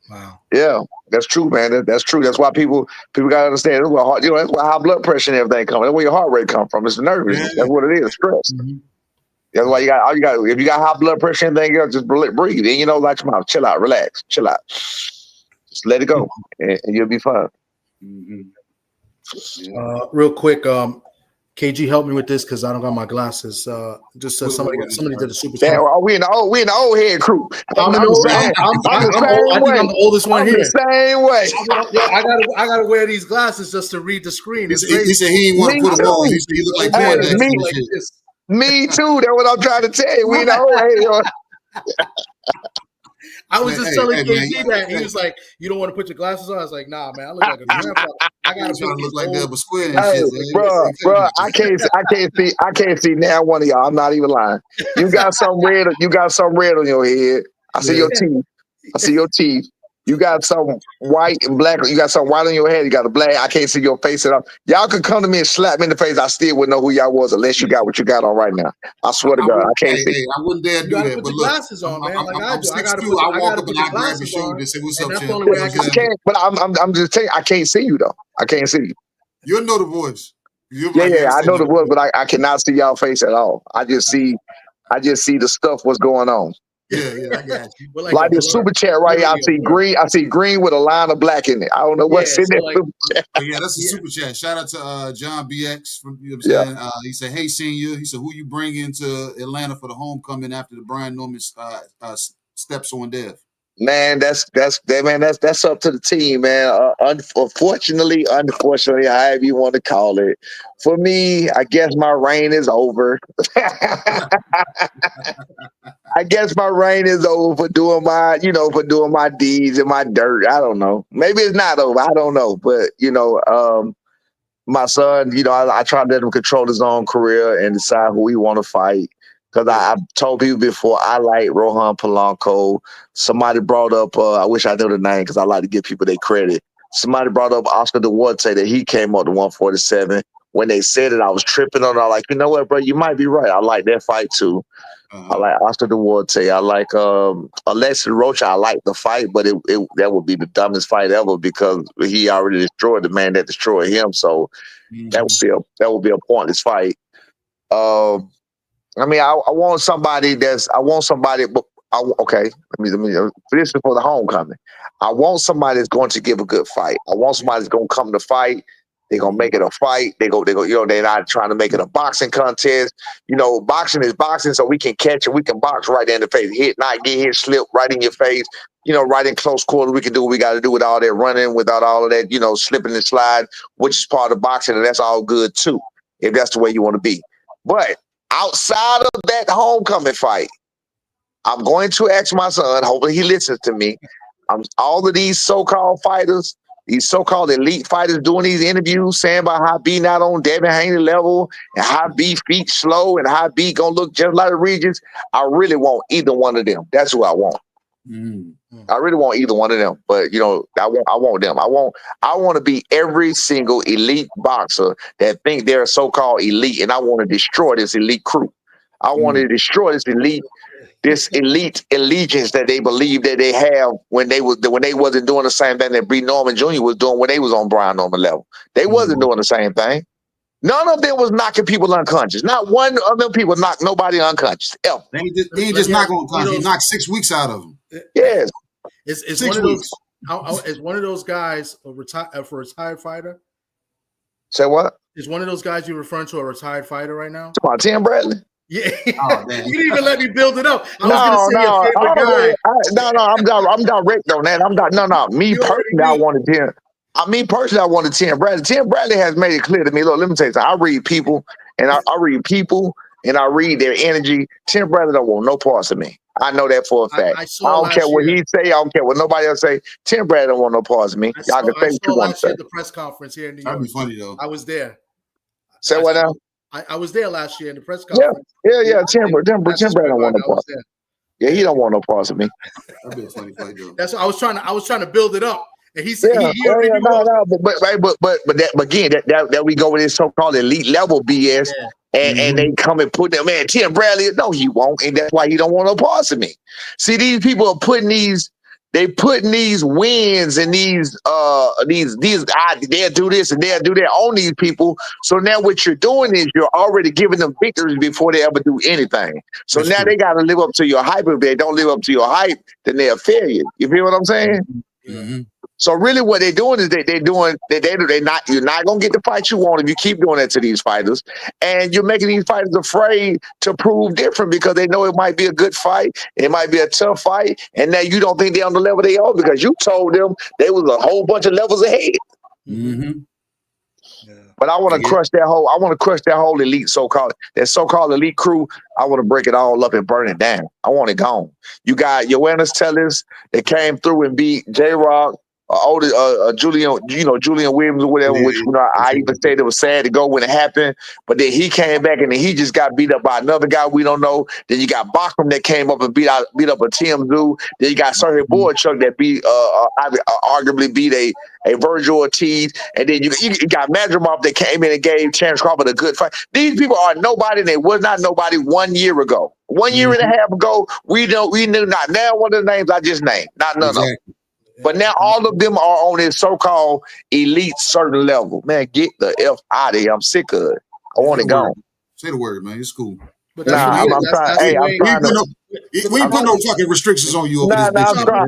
Speaker 9: Wow.
Speaker 8: Yeah, that's true, man. That's true. That's why people gotta understand. That's why that's why high blood pressure and everything comes. That's where your heart rate comes from. It's nervous. Yeah. That's what it is. Stress. That's why you got. If you got high blood pressure and anything else, just breathe. And like your mouth, chill out, relax, chill out. Just let it go, and you'll be fine.
Speaker 9: Real quick, KG, help me with this because I don't got my glasses. Just somebody did a super
Speaker 8: Damn,
Speaker 9: chat.
Speaker 8: we in the old head crew. I'm the
Speaker 9: I think I'm the oldest one here.
Speaker 8: The same way.
Speaker 9: I gotta wear these glasses just to read the screen. It's crazy.
Speaker 7: He said he didn't want to put them on. He said he looked like
Speaker 8: me too. That's what I'm trying to tell you. We in the old head.
Speaker 9: I was just telling KG that he was like, "You don't want to put your glasses on." I was like, "Nah, man, I look like a grandfather. I gotta
Speaker 7: look like that, but square and
Speaker 8: hey,
Speaker 7: shit,
Speaker 8: bro. I can't see now one of y'all. I'm not even lying. You got some red. You got some red on your head. I see your teeth. I see your teeth. You got some white and black. You got some white on your head. You got a black. I can't see your face at all. Y'all could come to me and slap me in the face. I still wouldn't know who y'all was unless you got what you got on right now. I swear to God, I can't see.
Speaker 7: Hey, I wouldn't dare do that.
Speaker 9: Put
Speaker 7: But
Speaker 9: your
Speaker 7: look,
Speaker 9: glasses on, man. Like I do. I
Speaker 7: walk up and I grab your shoulder and say, "What's up, champ?"
Speaker 8: I can't. But I'm just telling you, I can't see you though. I can't see you.
Speaker 7: You'll know the voice.
Speaker 8: I know the voice, but I cannot see y'all face at all. I just see the stuff. What's going on?
Speaker 7: Yeah, I got you.
Speaker 8: Like the super chat right here, I see green. I see green with a line of black in it. I don't know what's in there.
Speaker 7: Yeah, that's a super chat. Shout out to John BX. From, you know what I'm saying? He said, "Hey, senior." He said, "Who you bring into Atlanta for the homecoming after the Brian Norman steps on death?"
Speaker 8: Man, that's up to the team, man. Unfortunately, however you want to call it. For me, I guess my reign is over. I guess my reign is over for doing my deeds and my dirt. I don't know. Maybe it's not over. I don't know. But my son, I try to let him control his own career and decide who he want to fight. Because I've told people before, I like Rohan Polanco. Somebody brought up, I wish I knew the name because I like to give people their credit. Somebody brought up Oscar Duarte that he came up to 147. When they said it, I was tripping on it. I was like, you know what, bro, you might be right. I like that fight too. I like Oscar Duarte. I like Alexis Rocha. I like the fight, but that would be the dumbest fight ever because he already destroyed the man that destroyed him. So that would be a pointless fight. I mean, I want somebody, but okay. Let me. This is for the homecoming. I want somebody that's going to give a good fight. I want somebody that's going to come to fight. They're gonna make it a fight. They go. They're not trying to make it a boxing contest. Boxing is boxing, so we can catch it. We can box right in the face, not get hit, slip right in your face. Right in close quarter. We can do what we got to do with all that running, without all of that, slipping and slide, which is part of boxing, and that's all good too, if that's the way you want to be. But outside of that homecoming fight, I'm going to ask my son, hopefully he listens to me. All of these so-called fighters, these so-called elite fighters doing these interviews, saying about how B not on Devin Haney level and how B feet slow and how B gonna look just like the Regents. I really want either one of them. That's who I want. I really want either one of them, but I want them. I want to be every single elite boxer that think they're so-called elite, and I want to destroy this elite crew. I want to destroy this elite allegiance that they believe that they have when they wasn't doing the same thing that B. Norman Jr. was doing when they was on Brian Norman level. They wasn't doing the same thing. None of them was knocking people unconscious. Not one of them people knocked nobody unconscious. Ever.
Speaker 7: They just not going to He knocked 6 weeks out of them.
Speaker 8: Yes.
Speaker 9: It's one of those. Is one of those guys for a retired fighter?
Speaker 8: Say what?
Speaker 9: Is one of those guys you're referring to a retired fighter right now?
Speaker 8: Come on, Tim Bradley.
Speaker 9: Yeah, you didn't even let me build it up. I was going to say your favorite guy.
Speaker 8: I'm direct on that. Me personally, I wanted Tim. I wanted Tim Bradley. Tim Bradley has made it clear to me. Look, let me tell you something. I read people, and I read their energy. Tim Bradley don't want no parts of me. I know that for a fact. I don't care what he say. I don't care what nobody else say. Tim Bradley don't want no parts of me. Y'all can say what you want to say.
Speaker 9: At the press conference here in New York.
Speaker 7: That'd be funny though.
Speaker 9: I was there.
Speaker 8: Say what now?
Speaker 9: I was there last year in the press conference.
Speaker 8: Yeah. Tim Bradley don't want no parts. Yeah, he don't want no parts of me.
Speaker 7: That'd be a funny fight though.
Speaker 9: That's what I was trying to build it up. And he said,
Speaker 8: but again, that we go with this so-called elite level BS, and they come and put them, man, Tim Bradley, no, he won't, and that's why he don't want no parts of me. See, these people are putting these wins and they'll do this and they'll do that on these people. So now what you're doing is you're already giving them victories before they ever do anything. So that's now true. They got to live up to your hype. If they don't live up to your hype, then they're a failure. You feel what I'm saying?
Speaker 7: Mm-hmm.
Speaker 8: So really, what they're doing is you're not gonna get the fight you want if you keep doing that to these fighters, and you're making these fighters afraid to prove different because they know it might be a good fight, it might be a tough fight, and now you don't think they're on the level they are because you told them they was a whole bunch of levels ahead.
Speaker 7: Mm-hmm.
Speaker 2: Yeah.
Speaker 8: But I want to crush that whole. I want to crush that whole elite so-called elite crew. I want to break it all up and burn it down. I want it gone. You got Joanna Tellers that came through and beat J-Rock, Julian Williams or whatever.
Speaker 7: Yeah,
Speaker 8: which I even said it was sad to go when it happened. But then he came back and then he just got beat up by another guy we don't know. Then you got Bachram that came up and beat up a Tim Zoo. Then you got Sergey Boychuk that arguably beat a Virgil Ortiz, and then you got Madrimov that came in and gave Terrence Crawford a good fight. These people are nobody, and they was not nobody 1 year ago. 1 year and a half ago, we knew not now one of the names I just named, not none of them. But now all of them are on this so-called elite certain level. Man, get the F out of here. I'm sick of it. I want it gone.
Speaker 7: Say the word, man. It's cool.
Speaker 9: But that's what it is. That's the way.
Speaker 7: We ain't put no fucking restrictions on you over this bitch.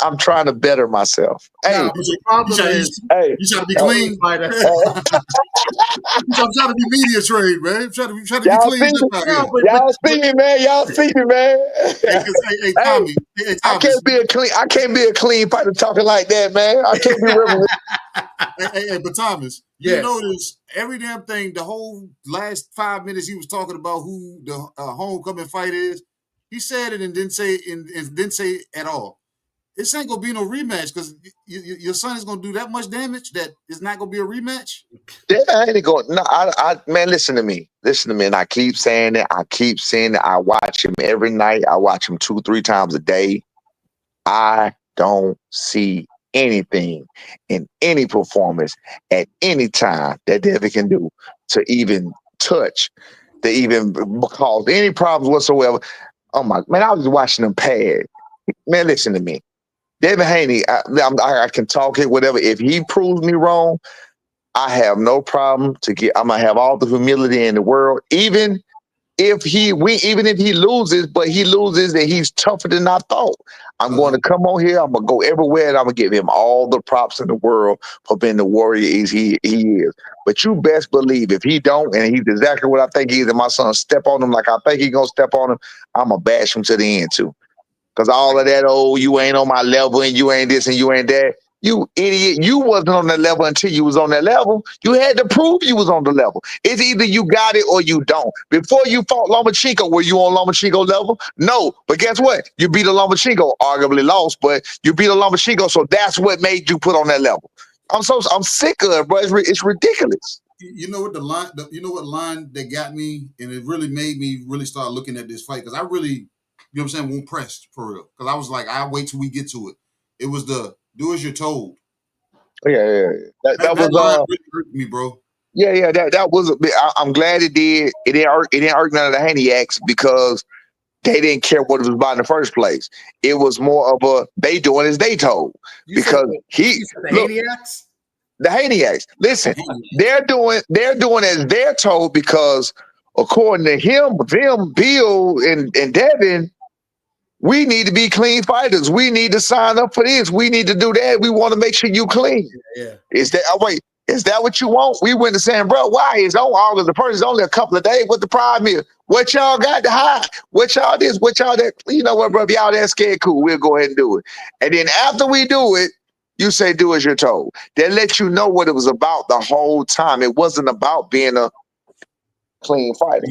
Speaker 8: I'm trying to better myself. Hey,
Speaker 9: the problem is,
Speaker 7: you trying to be clean. I'm trying to be media trained, man. I'm trying to be clean.
Speaker 8: Y'all see me, man.
Speaker 7: Hey, Tommy.
Speaker 8: I can't be a clean fighter talking like that, man. I can't be reverent.
Speaker 7: But Thomas, you notice every damn thing, the whole last 5 minutes he was talking about who the homecoming fight is. He said it and didn't say at all. This ain't gonna be no rematch because your son is gonna do that much damage that it's not gonna be a rematch.
Speaker 8: Yeah, I ain't going. No, man, listen to me, and I keep saying it. I watch him every night. I watch him 2-3 times a day. I don't see anything in any performance at any time that Devin can do to even touch, to even cause any problems whatsoever. Oh my man, I was watching him pad. Man, listen to me. Devin Haney, I can talk it, whatever. If he proves me wrong, I have no problem I'm gonna have all the humility in the world. Even if he loses, but he loses and he's tougher than I thought. I'm going to come on here. I'm gonna go everywhere, and I'm gonna give him all the props in the world for being the warrior he is. But you best believe if he don't, and he's exactly what I think he is, and my son step on him like I think he's gonna step on him, I'm gonna bash him to the end too. Because all of that, you ain't on my level, and you ain't this, and you ain't that. You idiot. You wasn't on that level until you was on that level. You had to prove you was on the level. It's either you got it or you don't. Before you fought Lomachenko, were you on Lomachenko level? No. But guess what? You beat a Lomachenko, arguably lost, but you beat a Lomachenko, so that's what made you put on that level. I'm sick of it, bro. It's ridiculous.
Speaker 7: You know what line that got me, and it really made me really start looking at this fight, because I really, you know what I'm saying, won't press for real. Because I was like, I'll wait till we get to it. It was the do as you're told.
Speaker 8: Yeah. That was
Speaker 7: really hurt me, bro.
Speaker 8: Yeah. That was a bit. I'm glad it did. It didn't hurt none of the Haney acts because they didn't care what it was about in the first place. It was more of a they doing as they told. Because the Haney acts. Listen, they're doing as they're told because according to him, them, Bill, and Devin, we need to be clean fighters. We need to sign up for this. We need to do that. We want to make sure you clean.
Speaker 9: Yeah.
Speaker 8: Is that what you want? We went to saying, bro, why? It's on August the 1st. It's only a couple of days. What the problem is? What y'all got to hide? What y'all this? What y'all that? You know what, bro? If y'all that scared, cool. We'll go ahead and do it. And then after we do it, you say, do as you're told. They let you know what it was about the whole time. It wasn't about being a clean fighter.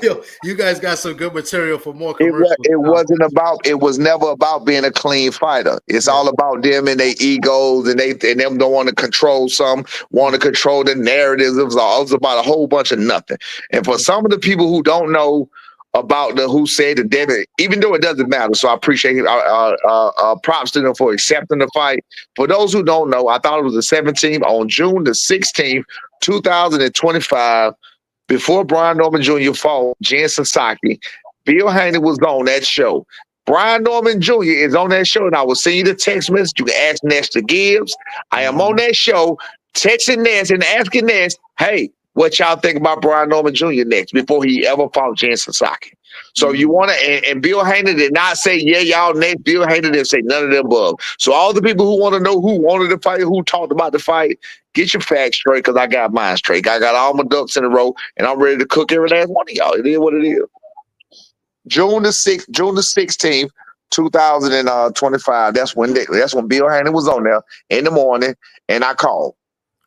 Speaker 9: Yo, you guys got some good material for more commercials.
Speaker 8: It was never about being a clean fighter. It's all about them and their egos, and them don't want to control want to control the narratives. It was about a whole bunch of nothing. And for some of the people who don't know about who said the Devin, even though it doesn't matter, so I appreciate it. Props to them for accepting the fight. For those who don't know, I thought it was the 17th on June the 16th, 2025, before Brian Norman Jr. fought Jen Sasaki. Bill Haney was on that show. Brian Norman Jr. is on that show, and I will send you the text message. You can ask Nestor Gibbs. I am on that show, texting Ness and asking Ness, hey, what y'all think about Brian Norman Jr. next before he ever fought Jensen Saki. So you want to, and Bill Haney did not say, yeah, y'all next. Bill Haney didn't say none of the above. So all the people who want to know who wanted to fight, who talked about the fight, get your facts straight, because I got mine straight. I got all my ducks in a row, and I'm ready to cook every last one of y'all. It is what it is. June the 16th, 2025. That's when Bill Haney was on there in the morning, and I called.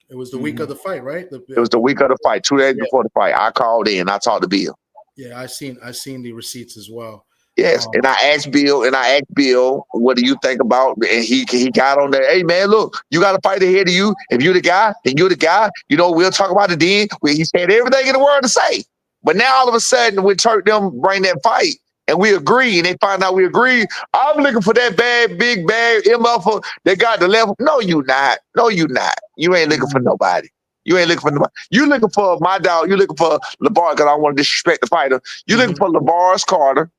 Speaker 9: It was the week of the fight, right?
Speaker 8: It was the week of the fight, 2 days before the fight. I called in. I talked to Bill.
Speaker 9: Yeah, I seen the receipts as well.
Speaker 8: Yes, and I asked Bill, what do you think about? And he got on there. Hey man, look, you got a fight ahead of you. If you're the guy, then you're the guy. You know, we'll talk about it then. He said everything in the world to say. But now all of a sudden, when Turk them bring that fight, and we agree, and they find out we agree, I'm looking for that big bad MF that got the level. No, you not. No, you not. You ain't looking for nobody. You ain't looking for nobody. You looking for my dog. You looking for LeVar, because I don't want to disrespect the fighter. You looking for LeVar Carter.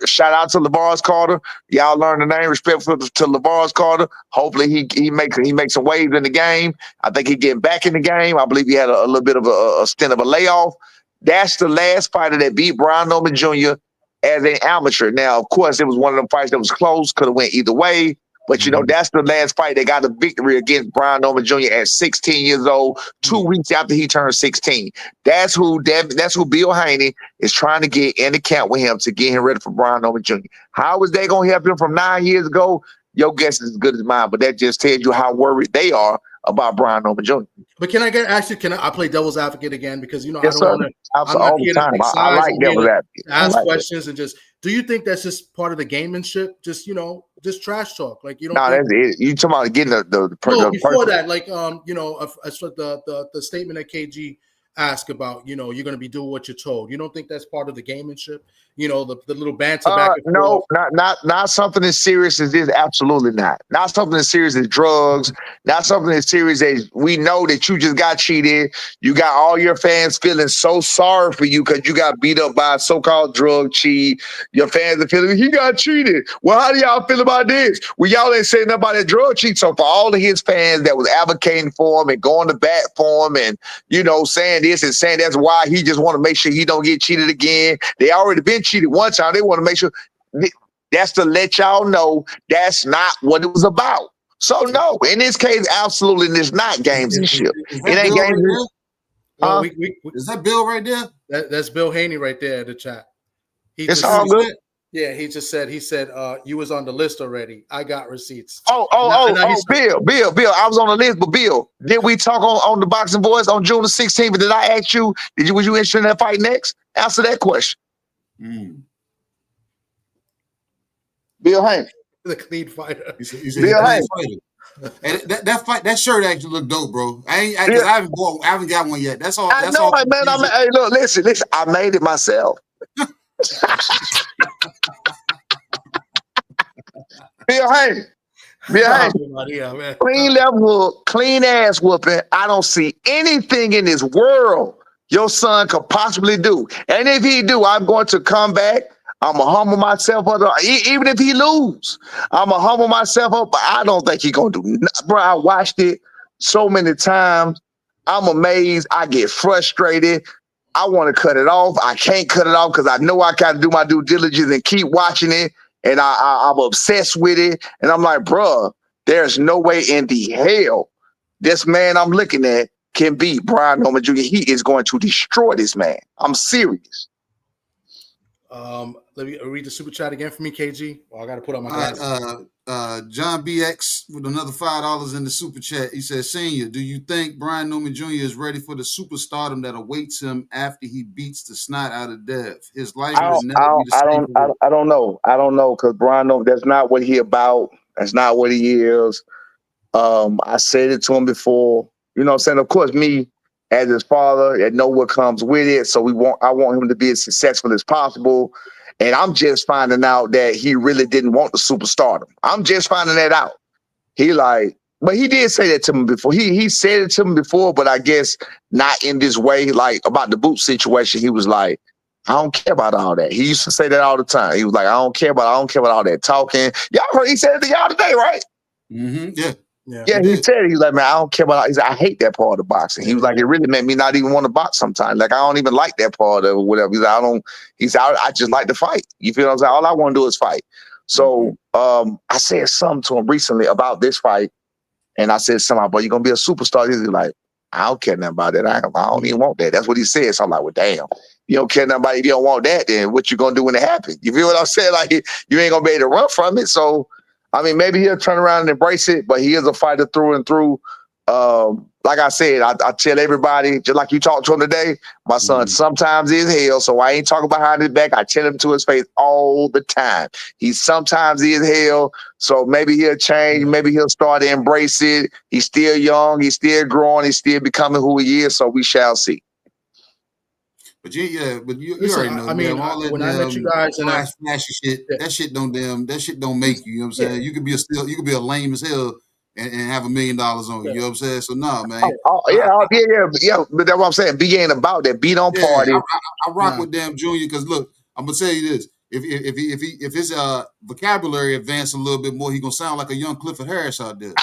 Speaker 8: Shout out to LeVar Carter. Y'all learn the name. Respect to LeVar Carter. Hopefully he makes some waves in the game. I think he getting back in the game. I believe he had a little bit of a stint of a layoff. That's the last fighter that beat Brian Norman Jr. as an amateur. Now, of course, it was one of them fights that was close. Could have went either way. But, you know, that's the last fight they got a victory against Brian Norman Jr. at 16 years old, 2 weeks after he turned 16. That's who Bill Haney is trying to get in the camp with him to get him ready for Brian Norman Jr. How is they going to help him from 9 years ago? Your guess is as good as mine, but that just tells you how worried they are about Brian Norman Jr.
Speaker 9: But can I play devil's advocate again? Because, you know,
Speaker 8: yes,
Speaker 9: I don't want to.
Speaker 8: all the time. I like devil's advocate.
Speaker 9: Ask questions and just. Do you think that's just part of the gamemanship? Just, you know, just trash talk. Like, you don't.
Speaker 8: No, that's it. You talking about getting the
Speaker 9: no, before that, like, you know, that's what the statement that KG asked about. You know, you're going to be doing what you're told. You don't think that's part of the gamemanship? You know, the little banter back and forth.
Speaker 8: No, not something as serious as this. Absolutely not. Not something as serious as drugs. Not something as serious as we know that you just got cheated. You got all your fans feeling so sorry for you because you got beat up by a so-called drug cheat. Your fans are feeling he got cheated. Well, how do y'all feel about this? Well, y'all ain't saying nothing about that drug cheat. So for all of his fans that was advocating for him and going to bat for him and, you know, saying this and saying that's why he just want to make sure he don't get cheated again. They already been cheated one time. They want to make sure that's to let y'all know that's not what it was about. So no, in this case, absolutely, it's not gamesmanship. It ain't gamesmanship.
Speaker 2: Well, is that Bill right there?
Speaker 9: That's Bill Haney right there in the chat.
Speaker 8: It's all good.
Speaker 9: Yeah, he said you was on the list already. I got receipts.
Speaker 8: Bill. I was on the list, but Bill, did we talk on the Boxing Voice on June the 16th? But did I ask you, was you interested in that fight next? Answer that question. Bill Haney.
Speaker 9: The clean fighter.
Speaker 8: Bill Haney.
Speaker 2: And that shirt actually look dope, bro. I haven't got one yet. That's all.
Speaker 8: I know, man. Hey, look, listen. I made it myself. Bill Haney. Clean left hook, clean ass whooping. I don't see anything in this world your son could possibly do. And if he do, I'm going to come back. I'm going to humble myself up. Even if he lose, I'm going to humble myself up. But I don't think he's going to do nothing. Bro, I watched it so many times. I'm amazed. I get frustrated. I want to cut it off. I can't cut it off because I know I got to do my due diligence and keep watching it. And I'm obsessed with it. And I'm like, bro, there's no way in the hell this man I'm looking at can beat Brian Norman Jr. He is going to destroy this man. I'm serious.
Speaker 9: Let me read the super chat again for me, KG. Well, I got to put on my glasses.
Speaker 2: John BX with another $5 in the super chat. He says, Senior, do you think Brian Norman Jr. is ready for the superstardom that awaits him after he beats the snot out of Dev? His life will never be the same.
Speaker 8: I don't know. I don't know because Brian Norman, that's not what he about. That's not what he is. I said it to him before. You know what I'm saying? Of course, me as his father, I know what comes with it. So I want him to be as successful as possible. And I'm just finding out that he really didn't want the superstardom. I'm just finding that out. But he did say that to me before. He said it to me before, but I guess not in this way. Like about the boot situation, he was like, I don't care about all that. He used to say that all the time. He was like, I don't care about all that talking. Y'all heard he said it to y'all today, right?
Speaker 2: Mm-hmm. Yeah.
Speaker 8: Yeah, he said, he's like, man, I don't care about. He said, I hate that part of boxing. He was like, it really made me not even want to box sometimes. Like, I don't even like that part of whatever. He's like, I just like to fight. You feel what I'm saying? All I want to do is fight. So I said something to him recently about this fight. And I said something about, you're going to be a superstar. He's like, I don't care nothing about that. I don't even want that. That's what he said. So I'm like, well, damn. You don't care nothing about it. If you don't want that, then what you going to do when it happens? You feel what I'm saying? Like, you ain't going to be able to run from it. So, I mean, maybe he'll turn around and embrace it, but he is a fighter through and through. Like I said, I tell everybody, just like you talked to him today, my son sometimes is hell, so I ain't talking behind his back. I tell him to his face all the time. He sometimes is hell, so maybe he'll change. Maybe he'll start to embrace it. He's still young. He's still growing. He's still becoming who he is, so we shall see.
Speaker 2: But you
Speaker 9: Listen,
Speaker 2: already know.
Speaker 9: I mean, when I met you guys and
Speaker 2: flashy shit, that shit don't make you. You know what I'm saying? You could be a lame as hell and have $1 million on you. You know what I'm saying? So nah, man.
Speaker 8: Yeah. But that's what I'm saying. B ain't about that. B don't party.
Speaker 2: I rock with them Junior because look, I'm gonna tell you this: if his vocabulary advanced a little bit more, he gonna sound like a young Clifford Harris out there. You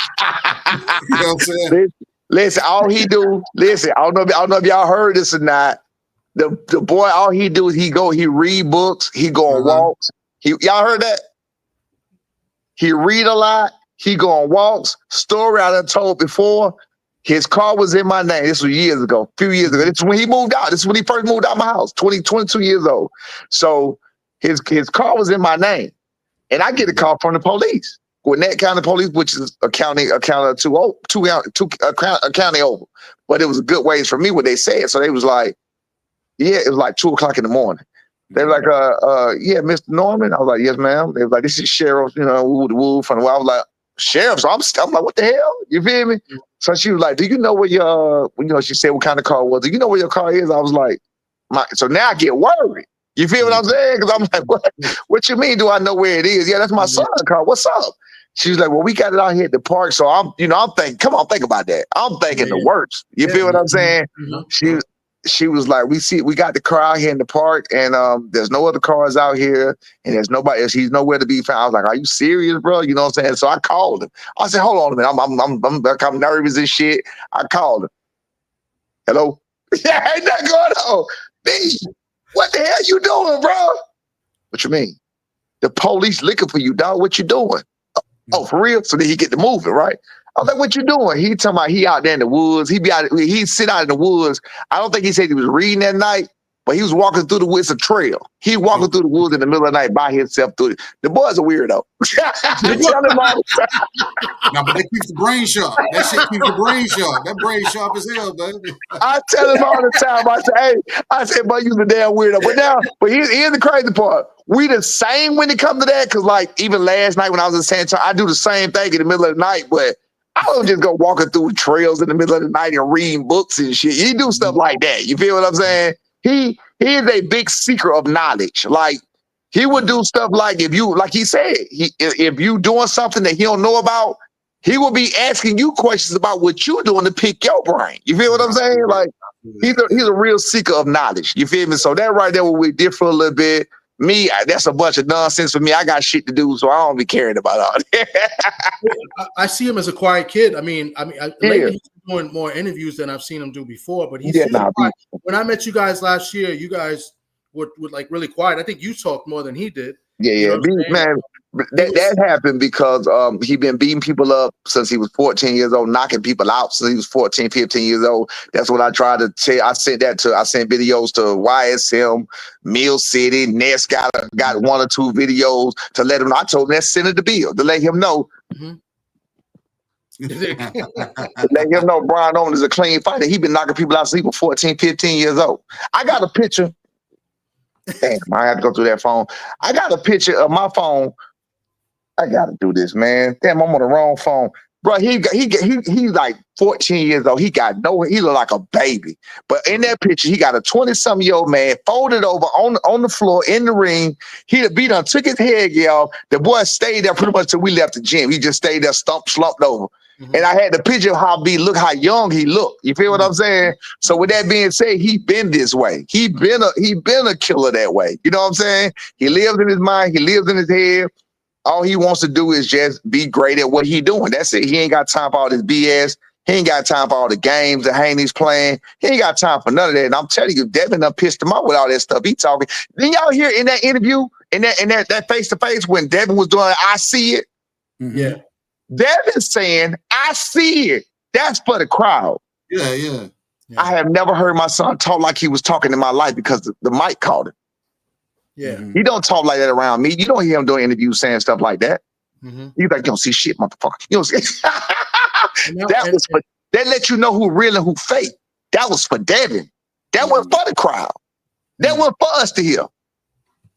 Speaker 2: know what I'm saying?
Speaker 8: Listen, all he do. Listen, I don't know if y'all heard this or not. The boy, all he do is he read books, he go on walks. Y'all heard that? He read a lot, he go on walks. Story I done told before, his car was in my name. This was years ago, a few years ago. This is when he moved out. This is when he first moved out of my house, 22 years old. So his car was in my name. And I get a call from the police. Gwinnett County Police, which is a county over. But it was a good ways for me what they said. So they was like, yeah, it was like 2:00 in the morning. They were like, yeah, Mr. Norman. I was like, yes, ma'am. They was like, this is Sheriff, woo from the I was like, Sheriff. So I'm like, what the hell? You feel me? So she was like, do you know where she said what kind of car it was? Do you know where your car is? I was like, so now I get worried. You feel what I'm saying? Because I'm like, what you mean? Do I know where it is? Yeah, that's my son's car. What's up? She was like, well, we got it out here at the park. So I'm thinking, come on, think about that. I'm thinking the worst. You feel what I'm saying? She was like, we got the car out here in the park, and there's no other cars out here, and there's nobody else. He's nowhere to be found. I was like, are you serious, bro? You know what I'm saying? So I called him. I said, hold on a minute. I'm nervous and shit. I called him. Hello? Yeah, ain't nothing going on. B, what the hell you doing, bro? What you mean? The police looking for you, dog. What you doing? Oh, for real? So then he get to moving, right? I was like, what you doing? He talking about he out there in the woods. He sit out in the woods. I don't think he said he was reading that night, but he was walking through the woods, a trail. He walking through the woods in the middle of the night by himself through it. The boy's a weirdo. I tell him all the time.
Speaker 2: No, but that keeps the brain sharp. That shit keeps the brain sharp. That brain sharp as hell, baby.
Speaker 8: I tell him all the time. I say, boy, you's a damn weirdo. But here's the crazy part. We the same when it comes to that, because like even last night when I was in San Antonio, I do the same thing in the middle of the night, but I don't just go walking through trails in the middle of the night and reading books and shit. He do stuff like that. You feel what I'm saying? He is a big seeker of knowledge. Like he would do stuff like like he said, if you doing something that he don't know about, he will be asking you questions about what you're doing to pick your brain. You feel what I'm saying? Like he's a real seeker of knowledge. You feel me? So that right there where we differ a little bit. Me, that's a bunch of nonsense for me. I got shit to do, so I don't be caring about all that.
Speaker 9: I see him as a quiet kid. Lately he's doing more interviews than I've seen him do before. But he's quiet. When I met you guys last year, you guys were like really quiet. I think you talked more than he did.
Speaker 8: Yeah. Man, that happened because he been beating people up since he was 14 years old, knocking people out since he was 14, 15 years old. That's what I tried to tell. I sent videos to YSM, Mill City, Ness got 1 or 2 videos to let him know. I told him that's Senator Bill to let him know. To let him know Brian Owen is a clean fighter. He been knocking people out since he was 14, 15 years old. I got a picture. Damn, I have to go through that phone. I got a picture of my phone. I gotta do this, man. Damn, I'm on the wrong phone. Bro, he's like 14 years old. He look like a baby. But in that picture, he got a 20-something-year-old man folded over on the floor in the ring. He took his head off. The boy stayed there pretty much till we left the gym. He just stayed there slumped over. And I had the picture of look how young he looked. You feel what I'm saying? So with that being said, he been this way. He been a killer that way. You know what I'm saying? He lives in his mind. He lives in his head. All he wants to do is just be great at what he doing. That's it. He ain't got time for all this BS. He ain't got time for all the games that Haney's playing. He ain't got time for none of that. And I'm telling you, Devin done pissed him off with all that stuff he talking. Then y'all hear in that interview, in that face-to-face when Devin was doing I see it?
Speaker 9: Yeah.
Speaker 8: Devin saying, I see it. That's for the crowd.
Speaker 2: Yeah.
Speaker 8: I have never heard my son talk like he was talking in my life because the mic called him.
Speaker 9: Yeah.
Speaker 8: He don't talk like that around me. You don't hear him doing interviews saying stuff like that. He's like, you don't see shit, motherfucker. You don't see. That let you know who real and who fake. That was for Devin. That wasn't for the crowd. That wasn't for us to hear.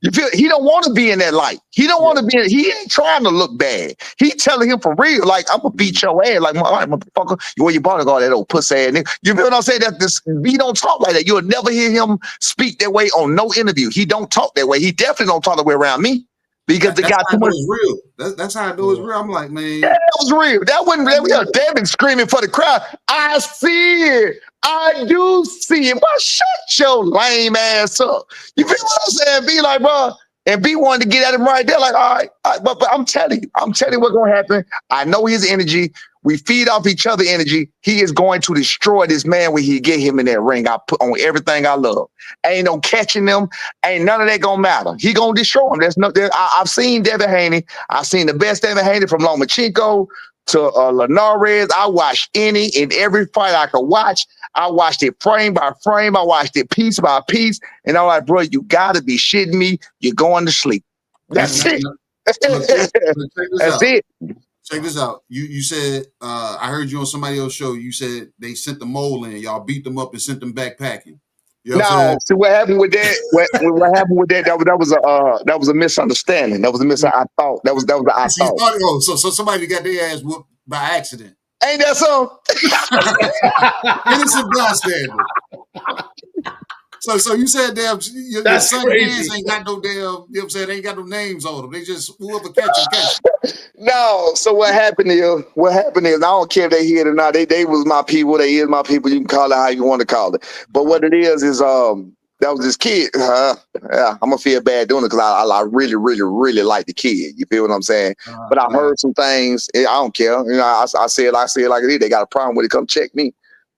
Speaker 8: You feel? He don't want to be in that light. He don't want to be. He ain't trying to look bad. He telling him for real, like I'm gonna beat your ass, like all right, motherfucker. Where you bought all that old pussy ass nigga. You feel what I'm saying? That this he don't talk like that. You'll never hear him speak that way on no interview. He don't talk that way. He definitely don't talk that way around me because the guy too much.
Speaker 2: Real. That's how I know it's real. I'm like, man,
Speaker 8: that was real. That wasn't real. Devin screaming for the crowd. I see it. I do see it. Boy, shut your lame ass up. You feel what I'm saying? Be like, bro, and B wanted to get at him right there. Like, all right. But I'm telling you what's going to happen. I know his energy. We feed off each other energy. He is going to destroy this man when he get him in that ring. I put on everything I love. Ain't no catching them. Ain't none of that gonna matter. He gonna destroy him. I've seen Devin Haney. I've seen the best Devin Haney from Lomachenko to Linares. I watched any and every fight I could watch. I watched it frame by frame. I watched it piece by piece. And I'm like, bro, you gotta be shitting me. You're going to sleep. That's it. That's it.
Speaker 2: Check this out. You said, I heard you on somebody else's show. You said they sent the mole in. Y'all beat them up and sent them back packing. You know
Speaker 8: no, see what happened with that? What happened with that? That was a misunderstanding. That was a I thought. That was I thought.
Speaker 2: So somebody got their ass whooped by accident.
Speaker 8: Ain't that so?
Speaker 2: Innocent bystander. So you said damn your son ain't got no damn, you know what I'm saying? They ain't got no names on them. They just whoever catch them.
Speaker 8: No, so what happened is I don't care if they hear it or not. They was my people, they is my people. You can call it how you want to call it. But what it is that was this kid. Yeah, I'm gonna feel bad doing it because I really, really, really like the kid. You feel what I'm saying? But I heard some things. I don't care. You know, I say it like it is. They got a problem with it. Come check me.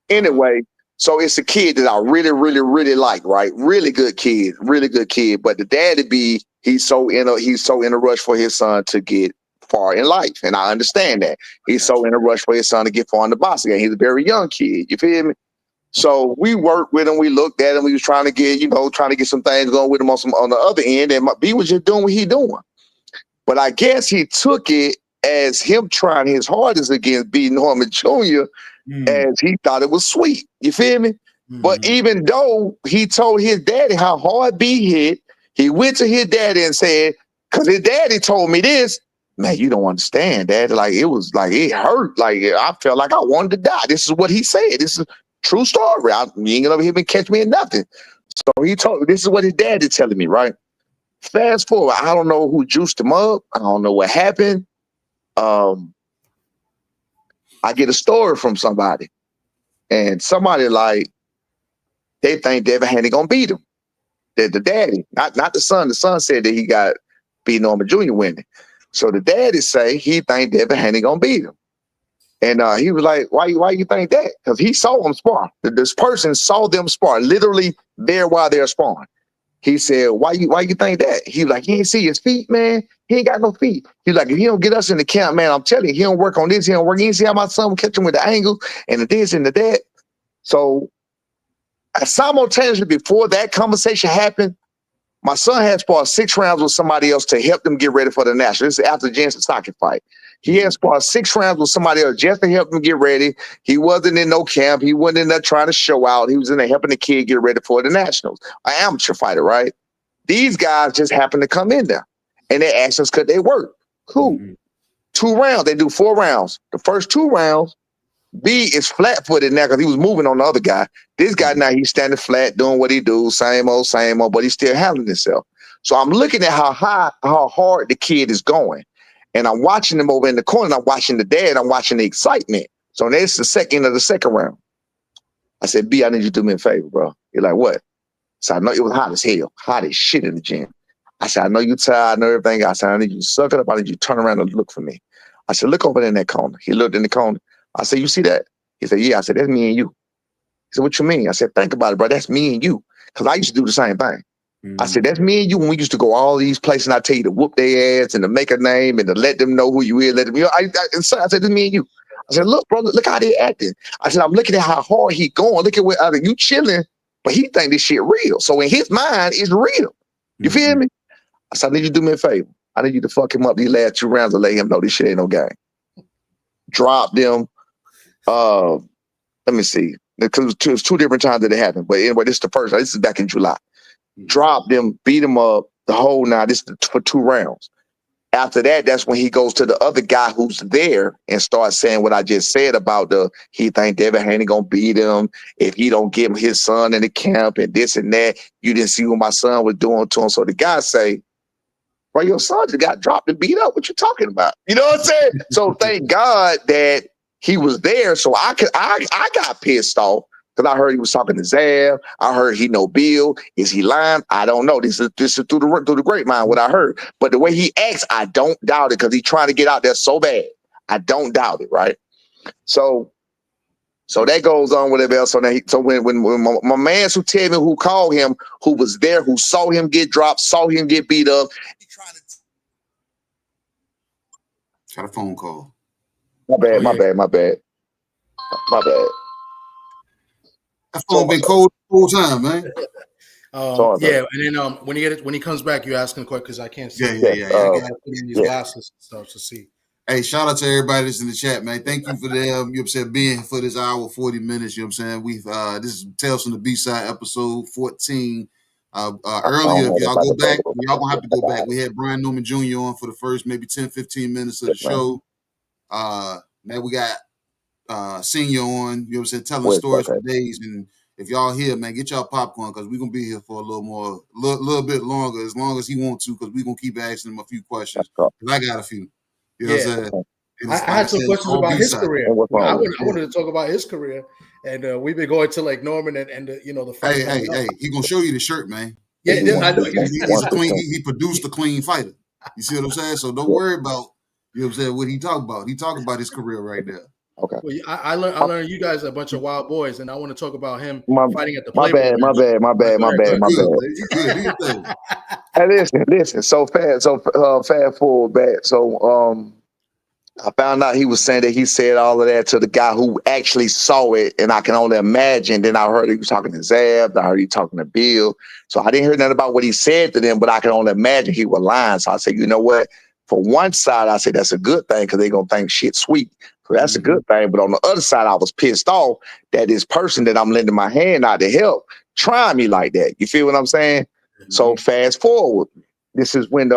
Speaker 8: Anyway. So it's a kid that I really, really, really like, right? Really good kid. But the daddy he's so in a rush for his son to get far in life. And I understand that. He's so in a rush for his son to get far in the boxing game. He's a very young kid. You feel me? So we worked with him, we looked at him, we was trying to get some things going with him on the other end. And B was just doing what he doing. But I guess he took it as him trying his hardest against B. Norman Jr., as he thought it was sweet. You feel me? But even though he told his daddy how hard B hit, he went to his daddy and said, because his daddy told me this, man, you don't understand, Dad. Like, it was like, it hurt. Like, I felt like I wanted to die. This is what he said. This is a true story. You ain't gonna even catch me in nothing. So he told me, this is what his daddy telling me, right? Fast forward, I don't know who juiced him up. I don't know what happened. I get a story from somebody, and somebody like, they think Devin Haney gonna beat him. The daddy, not the son. The son said that he got B. Norman Jr. winning. So the daddy say he think Devin Haney gonna beat him. And he was like, why you think that? Because he saw them spar. This person saw them spar, literally there while they're sparring. He said, why you think that? He was like, he ain't see his feet, man. He ain't got no feet. He's like, if he don't get us in the camp, man, I'm telling you, he don't work on this, he don't work. You ain't see how my son will catch him with the angle and the this and the that. So simultaneously before that conversation happened, my son had sparred 6 rounds with somebody else to help them get ready for the national. This is after the Jensen Socket fight. He had sparred 6 rounds with somebody else just to help him get ready. He wasn't in no camp. He wasn't in there trying to show out. He was in there helping the kid get ready for the nationals. An amateur fighter, right? These guys just happened to come in there. And they asked us could they work. Cool. 2 rounds. They do 4 rounds. The first 2 rounds, B is flat-footed now because he was moving on the other guy. This guy now, he's standing flat, doing what he do, same old, but he's still handling himself. So I'm looking at how hard the kid is going. And I'm watching him over in the corner. I'm watching the dad. I'm watching the excitement. So that's the second of the second round. I said, B, I need you to do me a favor, bro. You're like, what? So I know it was hot as hell, hot as shit in the gym. I said, I know you're tired, I know everything. I said, I need you to suck it up. I need you to turn around and look for me. I said, look over there in that corner. He looked in the corner. I said, you see that? He said, yeah. I said, that's me and you. He said, what you mean? I said, think about it, bro. That's me and you. Because I used to do the same thing. I said, that's me and you when we used to go all these places and I tell you to whoop their ass and to make a name and to let them know who you is. Let them, I said, that's me and you. I said, look, brother, look how they acting. I said, I'm looking at how hard he going. Look at where you chilling, but he think this shit real. So in his mind, it's real. You feel me? I said, I need you to do me a favor. I need you to fuck him up these last 2 rounds and let him know this shit ain't no game. Drop them. Let me see. Because it was 2 different times that it happened. But anyway, this is the first. This is back in July. Drop them, beat him up, the whole 9. This is for 2 rounds. After that, that's when he goes to the other guy who's there and starts saying what I just said about he think David Haney gonna beat him if he don't give him his son in the camp and this and that. You didn't see what my son was doing to him. So the guy say, bro, your son just got dropped and beat up. What you talking about? You know what I'm saying? So thank God that he was there. So I got pissed off because I heard he was talking to Zav. I heard he know Bill. Is he lying? I don't know. This is through the grapevine what I heard. But the way he acts, I don't doubt it because he's trying to get out there so bad. I don't doubt it, right? So that goes on, whatever else. So when my man who tell me who called him, who was there, who saw him get dropped, saw him get beat up, he trying to
Speaker 2: got a phone call.
Speaker 8: My bad.
Speaker 2: That phone been cold the whole time, man.
Speaker 9: Yeah, and then when he comes back, you ask him quick because I can't see.
Speaker 2: Yeah.
Speaker 9: I gotta put in these glasses and stuff to see.
Speaker 2: Hey, shout out to everybody that's in the chat, man. Thank you for them, you know what I'm saying, being for this hour, 40 minutes, you know what I'm saying. We've this is Tales from the B-Side, episode 14. Earlier, if y'all go back, y'all gonna have to go back. We had Brian Newman Jr. on for the first maybe 10, 15 minutes of the show. Now we got Senior on, you know what I'm saying, telling stories for days. And if y'all here, man, get y'all popcorn because we're gonna be here for a little bit longer, as long as he wants to, because we're gonna keep asking him a few questions. I got a few. You know what I'm saying?
Speaker 9: I had some questions about his career. I wanted to talk about his career, and we've been going to like Norman and the fight.
Speaker 2: Hey, he gonna show you the shirt, man.
Speaker 9: Yeah, I know.
Speaker 2: He's a clean. He produced a clean fighter. You see what I'm saying? So don't worry about what I'm saying. What he talk about? He talk about his career right now.
Speaker 8: Okay.
Speaker 9: Well, I learned you guys are a bunch of wild boys, and I want to talk about him fighting at the
Speaker 8: My bad. Hey, listen. So fast forward back. So I found out he was saying that he said all of that to the guy who actually saw it, and I can only imagine. Then I heard he was talking to Zav. I heard he talking to Bill. So I didn't hear nothing about what he said to them, but I can only imagine he was lying. So I said, you know what? For one side, I said that's a good thing because they're gonna think shit sweet. So that's a good thing. But on the other side, I was pissed off that this person that I'm lending my hand out to help trying me like that. You feel what I'm saying? So fast forward. This is when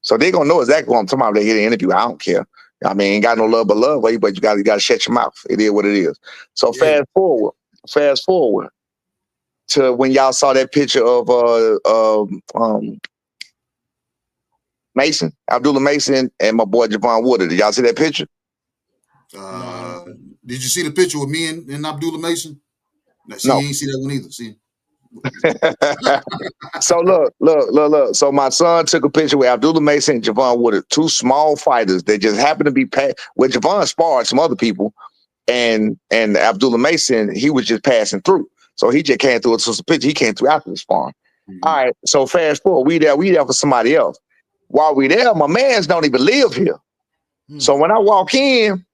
Speaker 8: so they're gonna know exactly what I'm talking about. They hear the interview. I don't care. I mean, ain't got no love but love, but you gotta shut your mouth. It is what it is. So fast forward to when y'all saw that picture of Mason, Abdullah Mason, and my boy Javon Woodard. Did y'all see that picture?
Speaker 2: Did you see the picture with me and Abdullah Mason? You ain't see that one either. See.
Speaker 8: So look. So my son took a picture with Abdullah Mason and Javon Woodard, 2 small fighters that just happened to be with Javon sparred some other people, and Abdullah Mason, he was just passing through. So he just came through. It was a picture. He came through after the sparring. All right. So fast forward, we there for somebody else. While we there, my mans don't even live here. So when I walk in,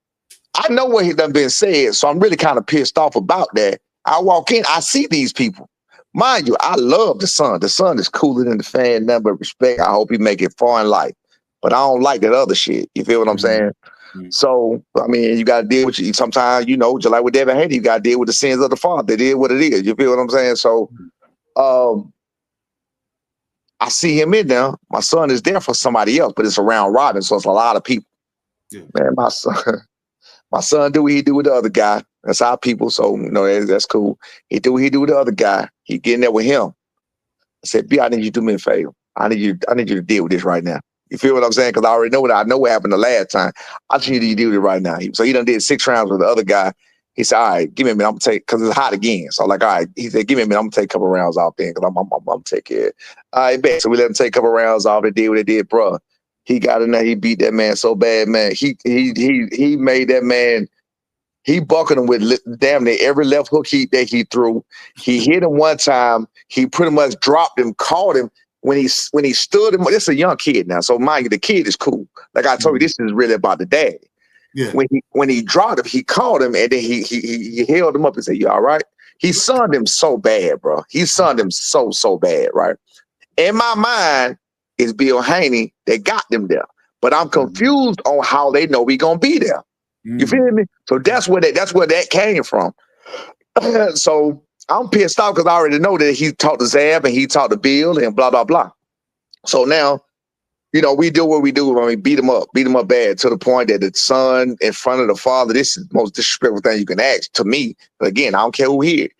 Speaker 8: I know what he done been said. So I'm really kind of pissed off about that. I walk in, I see these people. Mind you, I love the son. The son is cooler than the fan, number of respect. I hope he make it far in life. But I don't like that other shit. You feel what I'm saying? So, I mean, you got to deal with you. Sometimes, just like with David Haney, you got to deal with the sins of the father. It is what it is. You feel what I'm saying? So, I see him in there. My son is there for somebody else, but it's around Robin, so it's a lot of people. Yeah. Man, my son do what he do with the other guy. That's our people, so that's cool. He do what he do with the other guy. He getting there with him. I said, B, I need you to do me a favor. I need you to deal with this right now. You feel what I'm saying? Because I already know what happened the last time. I just need you to deal with it right now. So he done did 6 rounds with the other guy, He said, all right, give me a minute. I'm going to take, because it's hot again. So I'm like, all right. He said, give me a minute. I'm going to take a couple rounds off then, because I'm going to take care. All right, bet. So we let him take a couple rounds off. They did what they did, bro. He got in there. He beat that man so bad, man. He made that man. He buckled him with damn near every left hook that he threw. He hit him one time. He pretty much dropped him, caught him. When he stood him, this is a young kid now. So mind you, the kid is cool. Like I told you, this is really about the dad.
Speaker 2: Yeah.
Speaker 8: When he dropped him, he caught him and then he held him up and said, "You all right?" He sunned him so bad, bro. He sunned him so bad, right? In my mind, it's Bill Haney that got them there. But I'm confused on how they know we gonna be there. You feel me? So that's where that came from. So I'm pissed off because I already know that he talked to Zab and he talked to Bill and blah, blah, blah. So now, we do what we do. I mean, beat him up bad to the point that the son in front of the father, this is the most disrespectful thing you can ask to me. But again, I don't care who he is.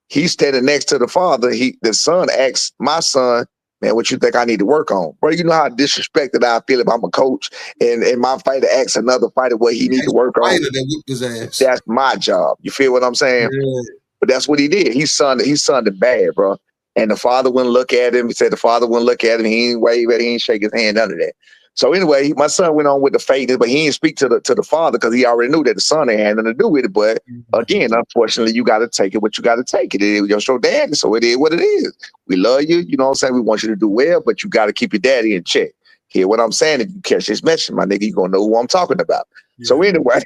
Speaker 8: He's standing next to the father. The son asks my son, "Man, what you think I need to work on?" Bro, you know how disrespected I feel if I'm a coach and my fighter asks another fighter what he needs to work on.
Speaker 2: That whipped his ass.
Speaker 8: That's my job. You feel what I'm saying?
Speaker 2: Yeah.
Speaker 8: But that's what he did. He sunned it bad, bro. And the father wouldn't look at him. He said the father wouldn't look at him. He ain't wave at him. He ain't shake his hand, none of that. So anyway, my son went on with the fate, but he didn't speak to the father because he already knew that the son had nothing to do with it. But again, unfortunately, you got to take it what you got to take it. It was your daddy, so it is what it is. We love you. You know what I'm saying? We want you to do well, but you got to keep your daddy in check. Hear what I'm saying? If you catch this message, my nigga, you're going to know who I'm talking about. Yeah. So anyway,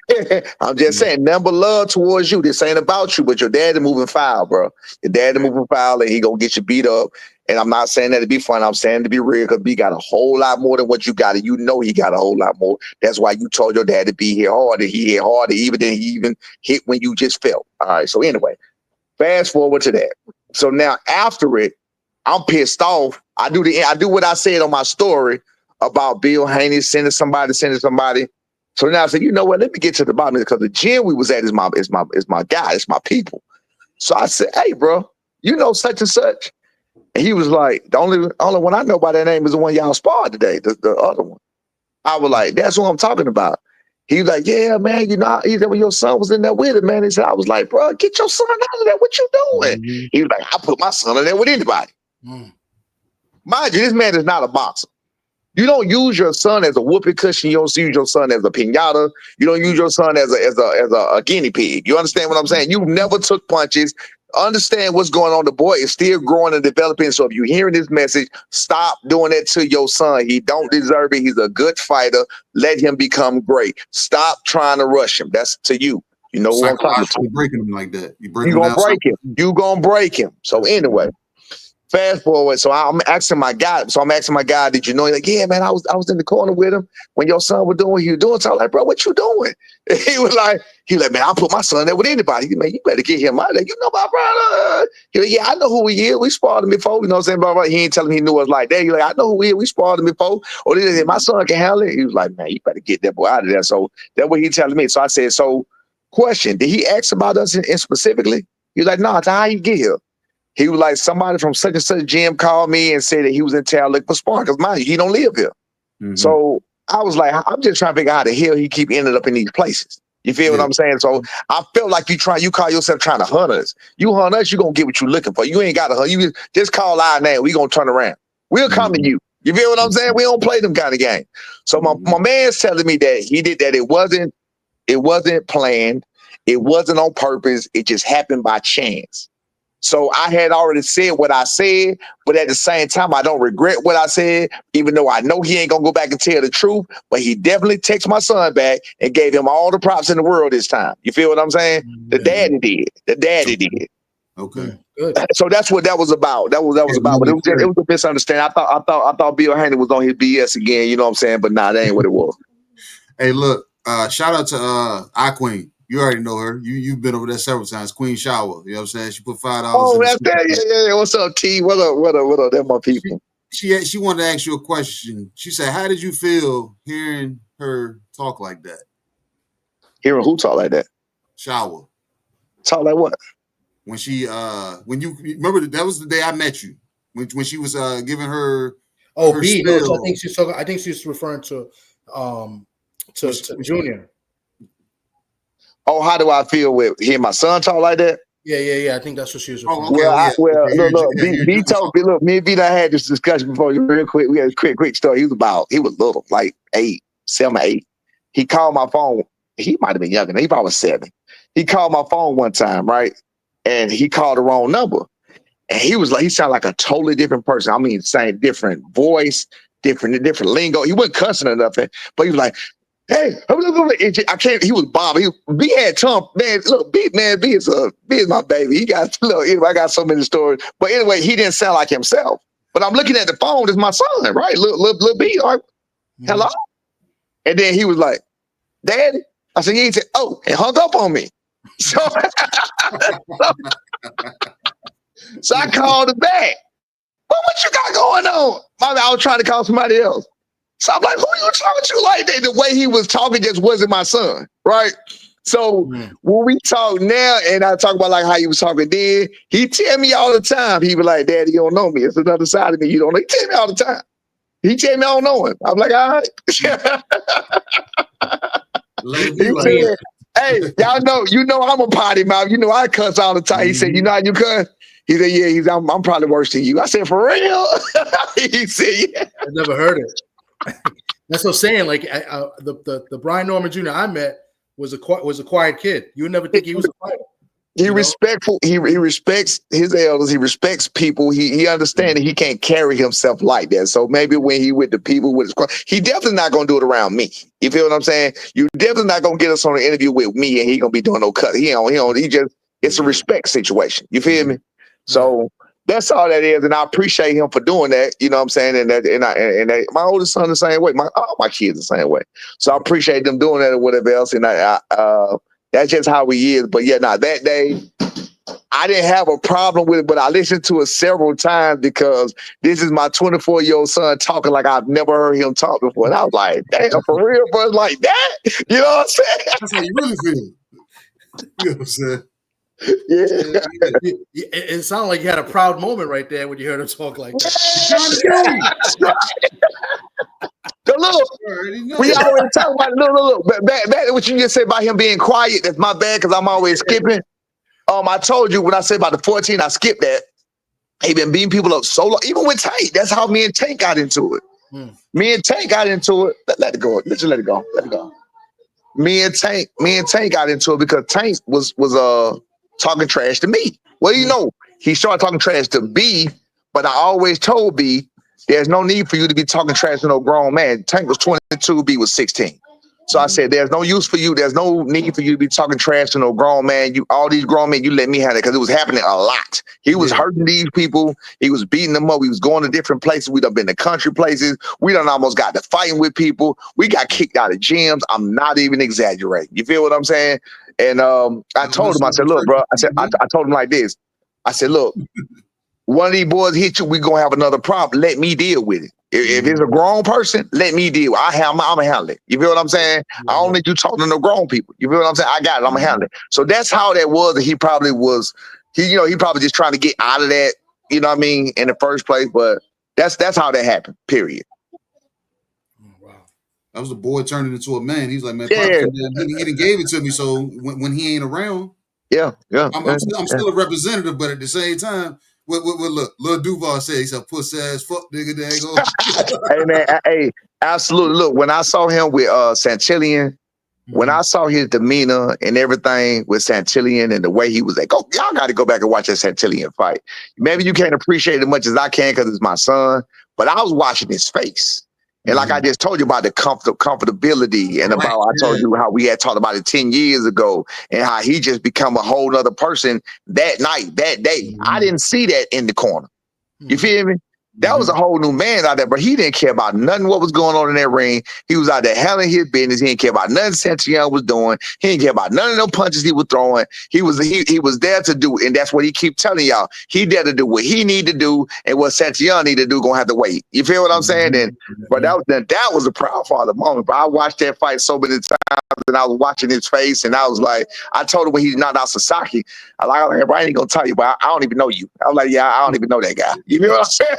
Speaker 8: I'm just saying, number love towards you. This ain't about you, but your daddy moving foul, bro. Your daddy moving foul, and he going to get you beat up. And I'm not saying that to be fun. I'm saying to be real, because he got a whole lot more than what you got. And you know he got a whole lot more. That's why you told your dad to be here harder. He hit harder even than he even hit when you just felt. All right, so anyway, fast forward to that. So now after it, I'm pissed off. I do what I said on my story about Bill Haney sending somebody. So now I said, you know what? Let me get to the bottom, because the gym we was at is my guy, it's my people. So I said, hey, bro, you know such and such. And he was like, the only one I know by that name is the one y'all sparred today, the other one. I was like, that's what I'm talking about. He was like, yeah, man, he said when your son was in there with it, man. He said, I was like, bro, get your son out of there. What you doing? Mm-hmm. He was like, I put my son in there with anybody. Mind you, this man is not a boxer. You don't use your son as a whoopee cushion. You don't use your son as a piñata. You don't use your son as a guinea pig. You understand what I'm saying? You never took punches. Understand what's going on. The boy is still growing and developing. So if you're hearing this message, stop doing that to your son. He don't deserve it. He's a good fighter. Let him become great. Stop trying to rush him. That's to you. You know what I'm talking about?
Speaker 2: Breaking him like that. You're
Speaker 8: gonna break him. You're gonna break him. So anyway. Fast forward, so I'm asking my guy. Did you know? He's like, yeah, man, I was in the corner with him when your son was doing what he was doing. So I'm like, bro, what you doing? And he was like, man, I'll put my son there with anybody. Man, you better get him out of there. You know my brother. He like, yeah, I know who he is. We sparred him before. You know what I'm saying? Blah, blah. He ain't telling me he knew us like that. He's like, I know who he is. We sparred him before. Or my son can handle it. He was like, man, you better get that boy out of there. So that's what he telling me. So I said, so question, did he ask about us in specifically? He was like, no, how you get here? He was like, somebody from such and such gym called me and said that he was in town looking for sparring, because mind you, he don't live here. Mm-hmm. So I was like, I'm just trying to figure out how the hell he keep ending up in these places. You feel what I'm saying? So I felt like you call yourself trying to hunt us. You hunt us, you're going to get what you're looking for. You ain't got to hunt. You just call our name. We're going to turn around. We'll come to you. You feel what I'm saying? We don't play them kind of game. So my man's telling me that he did that. It wasn't planned. It wasn't on purpose. It just happened by chance. So I had already said what I said, but at the same time, I don't regret what I said, even though I know he ain't going to go back and tell the truth. But he definitely texted my son back and gave him all the props in the world this time. You feel what I'm saying? The daddy did.
Speaker 2: Okay. Good.
Speaker 8: So that's what that was about. That was about. But it was a misunderstanding. I thought Bill Haney was on his BS again. You know what I'm saying? But nah, that ain't what it was.
Speaker 2: Hey, look, shout out to iQueen. You already know her. You've been over there several times. Queen Shower. You know what I'm saying? She put $5.
Speaker 8: Oh, that's that. Yeah. What's up, T? What up? That's my people.
Speaker 2: She wanted to ask you a question. She said, how did you feel hearing her talk like that?
Speaker 8: Hearing who talk like that?
Speaker 2: Shower.
Speaker 8: Talk like what?
Speaker 2: When she when you remember that was the day I met you. When she was giving her
Speaker 9: B. No, so I think she's referring to Junior.
Speaker 8: Oh, how do I feel with hearing my son talk like that?
Speaker 9: Yeah. I think that's what she was referring to.
Speaker 2: Okay,
Speaker 8: Look, B told me, look, me and B done had this discussion before. Real quick, we had a quick story. He was little, like 7 or 8. He called my phone. He might have been younger. He probably was 7. He called my phone one time, right? And he called the wrong number. And he sounded like a totally different person. I mean, saying different voice, different lingo. He wasn't cussing or nothing, but he was like, hey, I can't. He was Bob. B had Trump. Man, look, B is my baby. He got I got so many stories. But anyway, he didn't sound like himself. But I'm looking at the phone. It's my son, right? Little B. Like, hello. And then he was like, Daddy. I said, he said, oh, and hung up on me. So, so I called him back. Well, what you got going on? I was trying to call somebody else. So I'm like, who are you talking to like that? The way he was talking just wasn't my son, right? So when we talk now, and I talk about like how he was talking then, he tell me all the time, he was like, Daddy, you don't know me. It's another side of me you don't know. He tell me all the time. He tell me I don't know him. I'm like, all right. He said, hey, y'all know, I'm a potty mouth. You know I cuss all the time. He said, you know how you cuss? He said, yeah, I'm probably worse than you. I said, for real? He said, yeah.
Speaker 9: I never heard it. That's what I'm saying. Like the Brian Norman Jr. I met was a quiet kid. You would never think he was a quiet.
Speaker 8: He respectful. He respects his elders. He respects people. He understands that he can't carry himself like that. So maybe when he with the people with his, he definitely not gonna do it around me. You feel what I'm saying? You definitely not gonna get us on an interview with me and he gonna be doing no cut. He just it's a respect situation. You feel me? So that's all that is, and I appreciate him for doing that. You know what I'm saying? And my oldest son the same way. All my kids the same way. So I appreciate them doing that or whatever else. And that's just how he is. But yeah, that day I didn't have a problem with it, but I listened to it several times because this is my 24-year-old son talking like I've never heard him talk before. And I was like, damn, for real, bro, like that? You know what I'm saying?
Speaker 2: That's how you really feel. You know what I'm saying?
Speaker 8: Yeah.
Speaker 9: It sounded like you had a proud moment right there when you heard him talk like that.
Speaker 8: Look, we always talk about look. Back what you just said about him being quiet. That's my bad because I'm always skipping. I told you when I said about the 14, I skipped that. He been beating people up so long, even with Tank. That's how me and Tank got into it. Me and Tank got into it. Let it go. Let's just let it go. Let it go. Me and Tank got into it because Tank was talking trash to me. Well, he started talking trash to B, but I always told B, there's no need for you to be talking trash to no grown man. Tank was 22, B was 16. So I said, there's no use for you. There's no need for you to be talking trash to no grown man. All these grown men, you let me have it because it was happening a lot. He was hurting these people. He was beating them up. We was going to different places. We done been to country places. We done almost got to fighting with people. We got kicked out of gyms. I'm not even exaggerating. You feel what I'm saying? And I told him, I said, look, bro, I told him like this. I said, look, one of these boys hit you, we gonna have another problem. Let me deal with it. If it's a grown person, let me deal with it. I'm gonna handle it. You feel what I'm saying? I don't need you talking to no grown people. You feel what I'm saying? I got it. I'm gonna handle it. So that's how that was. He probably was. He probably just trying to get out of that. You know what I mean? In the first place, but that's how that happened. Period.
Speaker 2: That was the boy turning into a man. He's like, man, he didn't gave it to me. So when he ain't around, I'm still a representative, but at the same time, look, Lil Duval said he's a pussy ass fuck nigga. There you go.
Speaker 8: Hey man, hey, absolutely. Look, when I saw him with Santillion, when I saw his demeanor and everything with Santillion and the way he was like, y'all got to go back and watch that Santillion fight. Maybe you can't appreciate it as much as I can because it's my son, but I was watching his face. And like I just told you about the comfortability and about, I told you how we had talked about it 10 years ago and how he just become a whole nother person that night, that day. I didn't see that in the corner. You feel me? That was a whole new man out there, but he didn't care about nothing what was going on in that ring. He was out there handling his business. He didn't care about nothing Santillion was doing. He didn't care about none of the punches he was throwing. He was there to do, and that's what he keep telling y'all. He there to do what he need to do, and what Santillion need to do gonna have to wait. You feel what I'm saying? But that was a proud father moment. But I watched that fight so many times, and I was watching his face, and I was like, I told him when he knocked out Sasaki, I ain't gonna tell you, but I don't even know you. I was like, yeah, I don't even know that guy. You know what I'm saying?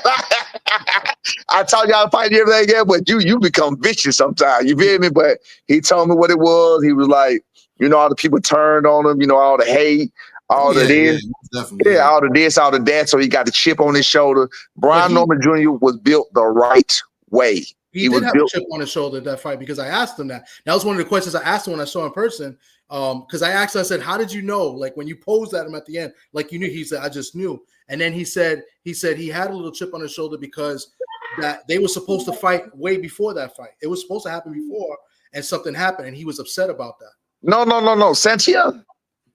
Speaker 8: I told y'all to fight everything again, but you become vicious sometimes. You feel me? But he told me what it was. He was like, You know, all the people turned on him. You know, all the hate, all the this.
Speaker 2: Definitely.
Speaker 8: All the this, all the that. So he got the chip on his shoulder. Brian Norman Jr. was built the right way.
Speaker 9: He did have a chip on his shoulder at that fight because I asked him that. That was one of the questions I asked him when I saw him in person. Because I asked him, I said, how did you know? Like when you posed at him at the end, like you knew. He said, I just knew. And then he said he had a little chip on his shoulder because that they were supposed to fight way before that fight. It was supposed to happen before, and something happened, and he was upset about that.
Speaker 8: No. Santia?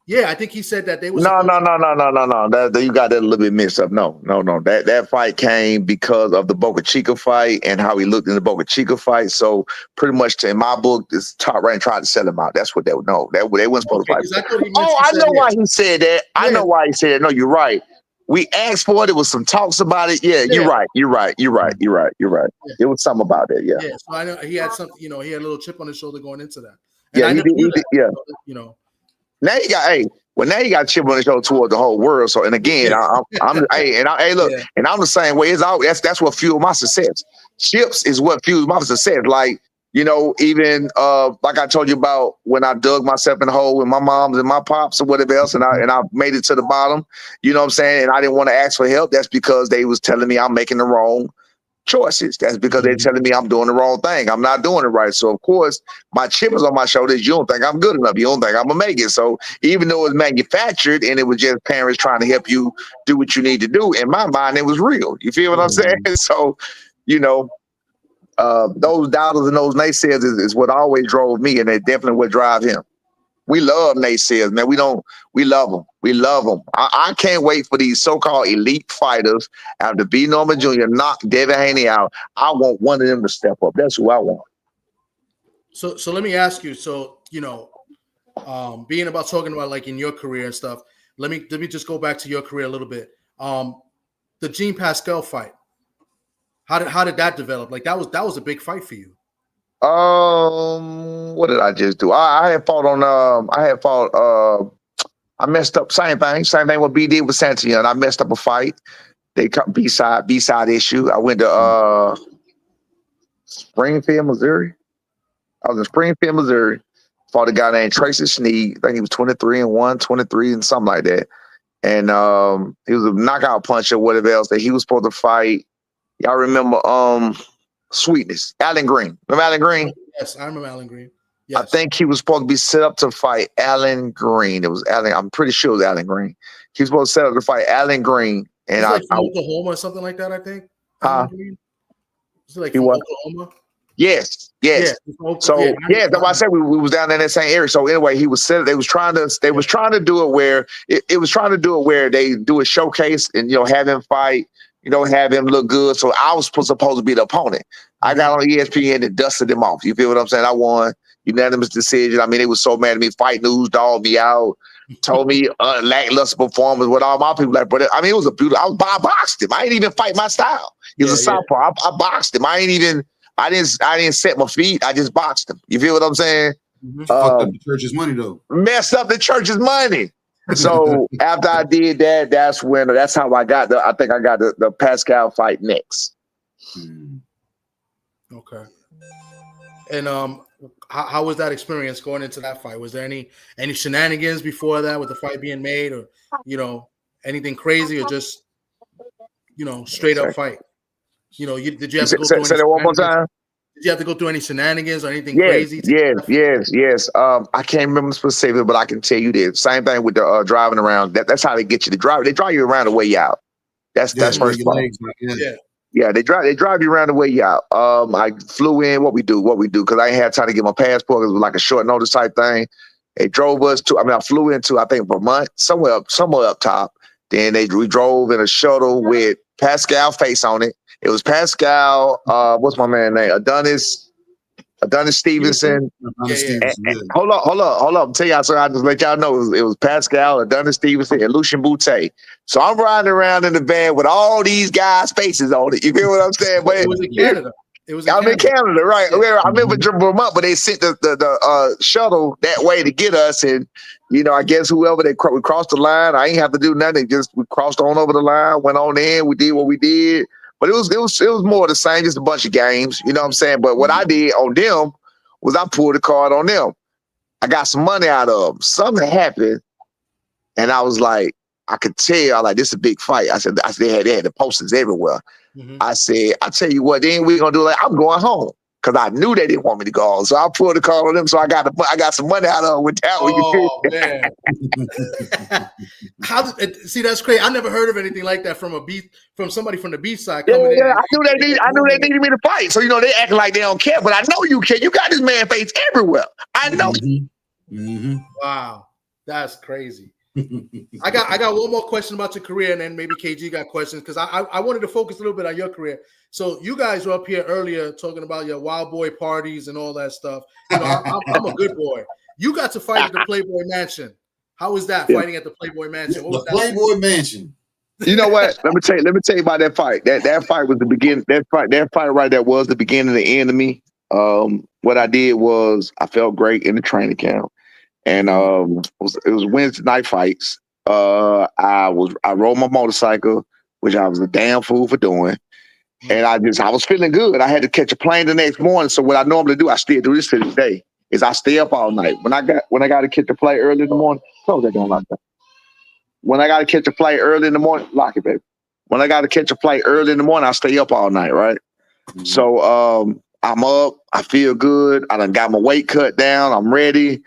Speaker 9: Yeah, I think he said that they were.
Speaker 8: No. That you got that a little bit mixed up. No. That fight came because of the Boca Chica fight and how he looked in the Boca Chica fight. So pretty much in my book, this top rank tried to sell him out. That's what they would know. They weren't supposed to fight. I know why he said that. I know why he said that. No, you're right. We asked for it. There was some talks about it. Yeah, you're right. You're right. Yeah. It was something about that. Yeah.
Speaker 9: Yeah. So I know he had something. You know, he had a little chip on his shoulder going into that.
Speaker 8: And he did. Yeah.
Speaker 9: You know.
Speaker 8: Now you got now you got a chip on the shoulder toward the whole world. So and again, I'm and I'm the same way. It's all that's what fueled my success. Chips is what fuels my success. Like, you know, even like I told you about when I dug myself in the hole with my moms and my pops or whatever else, and I made it to the bottom. You know what I'm saying? And I didn't want to ask for help. That's because they was telling me I'm making the wrong choices. That's because they're telling me I'm doing the wrong thing. I'm not doing it right. So of course my chip is on my shoulders. You don't think I'm good enough. You don't think I'm gonna make it. So even though it was manufactured and it was just parents trying to help you do what you need to do, in my mind it was real. You feel what I'm saying? So, you know, those doubters and those naysayers is what always drove me, and it definitely would drive him. We love naysayers, man. We love them. We love them. I can't wait for these so-called elite fighters after B. Norman Jr. knock Devin Haney out. I want one of them to step up. That's who I want.
Speaker 9: So let me ask you. So, you know, being about talking about like in your career and stuff, let me just go back to your career a little bit. The Jean Pascal fight. How did that develop? Like that was a big fight for you.
Speaker 8: What did I just do? I had fought I messed up same thing what B did with Santia, and I messed up a fight. They cut B-side issue. I went to Springfield, Missouri. I was in Springfield, Missouri. Fought a guy named Tracy Sneed. I think he was 23-1, 23 and something like that. And he was a knockout puncher, whatever else that he was supposed to fight. Y'all remember Sweetness, Alan Green. Remember Alan Green?
Speaker 9: Yes, I remember Alan Green. Yes.
Speaker 8: I think he was supposed to be set up to fight Alan Green. It was Alan. I'm pretty sure it was Alan Green. He was supposed to set up to fight Alan Green. And
Speaker 9: like from Oklahoma or something like that, I think. Is it like from Oklahoma?
Speaker 8: Yes. Yeah, so that's why I said we was down in that same area. So anyway, he was set. They was trying to do it where it was trying to do it where they do a showcase and have him fight. Have him look good. So I was supposed to be the opponent. I got on ESPN and dusted him off. You feel what I'm saying? I won unanimous decision. I mean, they was so mad at me. Fight News dogged me out, told me lackluster performance with all my people. But I mean, it was a beautiful. I boxed him. I didn't even fight my style. He was a southpaw. I boxed him. I didn't set my feet. I just boxed him. You feel what I'm saying?
Speaker 2: Fucked up the church's money though.
Speaker 8: Messed up the church's money. So after I did that, that's how I got the Pascal fight next.
Speaker 9: Okay. And how was that experience going into that fight? Was there any shenanigans before that with the fight being made, or anything crazy, or just straight up fight? Did you have to go through
Speaker 8: say that one more time?
Speaker 9: Did you have to go through any shenanigans or anything
Speaker 8: crazy? Yes. I can't remember specifically, but I can tell you this. Same thing with the driving around. That's how they get you to drive. They drive you around the way you out. That's first part. Yeah, they drive you around the way you out. I flew in. What we do, because I ain't had time to get my passport. It was like a short notice type thing. They drove us to. I flew into I think Vermont, somewhere up top. Then we drove in a shuttle with Pascal face on it. It was Pascal. What's my man's name? Adonis Stevenson. Hold up. I'm telling y'all, so I just let y'all know it was Pascal, Adonis Stevenson, and Lucien Boutte. So I'm riding around in the van with all these guys' faces on it. You feel what I'm saying? But
Speaker 9: it was in Canada.
Speaker 8: I'm in Canada, right?
Speaker 9: Yeah.
Speaker 8: I remember Vermont, but they sent the shuttle that way to get us, and I guess whoever we crossed the line. I ain't have to do nothing. We crossed on over the line, went on in. We did what we did. But it was more of the same, just a bunch of games, you know what I'm saying? But what I did on them was I pulled the card on them. I got some money out of them. Something happened, and I was like, I could tell, like, this is a big fight. I said they had the posters everywhere. I said, I tell you what, then we gonna do, like, I'm going home. Because I knew they didn't want me to go home. So I pulled the call on them. So I got some money out of them with that one.
Speaker 9: Oh, man. See, that's crazy. I never heard of anything like that from somebody from the B side coming in.
Speaker 8: I knew they needed me to fight. So, you know, they acting like they don't care, but I know you care. You got this man face everywhere. I know.
Speaker 9: Wow. That's crazy. I got one more question about your career, and then maybe KG got questions, because I wanted to focus a little bit on your career. So you guys were up here earlier talking about your wild boy parties and all that stuff. You know, I'm a good boy. You got to fight at the Playboy Mansion. How was that, fighting at the Playboy Mansion? What was that?
Speaker 2: Playboy Mansion.
Speaker 8: You know what? Let me tell you about that fight. That fight was the beginning. That fight right there was the beginning of the end of me. What I did was I felt great in the training camp. And it was Wednesday night fights. I rode my motorcycle, which I was a damn fool for doing. And I was feeling good. I had to catch a plane the next morning. So what I normally do, I still do this to this day, is I stay up all night. When I got to catch a flight early in the morning, close that door like that. When I got to catch a flight early in the morning, lock it, baby. When I got to catch a flight early in the morning, I stay up all night, right? So I'm up, I feel good. I done got my weight cut down. I'm ready.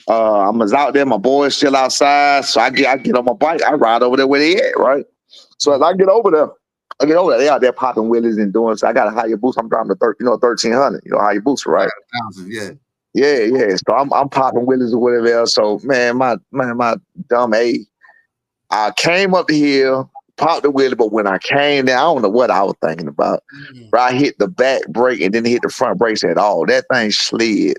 Speaker 8: I was out there. My boy's still outside. So I get on my bike. I ride over there where they at, right? So as I get over there, they out there popping wheelies and doing. So I got a higher boost. I'm driving 1,300. You know how you boost, right? Yeah. So I'm popping wheelies or whatever else. So man, my dumb A. I came up the hill, popped the wheelie, but when I came down, I don't know what I was thinking about. But I hit the back brake and then hit the front brakes at all. That thing slid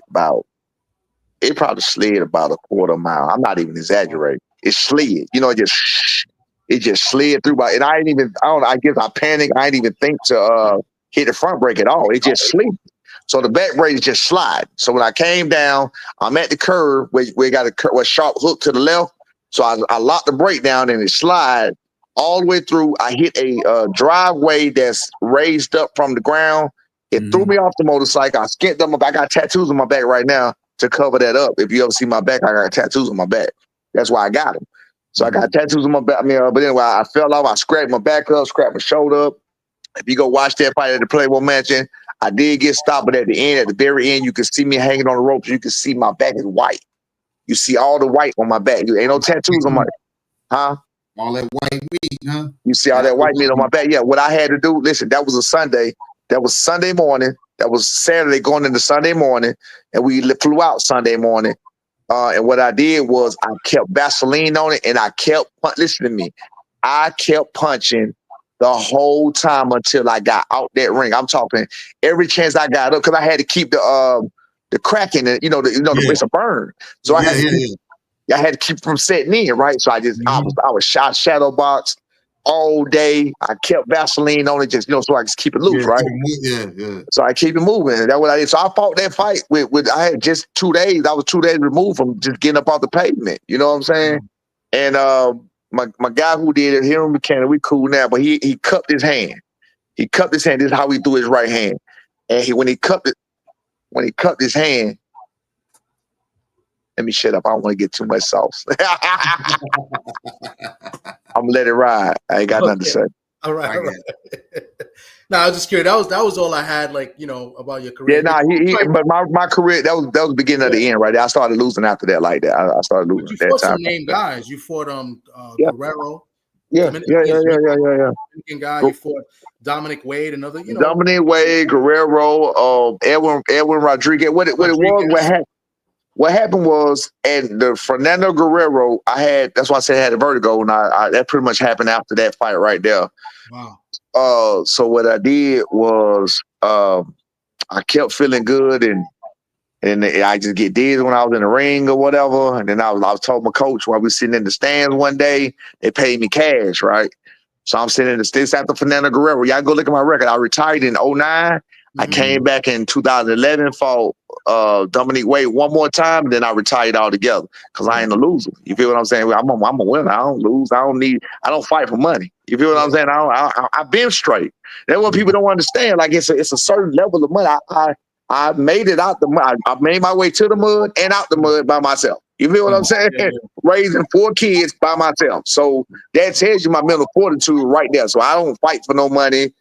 Speaker 8: it probably slid about a quarter mile. I'm not even exaggerating. It slid. You know, it just slid through. And I guess I panicked. I didn't even think to hit the front brake at all. It just slid. So the back brakes just slide. So when I came down, I'm at the curve where we got a sharp hook to the left. So I locked the brake down and it slid all the way through. I hit a driveway that's raised up from the ground. It threw me off the motorcycle. I skinned up my back. I got tattoos on my back right now to cover that up. If you ever see my back, I got tattoos on my back. That's why I got them. So I got tattoos on my back. But anyway, I fell off. I scraped my back up, scraped my shoulder up. If you go watch that fight at the Playboy Mansion, I did get stopped, but at the very end, you can see me hanging on the ropes. You can see my back is white. You see all the white on my back. You ain't no tattoos on my, huh?
Speaker 2: All that white meat, huh?
Speaker 8: You see all that white meat on my back. Yeah, what I had to do, listen, that was a Sunday. That was Sunday morning. That was Saturday going into Sunday morning. And we flew out Sunday morning. And what I did was I kept Vaseline on it and I kept, listen to me, I kept punching the whole time until I got out that ring. I'm talking every chance I got up because I had to keep the cracking, and it's a burn. So I had to keep from setting in, right? So I was shot shadow box all day. I kept Vaseline on it, just so I could keep it loose, right?
Speaker 2: Yeah.
Speaker 8: So I keep it moving. That's what I did. So I fought that fight with I had just 2 days. I was 2 days removed from just getting up off the pavement. You know what I'm saying? And my guy who did it, him and McKenna, we cool now, but he cupped his hand. He cupped his hand. This is how he threw his right hand. And when he cupped his hand, let me shut up. I don't want to get too much sauce. I'm gonna let it ride. I ain't got nothing to say.
Speaker 9: All right. No, I was just curious. That was all I had, about your career.
Speaker 8: Yeah, but my career, that was the beginning of the end, right there. I started losing after that, like that. I started losing.
Speaker 9: But you fought some named guys. You fought Guerrero.
Speaker 8: Yeah.
Speaker 9: Dominican guy. You fought Dominic Wade, another.
Speaker 8: Dominic Wade, Guerrero, Edwin Rodriguez. What happened was, at the Fernando Guerrero, that's why I said I had a vertigo, and that pretty much happened after that fight right there.
Speaker 9: Wow.
Speaker 8: So what I did was, I kept feeling good, and I just get dizzy when I was in the ring or whatever. And then I was told my coach while we was sitting in the stands one day, they paid me cash, right? So I'm sitting in the stands after Fernando Guerrero. Y'all go look at my record. I retired in 2009. I came back in 2011, fought Dominic Wade one more time, and then I retired altogether because I ain't a loser. You feel what I'm saying? I'm a winner. I don't lose. I don't fight for money. You feel what I'm saying? I've been straight. That's what people don't understand. Like it's a certain level of money. I I made it out the mud. I made my way to the mud and out the mud by myself. You feel what I'm saying?
Speaker 2: Yeah.
Speaker 8: Raising 4 kids by myself. So that tells you my mental fortitude right there. So I don't fight for no money.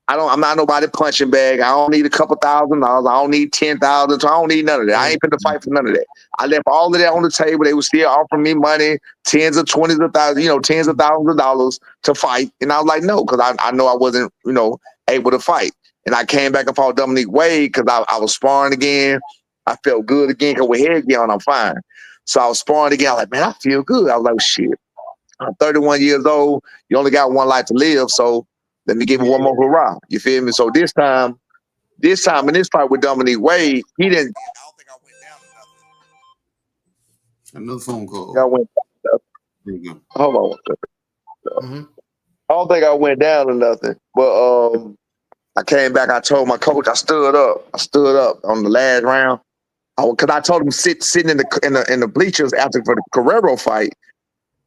Speaker 8: I'm not nobody punching bag. I don't need a couple $1,000. I don't need 10,000. So I don't need none of that. I ain't finna fight for none of that. I left all of that on the table. They were still offering me money, tens of thousands of dollars to fight. And I was like, no, because I know I wasn't, able to fight. And I came back and fought Dominique Wade because I was sparring again. I felt good again because with head on, I'm fine. So I was sparring again. I was like, man, I feel good. I was like, shit, I'm 31 years old. You only got one life to live. So let me give it one more hurrah. You feel me? So this time in this fight with Dominique Wade, he didn't. I don't think I went down or nothing.
Speaker 2: Another phone call.
Speaker 8: I went down.
Speaker 2: There you go.
Speaker 8: Hold on. I don't think I went down or nothing. But I came back. I told my coach. I stood up on the last round. Because I told him sitting in the bleachers after for the Guerrero fight.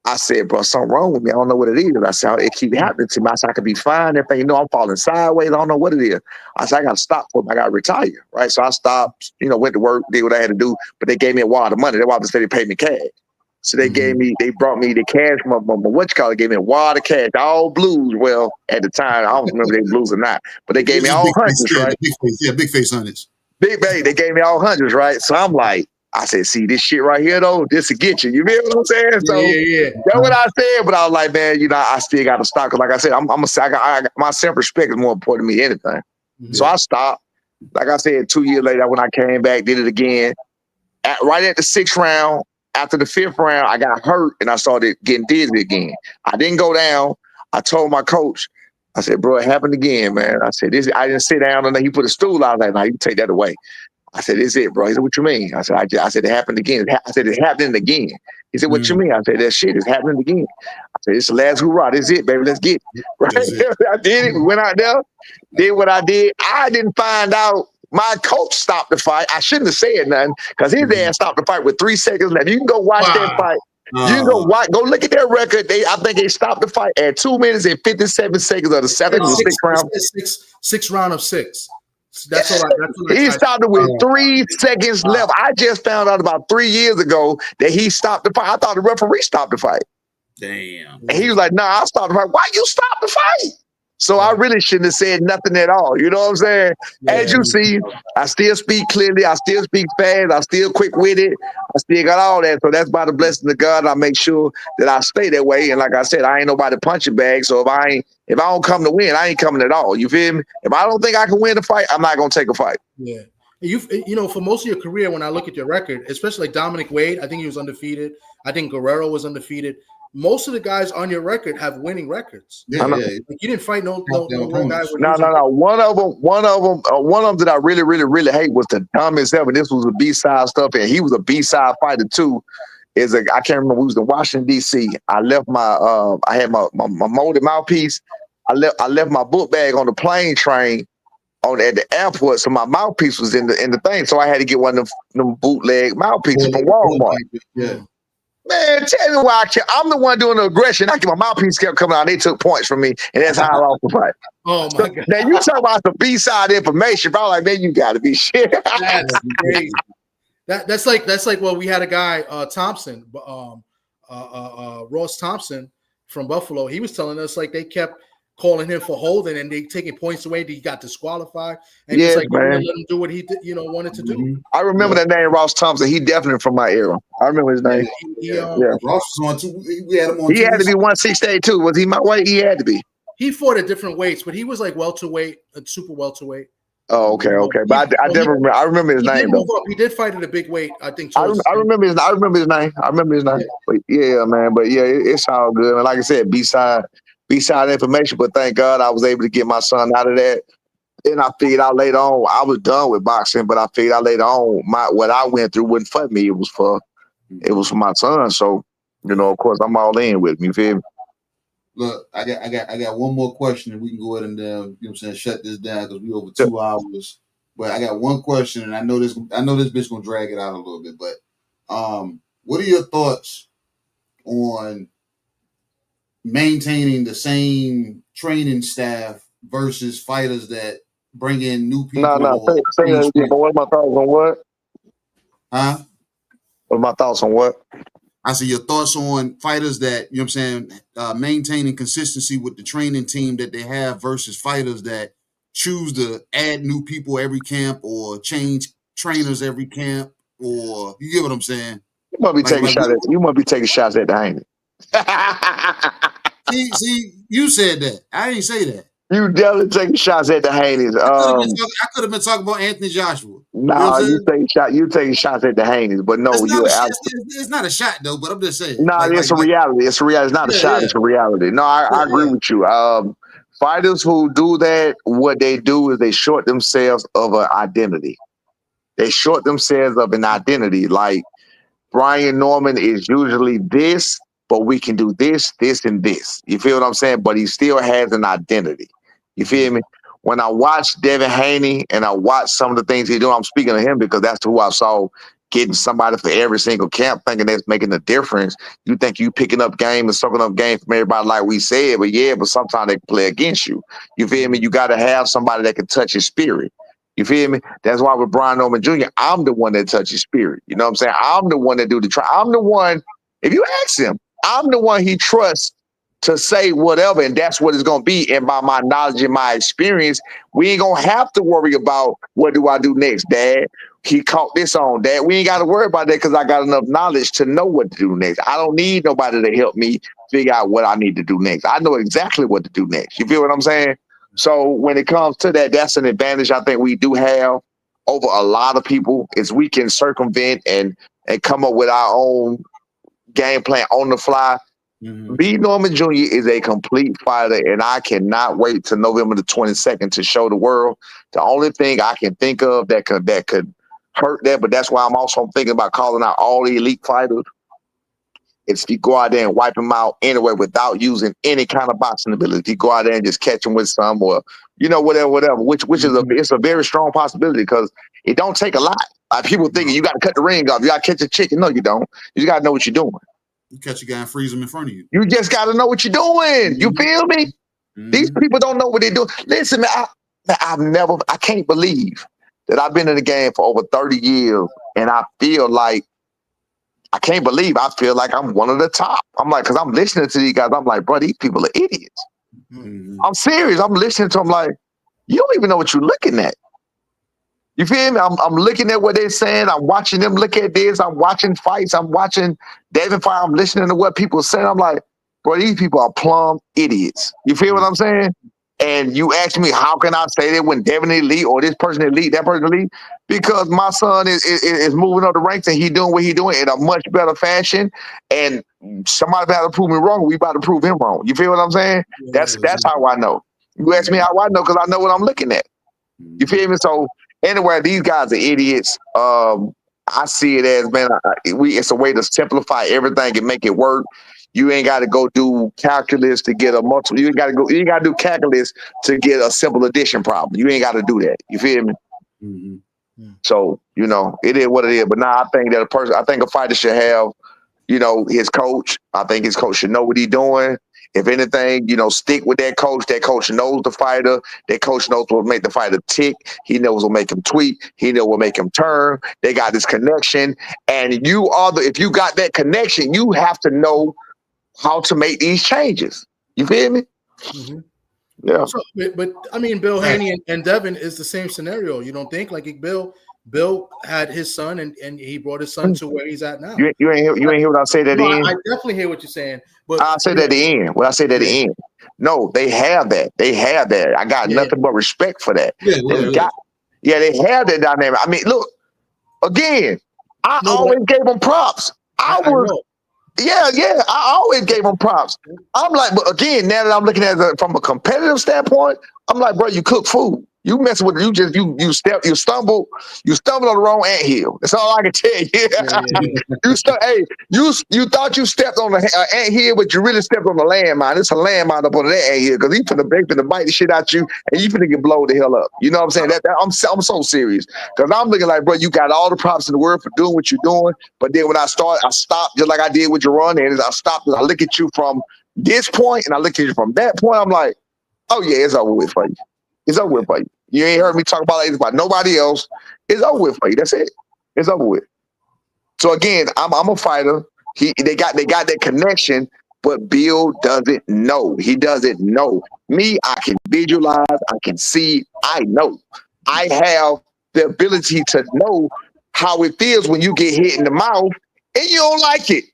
Speaker 8: I said, bro, something wrong with me. I don't know what it is. I said, it keep happening to me. I said, I could be fine. If I'm falling sideways. I don't know what it is. I said, I got to stop for them. I got to retire. Right. So I stopped, went to work, did what I had to do. But they gave me a wad of money. That's why they said they paid me cash. So they brought me the cash. Gave me a wad of cash, all blues. Well, at the time, I don't remember they blues or not. But they gave me all hundreds, right?
Speaker 2: Big face hundreds.
Speaker 8: Big Bay, they gave me all hundreds, right? So I'm like, I said, see this shit right here though, this will get you. You feel what I'm saying? So that's what I said. But I was like, man, I still got to stop. Cause like I said, my self-respect is more important to me than anything. So I stopped. Like I said, 2 years later, when I came back, did it again. Right at the 6th round, after the 5th round, I got hurt and I started getting dizzy again. I didn't go down. I told my coach, I said, bro, it happened again, man. I said, I didn't sit down and then he put a stool out. I was like, nah, you can take that away. I said, this is it, bro. He said, what you mean? I said, it happened again. I said, it's happening again. He said, what you mean? I said, that shit is happening again. I said, it's the last hoorah. This is it, baby. Let's get it. Right? I did it. We went out there, did what I did. I didn't find out. My coach stopped the fight. I shouldn't have said nothing because his ass stopped the fight with 3 seconds left. You can go watch that fight. You can go look at their record. I think they stopped the fight at 2 minutes and 57 seconds of the 6th round.
Speaker 9: 6th round of 6. That's all right.
Speaker 8: He stopped it with 3 seconds left. I just found out about 3 years ago that he stopped the fight. I thought the referee stopped the fight.
Speaker 2: Damn.
Speaker 8: And he was like, nah, I stopped the fight. Why you stop the fight? So I really shouldn't have said nothing at all. You know what I'm saying? Yeah. As you see, I still speak clearly. I still speak fast. I still quick with it. I still got all that. So that's by the blessing of God. I make sure that I stay that way. And like I said, I ain't nobody punching bag. So if I don't come to win, I ain't coming at all. You feel me? If I don't think I can win a fight, I'm not gonna take a fight.
Speaker 9: Yeah. For most of your career, when I look at your record, especially like Dominic Wade, I think he was undefeated. I think Guerrero was undefeated. Most of the guys on your record have winning records.
Speaker 2: Yeah.
Speaker 9: Like you didn't fight no guy.
Speaker 8: No. One of them that I really, really, really hate was the dumbest ever. This was a B-side stuff, and he was a B-side fighter too. I can't remember. We was in Washington D.C. I left I had my molded mouthpiece. I left my book bag on the plane train at the airport, so my mouthpiece was in the thing. So I had to get one of them bootleg mouthpieces from Walmart.
Speaker 2: Yeah.
Speaker 8: Man, tell me why I'm the one doing the aggression. My mouthpiece kept coming out. They took points from me, and that's how I lost the fight.
Speaker 9: Oh my God!
Speaker 8: Now you talk about the B-side information, but I'm like, man, you got to be shit.
Speaker 9: That's crazy. That's like well, we had a guy Thompson, Ross Thompson from Buffalo. He was telling us like they kept calling him for holding and they taking points away. He got disqualified, and he's like, let him do what he did, wanted to do.
Speaker 8: I remember that name, Ross Thompson. He definitely from my era. I remember his name.
Speaker 2: Ross was on too. We had him on.
Speaker 8: He had to be 168 too. Was he my weight? He had to be.
Speaker 9: He fought at different weights, but he was like welterweight, super welterweight.
Speaker 8: Oh, okay. But I never remember. I remember his name though.
Speaker 9: He did fight at a big weight, I think.
Speaker 8: I remember his name. But yeah, man. But yeah, it's all good. And like I said, B-side information. But thank God I was able to get my son out of that. And I figured out later on, I was done with boxing, but I figured out later on what I went through wasn't for me. It was for my son. So, of course, I'm all in with me. You feel me?
Speaker 2: Look, I got one more question, and we can go ahead and shut this down because we over 2 hours. But I got one question, and I know this bitch gonna drag it out a little bit. But what are your thoughts on maintaining the same training staff versus fighters that bring in new people.
Speaker 8: No. Say that again. But what are my thoughts on what?
Speaker 2: Huh?
Speaker 8: What are my thoughts on what?
Speaker 2: I see your thoughts on fighters that, you know what I'm saying, maintaining consistency with the training team that they have versus fighters that choose to add new people every camp or change trainers every camp, or you get what I'm saying?
Speaker 8: You must be taking shots at the Haney.
Speaker 2: see, you said that. I didn't say that.
Speaker 8: You definitely taking shots at the Haneys.
Speaker 2: I could have been talking about Anthony Joshua.
Speaker 8: No, you taking shots at the Haneys, but no,
Speaker 2: it's not a shot though. But I'm just saying.
Speaker 8: No, it's a reality. It's a reality. It's not a shot. It's a reality. No, I agree with you. Fighters who do that, what they do is they short themselves of an identity. They short themselves of an identity. Like Brian Norman is usually this, but we can do this, this, and this. You feel what I'm saying? But he still has an identity. You feel me? When I watch Devin Haney and I watch some of the things he's doing, I'm speaking to him because that's who I saw getting somebody for every single camp, thinking that's making a difference. You think you picking up game and soaking up game from everybody like we said, but sometimes they can play against you. You feel me? You got to have somebody that can touch your spirit. You feel me? That's why with Brian Norman Jr., I'm the one that touches spirit. You know what I'm saying? I'm the one that do the try. I'm the one, if you ask him, I'm the one he trusts to say whatever, and that's what it's going to be. And by my knowledge and my experience, we ain't going to have to worry about what do I do next, Dad? He caught this on, Dad. We ain't got to worry about that because I got enough knowledge to know what to do next. I don't need nobody to help me figure out what I need to do next. I know exactly what to do next. You feel what I'm saying? So when it comes to that, that's an advantage I think we do have over a lot of people is we can circumvent and come up with our own game plan on the fly. Mm-hmm. B. Norman Jr. is a complete fighter, and I cannot wait to November the 22nd to show the world. The only thing I can think of that could hurt that, but that's why I'm also thinking about calling out all the elite fighters. It's if you go out there and wipe them out anyway without using any kind of boxing ability. If you go out there and just catch them with some or, whatever, which is it's a very strong possibility because it don't take a lot. Like people thinking you got to cut the ring off, you got to catch a chicken. No, you don't. You just got to know what you're doing.
Speaker 2: You catch a guy and freeze him in front of you.
Speaker 8: You just got to know what you're doing. Mm-hmm. You feel me? Mm-hmm. These people don't know what they're doing. Listen, man, I can't believe that I've been in the game for over 30 years and I feel like I feel like I'm one of the top. I'm like, because I'm listening to these guys. I'm like, bro, these people are idiots. Mm-hmm. I'm serious. I'm listening to them like, you don't even know what you're looking at. You feel me? I'm looking at what they're saying. I'm watching them look at this. I'm watching fights. I'm watching David Fire. I'm listening to what people are saying. I'm like, bro, these people are plumb idiots. You feel what I'm saying? And you ask me, how can I say that when Devin elite or this person elite, that person elite? Because my son is moving up the ranks and he doing what he doing in a much better fashion. And somebody about to prove me wrong. We about to prove him wrong. You feel what I'm saying? Yeah, that's how I know. You ask me how I know because I know what I'm looking at. You feel me? So anyway, these guys are idiots. I see it as, man, it's a way to simplify everything and make it work. You ain't got to go do calculus to get a multiple. You ain't got to do calculus to get a simple addition problem. You ain't got to do that. You feel me? Mm-hmm. So, it is what it is. But now I think that a fighter should have, his coach. I think his coach should know what he's doing. If anything, stick with that coach. That coach knows the fighter. That coach knows what make the fighter tick. He knows what make him tweak. He knows what make him turn. They got this connection. And if you got that connection, you have to know how to make these changes. You feel me?
Speaker 9: Mm-hmm.
Speaker 8: Yeah.
Speaker 9: So, but I mean, Bill Haney and Devin is the same scenario. You don't think? Like Bill had his son and he brought his son to where he's at now.
Speaker 8: You ain't hear what I said at the end?
Speaker 9: I definitely hear what you're saying. But
Speaker 8: I said at the end. What I said at the end. No, they have that. I got nothing but respect for that. They have that dynamic. I mean, look, again, I always gave them props. I always gave them props. I'm like, but again, now that I'm looking at it from a competitive standpoint, I'm like, bro, you cook food. You mess with it. You stumble on the wrong anthill. That's all I can tell you. You thought you stepped on the anthill, but you really stepped on the landmine. It's a landmine up on that anthill because he finna bite the shit out you, and you finna get blown the hell up. You know what I'm saying? I'm so serious because I'm looking like, bro, you got all the props in the world for doing what you're doing. But then when I stopped just like I did with Jerron, and I stopped and I look at you from this point and I look at you from that point. I'm like, oh yeah, it's over with for you. It's over with for you. You ain't heard me talk about it about nobody else. It's over with for you. That's it. It's over with. So again, I'm a fighter. They got that connection, but Bill doesn't know. He doesn't know. Me, I can visualize, I can see, I know. I have the ability to know how it feels when you get hit in the mouth and you don't like it.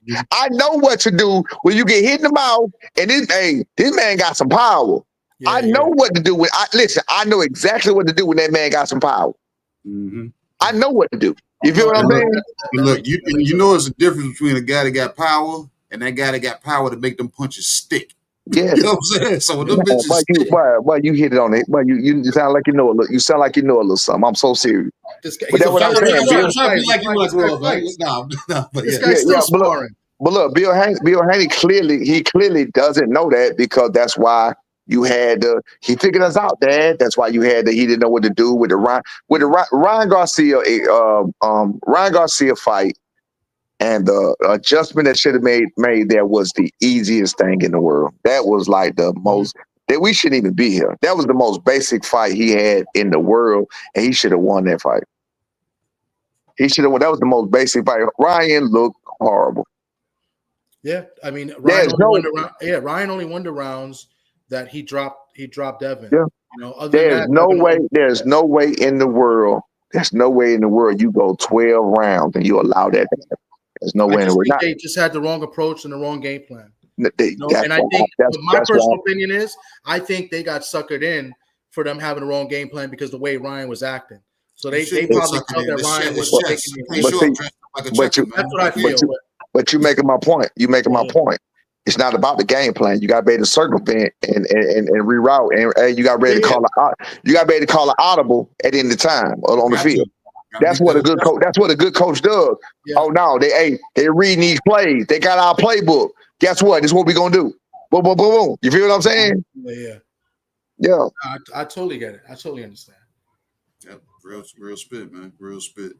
Speaker 9: Yeah.
Speaker 8: I know what to do when you get hit in the mouth and this man got some power.
Speaker 9: Yeah,
Speaker 8: I know what to do when I know exactly what to do when that man got some power.
Speaker 2: Mm-hmm.
Speaker 8: I know what to do. You feel what I'm saying?
Speaker 2: Look, you know it's a difference between a guy that got power and that guy that got power to make them punches stick.
Speaker 8: Yeah.
Speaker 2: You know what I'm saying? So when them bitches stick,
Speaker 8: why you hit it on it? Why you sound like you know a little. You sound like you know a little something. I'm so serious.
Speaker 9: This guy,
Speaker 8: But that's what I'm saying, Bill.
Speaker 2: I'm trying to be like you want to grow up, man. No, but
Speaker 9: this guy's still
Speaker 8: but
Speaker 9: sparring.
Speaker 8: Look, Bill Haney clearly doesn't know that because that's why you had he figured us out, Dad. That's why you had he didn't know what to do with the Ryan Garcia Ryan Garcia fight, and the adjustment that should have made there was the easiest thing in the world. That was like the most that we shouldn't even be here. That was the most basic fight he had in the world, and he should have won that fight. He should have won. That was the most basic fight. Ryan looked horrible.
Speaker 9: Yeah, I mean, Ryan only won the rounds that he dropped Devin.
Speaker 8: Yeah.
Speaker 9: You know, other
Speaker 8: There's
Speaker 9: than that,
Speaker 8: no way. There's no way in the world. There's no way in the world you go 12 rounds and you allow that to happen. There's no way in the world.
Speaker 9: They just had the wrong approach and the wrong game plan.
Speaker 8: And
Speaker 9: I think my personal opinion is, I think they got suckered in for them having the wrong game plan because the way Ryan was acting. So they probably felt that Ryan was taking it. That's what I feel.
Speaker 8: But you making my point. You making my point. It's not about the game plan. You got to be able to circumvent and reroute, and you got ready to call an audible at the end of the time on the field. That's what a good coach. That's what a good coach does. Yeah. Oh no, they reading these plays. They got our playbook. Guess what? This is what we're gonna do. Boom, boom, boom, boom. You feel what I'm saying? Yeah.
Speaker 9: I totally get it. I totally understand.
Speaker 2: Yeah, real spit, man. Real spit.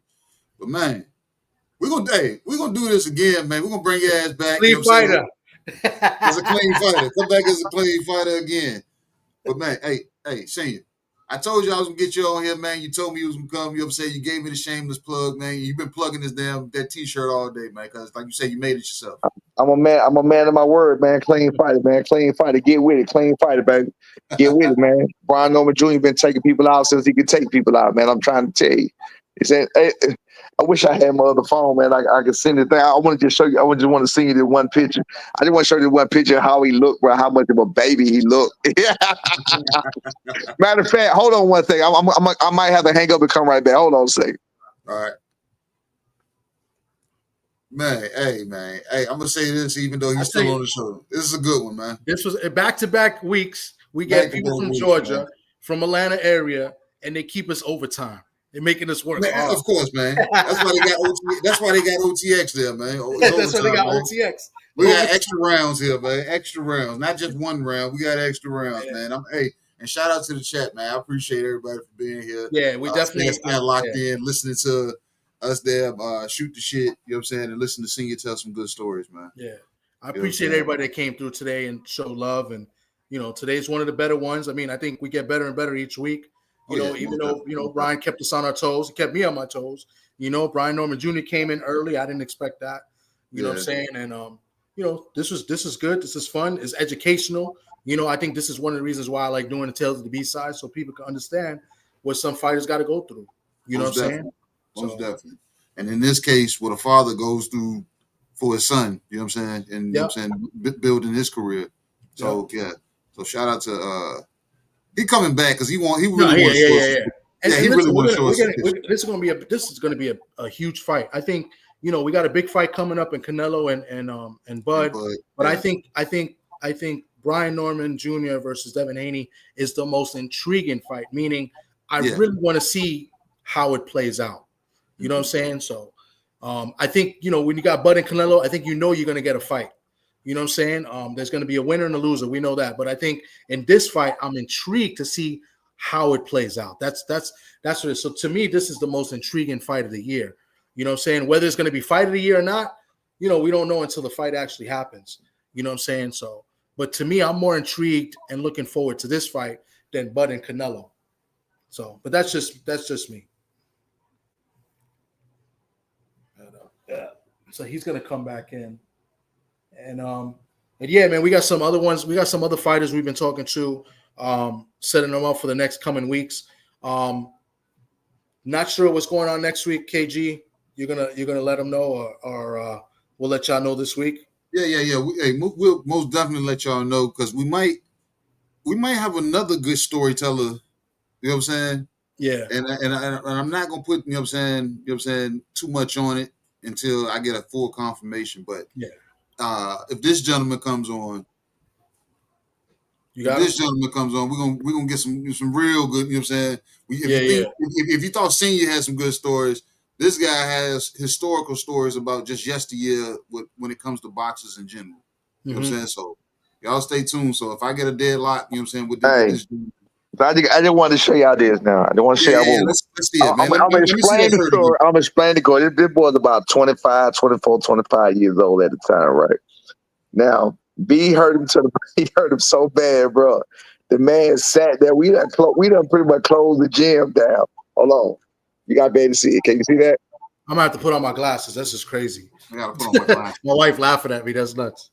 Speaker 2: But man, we're gonna do this again, man. We're gonna bring your ass back.
Speaker 9: Clean fighter.
Speaker 2: As a clean fighter. Come back as a clean fighter again. But man, hey, Senior. I told you I was gonna get you on here, man. You told me you was gonna come. You know what I'm saying? You gave me the shameless plug, man. You've been plugging that t-shirt all day, man. Cause like you said, you made it yourself.
Speaker 8: I'm a man of my word, man. Clean fighter, man. Clean fighter. Get with it. Clean fighter, baby. Get with it, man. Brian Norman Jr. been taking people out since he could take people out, man. I'm trying to tell you. He said, I wish I had my other phone, man. I could send it. I want to just show you. I just want to send you the one picture. I just want to show you the one picture of how he looked, bro. How much of a baby he looked. Matter of fact, hold on one thing. I might have to hang up and come right back. Hold on a second.
Speaker 2: All right. Man, hey, I'm gonna say this even though he's still on the show. This is a good one, man.
Speaker 9: This was back-to-back weeks. We get people from Georgia, man, from Atlanta area, and they keep us overtime. They're making us work hard.
Speaker 2: Of course, man. That's why they got That's why they got OTX there, man.
Speaker 9: That's why they got OTX.
Speaker 2: We got extra rounds here, man. Extra rounds, not just one round. We got extra rounds, man. And shout out to the chat, man. I appreciate everybody for being here.
Speaker 9: Yeah, we definitely
Speaker 2: staying locked in, listening to us there, shoot the shit. You know what I'm saying, and listen to Senior tell some good stories, man.
Speaker 9: Yeah, I appreciate everybody that came through today and showed love. And today's one of the better ones. I mean, I think we get better and better each week. Even though Brian kept us on our toes, he kept me on my toes. Brian Norman Jr. came in early. I didn't expect that. You know what I'm saying? And this is good. This is fun. It's educational. I think this is one of the reasons why I like doing the Tales of the B-side, so people can understand what some fighters got to go through. You know what I'm saying?
Speaker 2: Most definitely. And in this case, what a father goes through for his son, you know what I'm saying? And you know what I'm saying, building his career. So So shout out to he coming back because he really wants to.
Speaker 9: And he really wants to. This is going to be a huge fight. I think we got a big fight coming up in Canelo and Bud. But I think Brian Norman Jr. versus Devin Haney is the most intriguing fight. Meaning, I really want to see how it plays out. You know what I'm saying? So, I think when you got Bud and Canelo, I think you're going to get a fight. You know what I'm saying? There's going to be a winner and a loser. We know that. But I think in this fight, I'm intrigued to see how it plays out. That's what it is. So to me, this is the most intriguing fight of the year. You know what I'm saying? Whether it's going to be fight of the year or not, we don't know until the fight actually happens. You know what I'm saying? So, but to me, I'm more intrigued and looking forward to this fight Bud and Canelo. So, but that's just me. Yeah. So he's gonna come back in, and yeah, man, we got some other ones. We got some other fighters we've been talking to, setting them up for the next coming weeks. Not sure what's going on next week, KG. You're gonna let them know, or we'll let y'all know this week.
Speaker 2: Yeah. We'll most definitely let y'all know, because we might have another good storyteller. You know what I'm saying?
Speaker 9: Yeah.
Speaker 2: And I'm not gonna put you know what I'm saying too much on it until I get a full confirmation. But
Speaker 9: yeah,
Speaker 2: if this gentleman comes on, we're gonna get some real good. You know what I'm saying? If you thought Senior had some good stories, this guy has historical stories about just yesteryear when it comes to boxers in general. You know what I'm saying? So y'all stay tuned. So if I get a deadlock, you know what I'm saying, with this
Speaker 8: I just wanted to show y'all this now. I don't want to show y'all.
Speaker 2: Let's see it, man.
Speaker 8: I'm going to explain the story. I'm explaining the story. This boy's about 25, 24, 25 years old at the time, right? Now, B hurt him he hurt him so bad, bro. The man sat there. We done pretty much closed the gym down. Hold on. You got to be able to see it. Can you see that?
Speaker 9: I'm going to have to put on my glasses. That's just crazy.
Speaker 2: I got to put on my glasses.
Speaker 9: My wife laughing at me. That's nuts.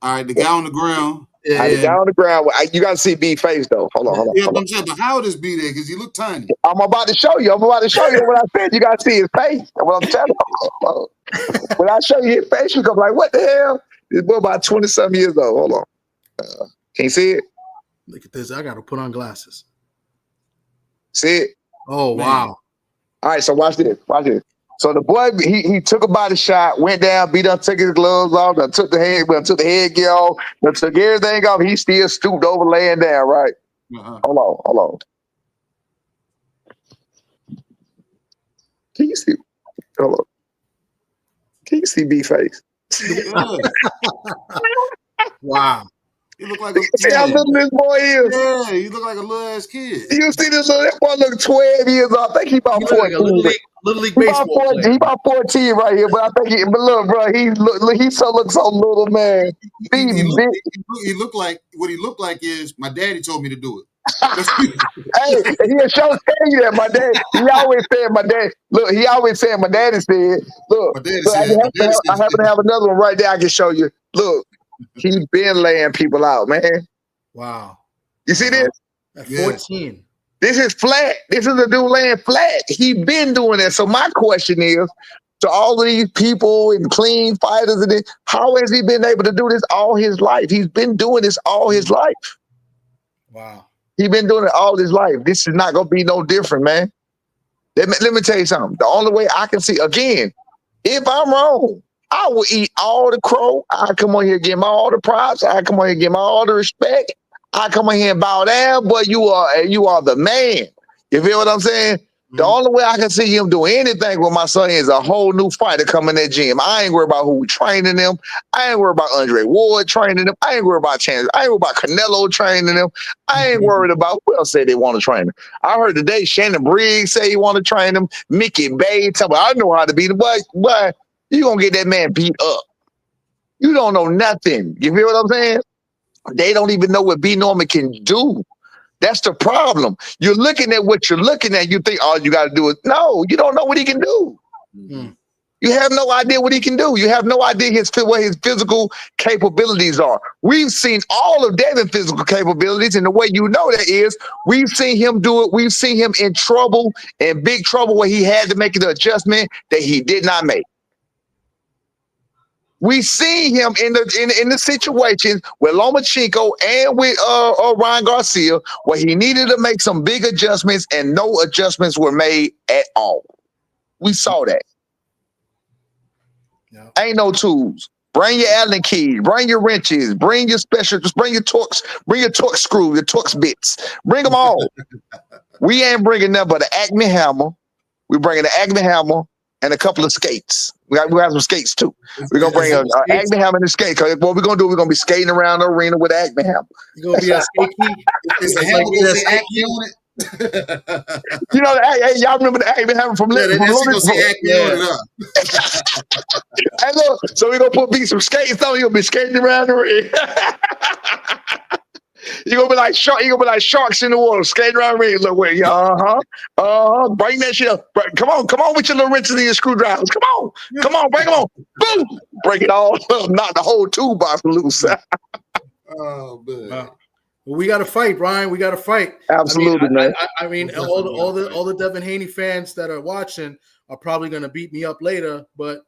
Speaker 2: All right, the guy on the ground.
Speaker 8: The guy on the ground. You got to see B face, though. Hold on.
Speaker 2: Yeah, but I'm saying, but how old is B there? Because he look tiny.
Speaker 8: I'm about to show you. What I said. You got to see his face. That's what I'm telling you. When I show you his face, you go like, what the hell? This boy about 20-something years old. Hold on. Can you see it?
Speaker 9: Look at this. I got to put on glasses.
Speaker 8: See it?
Speaker 9: Oh, man. Wow.
Speaker 8: All right, so watch this. So the boy, he took a body shot, went down, took his gloves off, took the headgear off, took everything off. He still stooped over, laying down, right?
Speaker 2: Uh-huh.
Speaker 8: Hold on. Can you see? Hold on. Can you see B face?
Speaker 9: Wow.
Speaker 2: You look like
Speaker 8: see how little this boy is.
Speaker 2: Yeah, you look like a little ass kid.
Speaker 8: You see this little that boy look 12 years old. I think he about 14.
Speaker 9: Like little league baseball.
Speaker 8: He about 14 right here, but I think but look, bro, he looks so little, man.
Speaker 2: He looked like what he looked like is my daddy told me to do it.
Speaker 8: Hey, he'll show tell you that my dad. He always said my dad. Look, he always said my daddy said. Look, I happen to have another one right there. I can show you. Look, he's been laying people out, man.
Speaker 9: Wow.
Speaker 8: You see this?
Speaker 9: At 14.
Speaker 8: This is flat. This is a dude laying flat. He been doing that. So my question is, to all of these people and clean fighters and this, how has he been able to do this all his life? He's been doing this all his life.
Speaker 9: Wow.
Speaker 8: He's been doing it all his life. This is not going to be no different, man. Let me tell you something. The only way I can see, again, if I'm wrong, I will eat all the crow. I come on here and give him all the props. I come on here and give him all the respect. I come on here and bow down, but you are the man. You feel what I'm saying? Mm-hmm. The only way I can see him do anything with my son is a whole new fighter coming in that gym. I ain't worried about who training them. I ain't worried about Andre Ward training them. I ain't worried about Chance. I ain't worried about Canelo training them. I ain't worried about who else say they want to train them. I heard today Shannon Briggs say he want to train them. Mickey Bay tell me I know how to beat him, but you gonna get that man beat up. You don't know nothing. You feel what I'm saying? They don't even know what B Norman can do. That's the problem. You're looking at what you're looking at. You think all you got to do is, no, you don't know what he can do. Mm-hmm. You have no idea what he can do. You have no idea what his physical capabilities are. We've seen all of Devin's physical capabilities, and the way you know that is we've seen him do it. We've seen him in trouble, in big trouble, where he had to make an adjustment that he did not make. We see him in the situations with Lomachenko and with Ryan Garcia, where he needed to make some big adjustments and no adjustments were made at all. We saw that. Yeah. Ain't no tools. Bring your Allen keys, bring your wrenches, bring your specials, bring your torque screw, your torque bits. Bring them all. We ain't bringing nothing but an Acme hammer. We're bringing the Acme hammer and a couple of skates. We have some skates too. We're gonna bring an Acme hammer and a skate. Cause what we're gonna do, we're gonna be skating around the arena with an Acme hammer.
Speaker 9: You're gonna be a skate key.
Speaker 2: Is the hammer gonna say Acme on it?
Speaker 8: You know, hey, y'all remember the Acme hammer from Acme on it? Hey, look, so we're gonna put some skates on. You'll be skating around the ring. You're gonna be like sharks in the water, skating around the ring. Look, wait, bring that shit up. Come on with your little wrenches and your screwdrivers. Come on, bring them on. Boom, break it all up, knock the whole toolbox loose.
Speaker 2: Oh man.
Speaker 9: Well, we got to fight, Brian. We got to fight.
Speaker 8: Absolutely, man.
Speaker 9: I mean, all the Devin Haney fans that are watching are probably going to beat me up later, but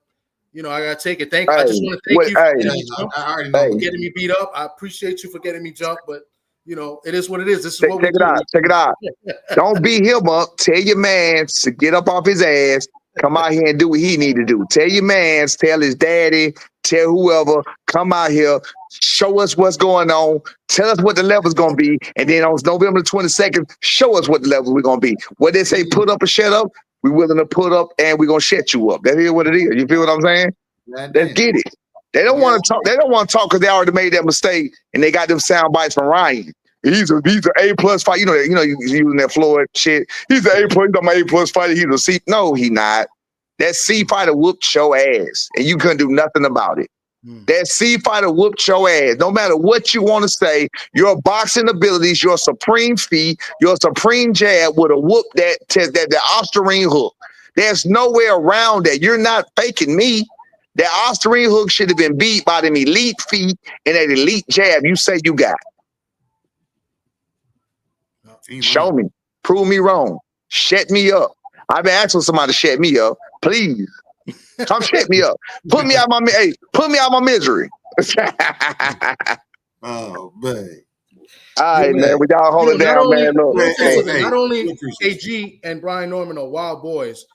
Speaker 9: you know, I got to take it. I just want to thank you for getting me beat up. I appreciate you for getting me jumped, but you know, it is what it is. This is what we do.
Speaker 8: Check it out. Don't beat him up. Tell your man to get up off his ass. Come out here and do what he need to do. Tell your man, tell his daddy, tell whoever, come out here, show us what's going on, tell us what the level's going to be, and then on November 22nd, show us what the level we're going to be. What they say, put up or shut up, we're willing to put up and we're going to shut you up. That is what it is. You feel what I'm saying? Let's get it. They don't want to talk. They don't want to talk because they already made that mistake and they got them sound bites from Ryan. He's an A+ fight. You know, you using that Floyd shit. He's an A+. He's not my A+ fighter. He's a C. No, he not. That C fighter whooped your ass, and you couldn't do nothing about it. That C fighter whooped your ass. No matter what you want to say, your boxing abilities, your supreme feet, your supreme jab would have whooped that Austrian hook. There's no way around that. You're not faking me. That Austrian hook should have been beat by them elite feet and that elite jab you say you got. Show me. Prove me wrong. Shut me up. I've been asking somebody to shut me up. Please. Come shut me up. Put me out my misery.
Speaker 2: Oh, man.
Speaker 8: All right, man. We gotta hold it down, man.
Speaker 9: Not only AG and Brian Norman are wild boys,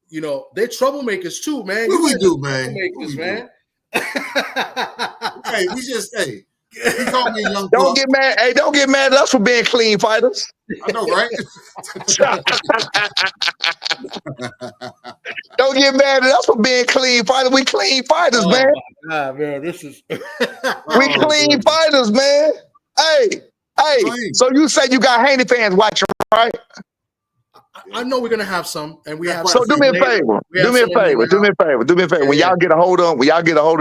Speaker 9: you know, they're troublemakers too, man.
Speaker 2: What we do, man?
Speaker 9: Troublemakers, man.
Speaker 2: Hey, he called me a young
Speaker 8: Don't get mad. Hey, don't get mad at us for being clean fighters.
Speaker 2: I know, right?
Speaker 8: Don't get mad at us for being clean fighters. We clean fighters, man.
Speaker 9: Man, this is
Speaker 8: we clean fighters, man. Hey. So you said you got Haney fans watching, right?
Speaker 9: I know we're gonna have some, and we have.
Speaker 8: So do me a favor. Do me a favor. When y'all get a hold of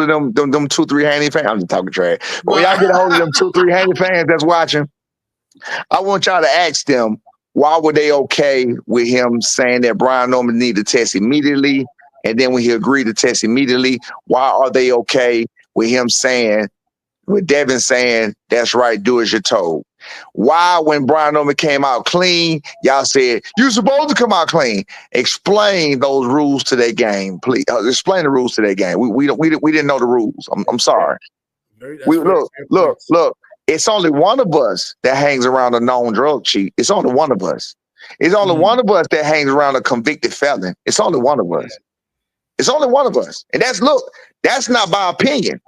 Speaker 8: them, them 2-3 Haney fans. I'm just talking trash. But when y'all get a hold of them 2-3 Haney fans that's watching, I want y'all to ask them why were they okay with him saying that Brian Norman need to test immediately, and then when he agreed to test immediately, why are they okay with him saying, with Devin saying, that's right, do as you're told? Why, when Brian Norman came out clean, y'all said, you're supposed to come out clean? Explain those rules to their game, please. Explain the rules to their game. We didn't know the rules. I'm sorry. Look. It's only one of us that hangs around a known drug cheat. It's only one of us. It's only one of us that hangs around a convicted felon. It's only one of us. It's only one of us. And that's not by opinion.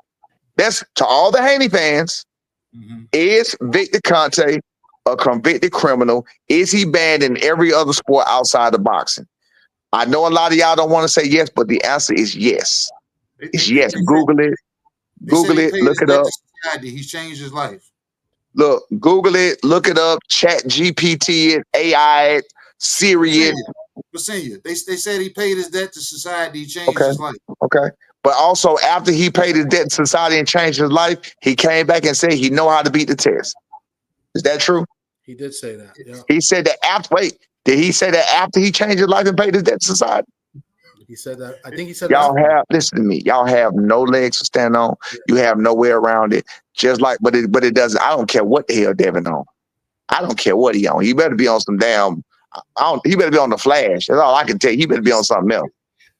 Speaker 8: That's to all the Haney fans. Is Victor Conte a convicted criminal? Is he banned in every other sport outside of boxing? I know a lot of y'all don't want to say yes, but the answer is yes. It's yes. Google it. Look it up.
Speaker 2: He's changed his life.
Speaker 8: Look, Google it. Look it up. Chat GPT it. AI it. Siri it.
Speaker 2: But senior, they said he paid his debt to society. He changed his life.
Speaker 8: Okay. But also, after he paid his debt to society and changed his life, he came back and said he know how to beat the test. Is that true?
Speaker 9: He did say that. Yeah.
Speaker 8: He said that after. Wait, did he say that after he changed his life and paid his debt to society?
Speaker 9: He said that. I think he said
Speaker 8: that. Listen to me. Y'all have no legs to stand on. Yeah. You have no way around it. Just like, but it doesn't. I don't care what the hell Devin on. I don't care what he on. He better be on some damn. He better be on the Flash. That's all I can tell you. He better be on something else.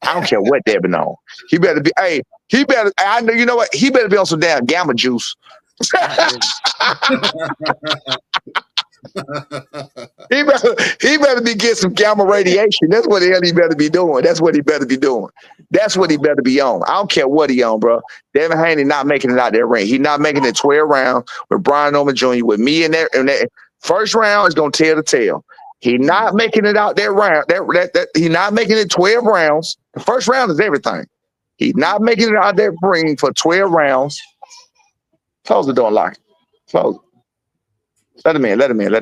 Speaker 8: I don't care what Devin on. He better be. Hey, he better. I know. You know what? He better be on some damn gamma juice. He better be getting some gamma radiation. That's what the hell he better be doing. That's what he better be doing. That's what he better be on. I don't care what he on, bro. Devin Haney not making it out that ring. He not making it 12 rounds with Brian Norman Jr. with me in there. And that first round is gonna tell the tale. He not making it out that round. He not making it 12 rounds. The first round is everything. He's not making it out that ring for 12 rounds. Close the door, lock it. Close it. Let him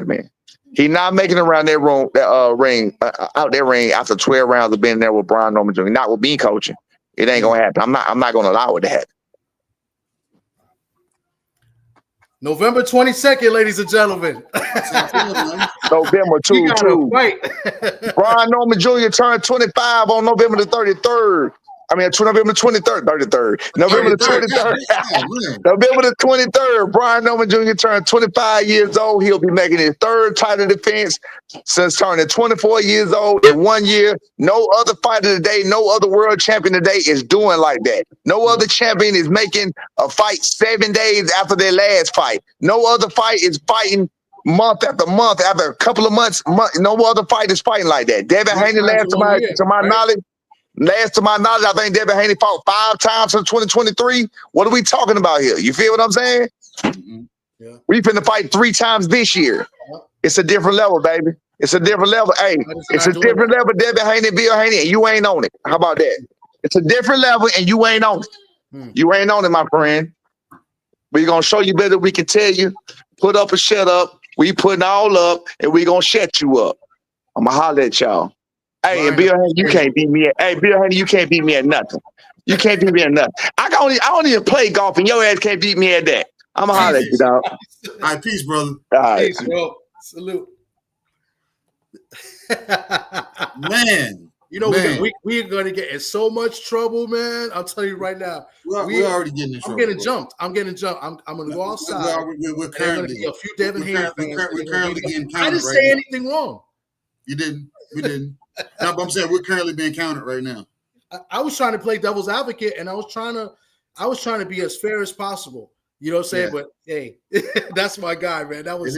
Speaker 8: in. He not making it around that room, out that ring after 12 rounds of being there with Brian Norman Jr. Not with me coaching. It ain't gonna happen. I'm not gonna allow it to happen.
Speaker 9: November 22nd, ladies and gentlemen.
Speaker 8: November
Speaker 9: You got to
Speaker 8: 2.
Speaker 9: fight.
Speaker 8: Brian Norman Jr. turned 25 on November the 33rd. I mean, November 23rd, 33rd. November the 23rd. November the 23rd, Brian Norman Jr. turned 25 years old. He'll be making his third title defense since turning 24 years old in 1 year. No other fighter today, no other world champion today is doing like that. No other champion is making a fight 7 days after their last fight. No other fight is fighting month after month, after a couple of months. No other fight is fighting like that. Devin Haney, last to my knowledge, I think Devin Haney fought 5 times since 2023. What are we talking about here? You feel what I'm saying?
Speaker 9: Mm-hmm. Yeah.
Speaker 8: We finna fight 3 times this year. It's a different level, baby. It's a different level. Hey, it's a different level. Devin Haney, Bill Haney, and you ain't on it. How about that? It's a different level, and you ain't on it. You ain't on it, my friend. We're gonna show you better. We can tell you, put up or shut up. We putting all up, and we gonna shut you up. I'ma holler at y'all. Hey, and Bill Haney, you can't beat me at. Hey, Bill Haney, you can't beat me at nothing. You can't beat me at nothing. I don't even play golf, and your ass can't beat me at that. I'ma holler at you, dog.
Speaker 2: All right, peace, brother.
Speaker 8: All right.
Speaker 9: Peace, bro. Salute.
Speaker 2: Man.
Speaker 9: You know, we're going to get in so much trouble, man. I'll tell you right now.
Speaker 2: We're already getting in trouble.
Speaker 9: I'm getting jumped. I'm going to go outside.
Speaker 2: We're currently
Speaker 9: be a few Devin Haney fans.
Speaker 2: We're currently getting counted.
Speaker 9: I didn't say anything wrong.
Speaker 2: You didn't. We didn't. No, but I'm saying we're currently being counted right now.
Speaker 9: I was trying to play devil's advocate, and I was trying to be as fair as possible. You know what I'm saying? Yeah. But hey, that's my guy, man. That was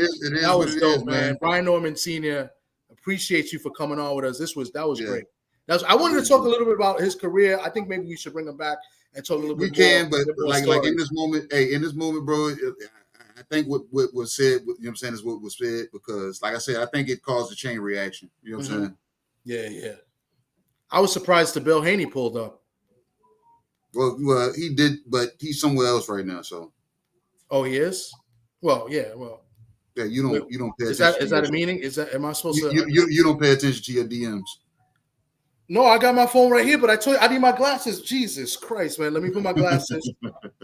Speaker 9: dope, man. Brian Norman Sr. Appreciate you for coming on with us. That was great. I wanted to talk a little bit about his career. I think maybe we should bring him back and talk a little bit.
Speaker 2: We can, but like in this moment, bro. I think what was said, you know what I'm saying, is what was said because, like I said, I think it caused a chain reaction. You know what I'm saying?
Speaker 9: Yeah. I was surprised that Bill Haney pulled up.
Speaker 2: Well, he did, but he's somewhere else right now. So.
Speaker 9: Oh, he is? Well, yeah.
Speaker 2: Yeah, you don't pay attention.
Speaker 9: Is that a meaning? Am I supposed to?
Speaker 2: You don't pay attention to your DMs.
Speaker 9: No, I got my phone right here, but I told you I need my glasses. Jesus Christ, man. Let me put my glasses.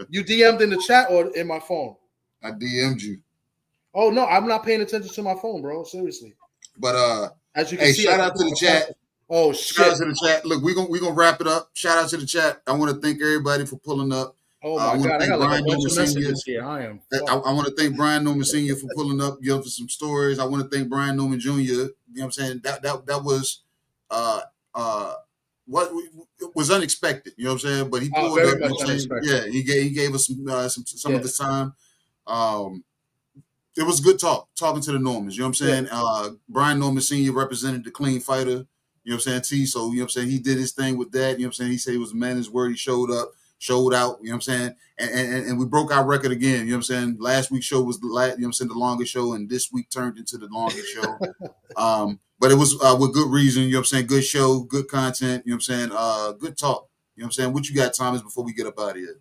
Speaker 9: You DM'd in the chat or in my phone?
Speaker 2: I DM'd you.
Speaker 9: Oh, no, I'm not paying attention to my phone, bro. Seriously.
Speaker 2: But
Speaker 9: as you can see,
Speaker 2: shout out to the chat.
Speaker 9: Oh, shit.
Speaker 2: Shout out to the chat. Look, we're gonna wrap it up. Shout out to the chat. I want to thank everybody for pulling up.
Speaker 9: Oh my God, I got like a bunch of messages here. I
Speaker 2: want to thank Brian Norman Sr. for pulling up, for some stories. I want to thank Brian Norman Jr. You know what I'm saying? That was what was unexpected. You know what I'm saying? But he pulled up.
Speaker 9: Much unexpected.
Speaker 2: Yeah, he gave us some of the time. It was good talking to the Normans. You know what I'm saying? Brian Norman Sr. represented the clean fighter. You know what I'm saying? T. So you know what I'm saying? He did his thing with that. You know what I'm saying? He said he was a man of his word. He showed up. Showed out, you know what I'm saying? And we broke our record again, you know what I'm saying? Last week's show was the longest show, and this week turned into the longest show. But it was with good reason, you know what I'm saying? Good show, good content, you know what I'm saying? Good talk, you know what I'm saying? What you got, Thomas, before we get up out of here?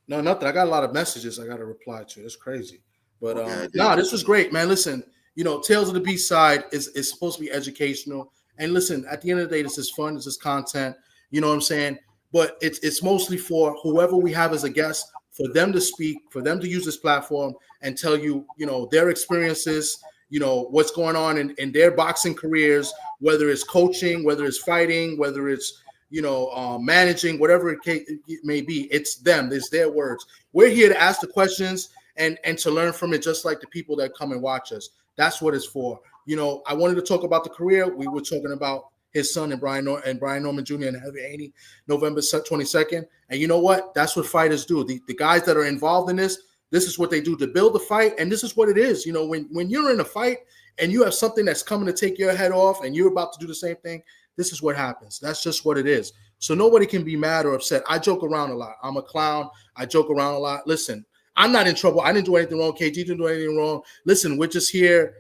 Speaker 9: No, nothing. I got a lot of messages I got to reply to. It's crazy. But this was great, man. Listen, Tales of the B-Side is supposed to be educational. And listen, at the end of the day, this is fun. This is content. You know what I'm saying? But it's mostly for whoever we have as a guest, for them to speak, for them to use this platform and tell you, their experiences, what's going on in their boxing careers, whether it's coaching, whether it's fighting, whether it's, managing, whatever it may be. It's them. It's their words. We're here to ask the questions and to learn from it, just like the people that come and watch us. That's what it's for. I wanted to talk about the career. We were talking about his son and Brian Norman Jr. and Heavy Haney, November 22nd. And you know what? That's what fighters do. The guys that are involved in this is what they do to build the fight. And this is what it is. When you're in a fight and you have something that's coming to take your head off and you're about to do the same thing, this is what happens. That's just what it is. So nobody can be mad or upset. I joke around a lot. I'm a clown. I joke around a lot. Listen, I'm not in trouble. I didn't do anything wrong. KG didn't do anything wrong. Listen, we're just here,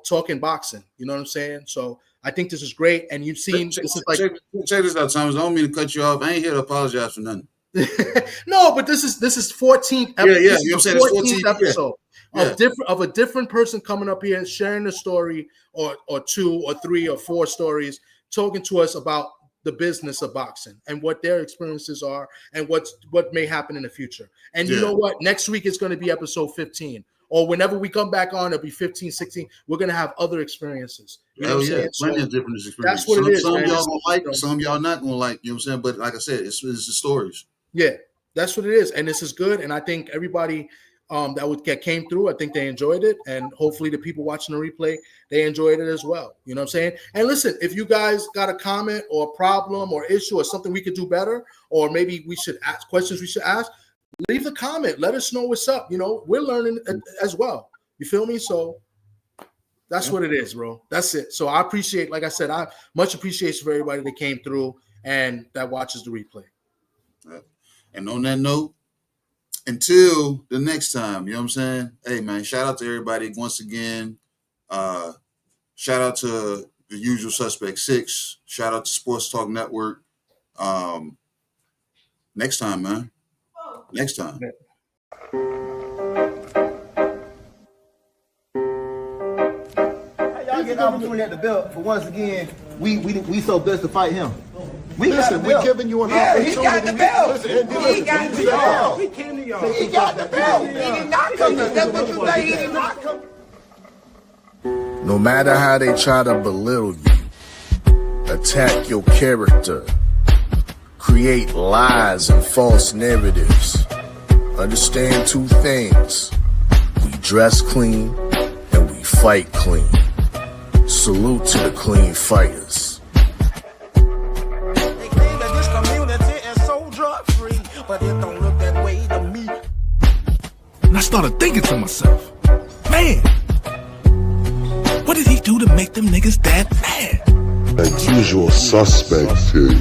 Speaker 9: talking boxing. You know what I'm saying? So I think this is great, and you've seen this is like
Speaker 2: check this out, Thomas. I don't mean to cut you off. I ain't here to apologize for nothing.
Speaker 9: No, but this is 14th episode.
Speaker 2: Yeah. You know what I'm saying?
Speaker 9: 14th episode of a different person coming up here, sharing a story or 2 or 3 or 4 stories, talking to us about the business of boxing and what their experiences are and what may happen in the future. And you know what? Next week is going to be episode 15. or whenever we come back on, it'll be 15, 16. We're going to have other experiences. You know what I'm saying?
Speaker 7: Plenty of different experiences.
Speaker 9: That's what it is,
Speaker 7: Some
Speaker 9: man.
Speaker 7: y'all gonna like, some y'all not gonna like. You know what I'm saying? But like I said, it's the stories.
Speaker 9: Yeah, that's what it is, and this is good. And I think everybody that came through, I think they enjoyed it, and hopefully the people watching the replay, they enjoyed it as well. You know what I'm saying? And listen, if you guys got a comment or a problem or issue or something we could do better, or maybe we should ask questions we should ask, leave a comment. Let us know what's up. You know, we're learning as well. You feel me? So that's what it is, bro. That's it. So I appreciate, like I said, I much appreciation for everybody that came through and that watches the replay.
Speaker 7: And on that note, until the next time, you know what I'm saying? Hey, man, shout out to everybody once again. Shout out to the usual suspect 6. Shout out to Sports Talk Network. Next time, man. Next time.
Speaker 3: Y'all get an opportunity at the belt for once again. We so blessed to fight him. Listen, we're giving you an opportunity.
Speaker 4: He got the belt.
Speaker 3: Listen,
Speaker 4: He got the belt.
Speaker 3: He came to y'all. He got the belt. He did not come to. That's what you say. He did not come.
Speaker 5: No matter how they try to belittle you, attack your character, create lies and false narratives, understand 2 things. We dress clean and we fight clean. Salute to the clean fighters.
Speaker 4: They claim that this community is so drug-free, but it don't look that way to me.
Speaker 6: And I started thinking to myself, man, what did he do to make them niggas that mad?
Speaker 1: Like usual suspects here.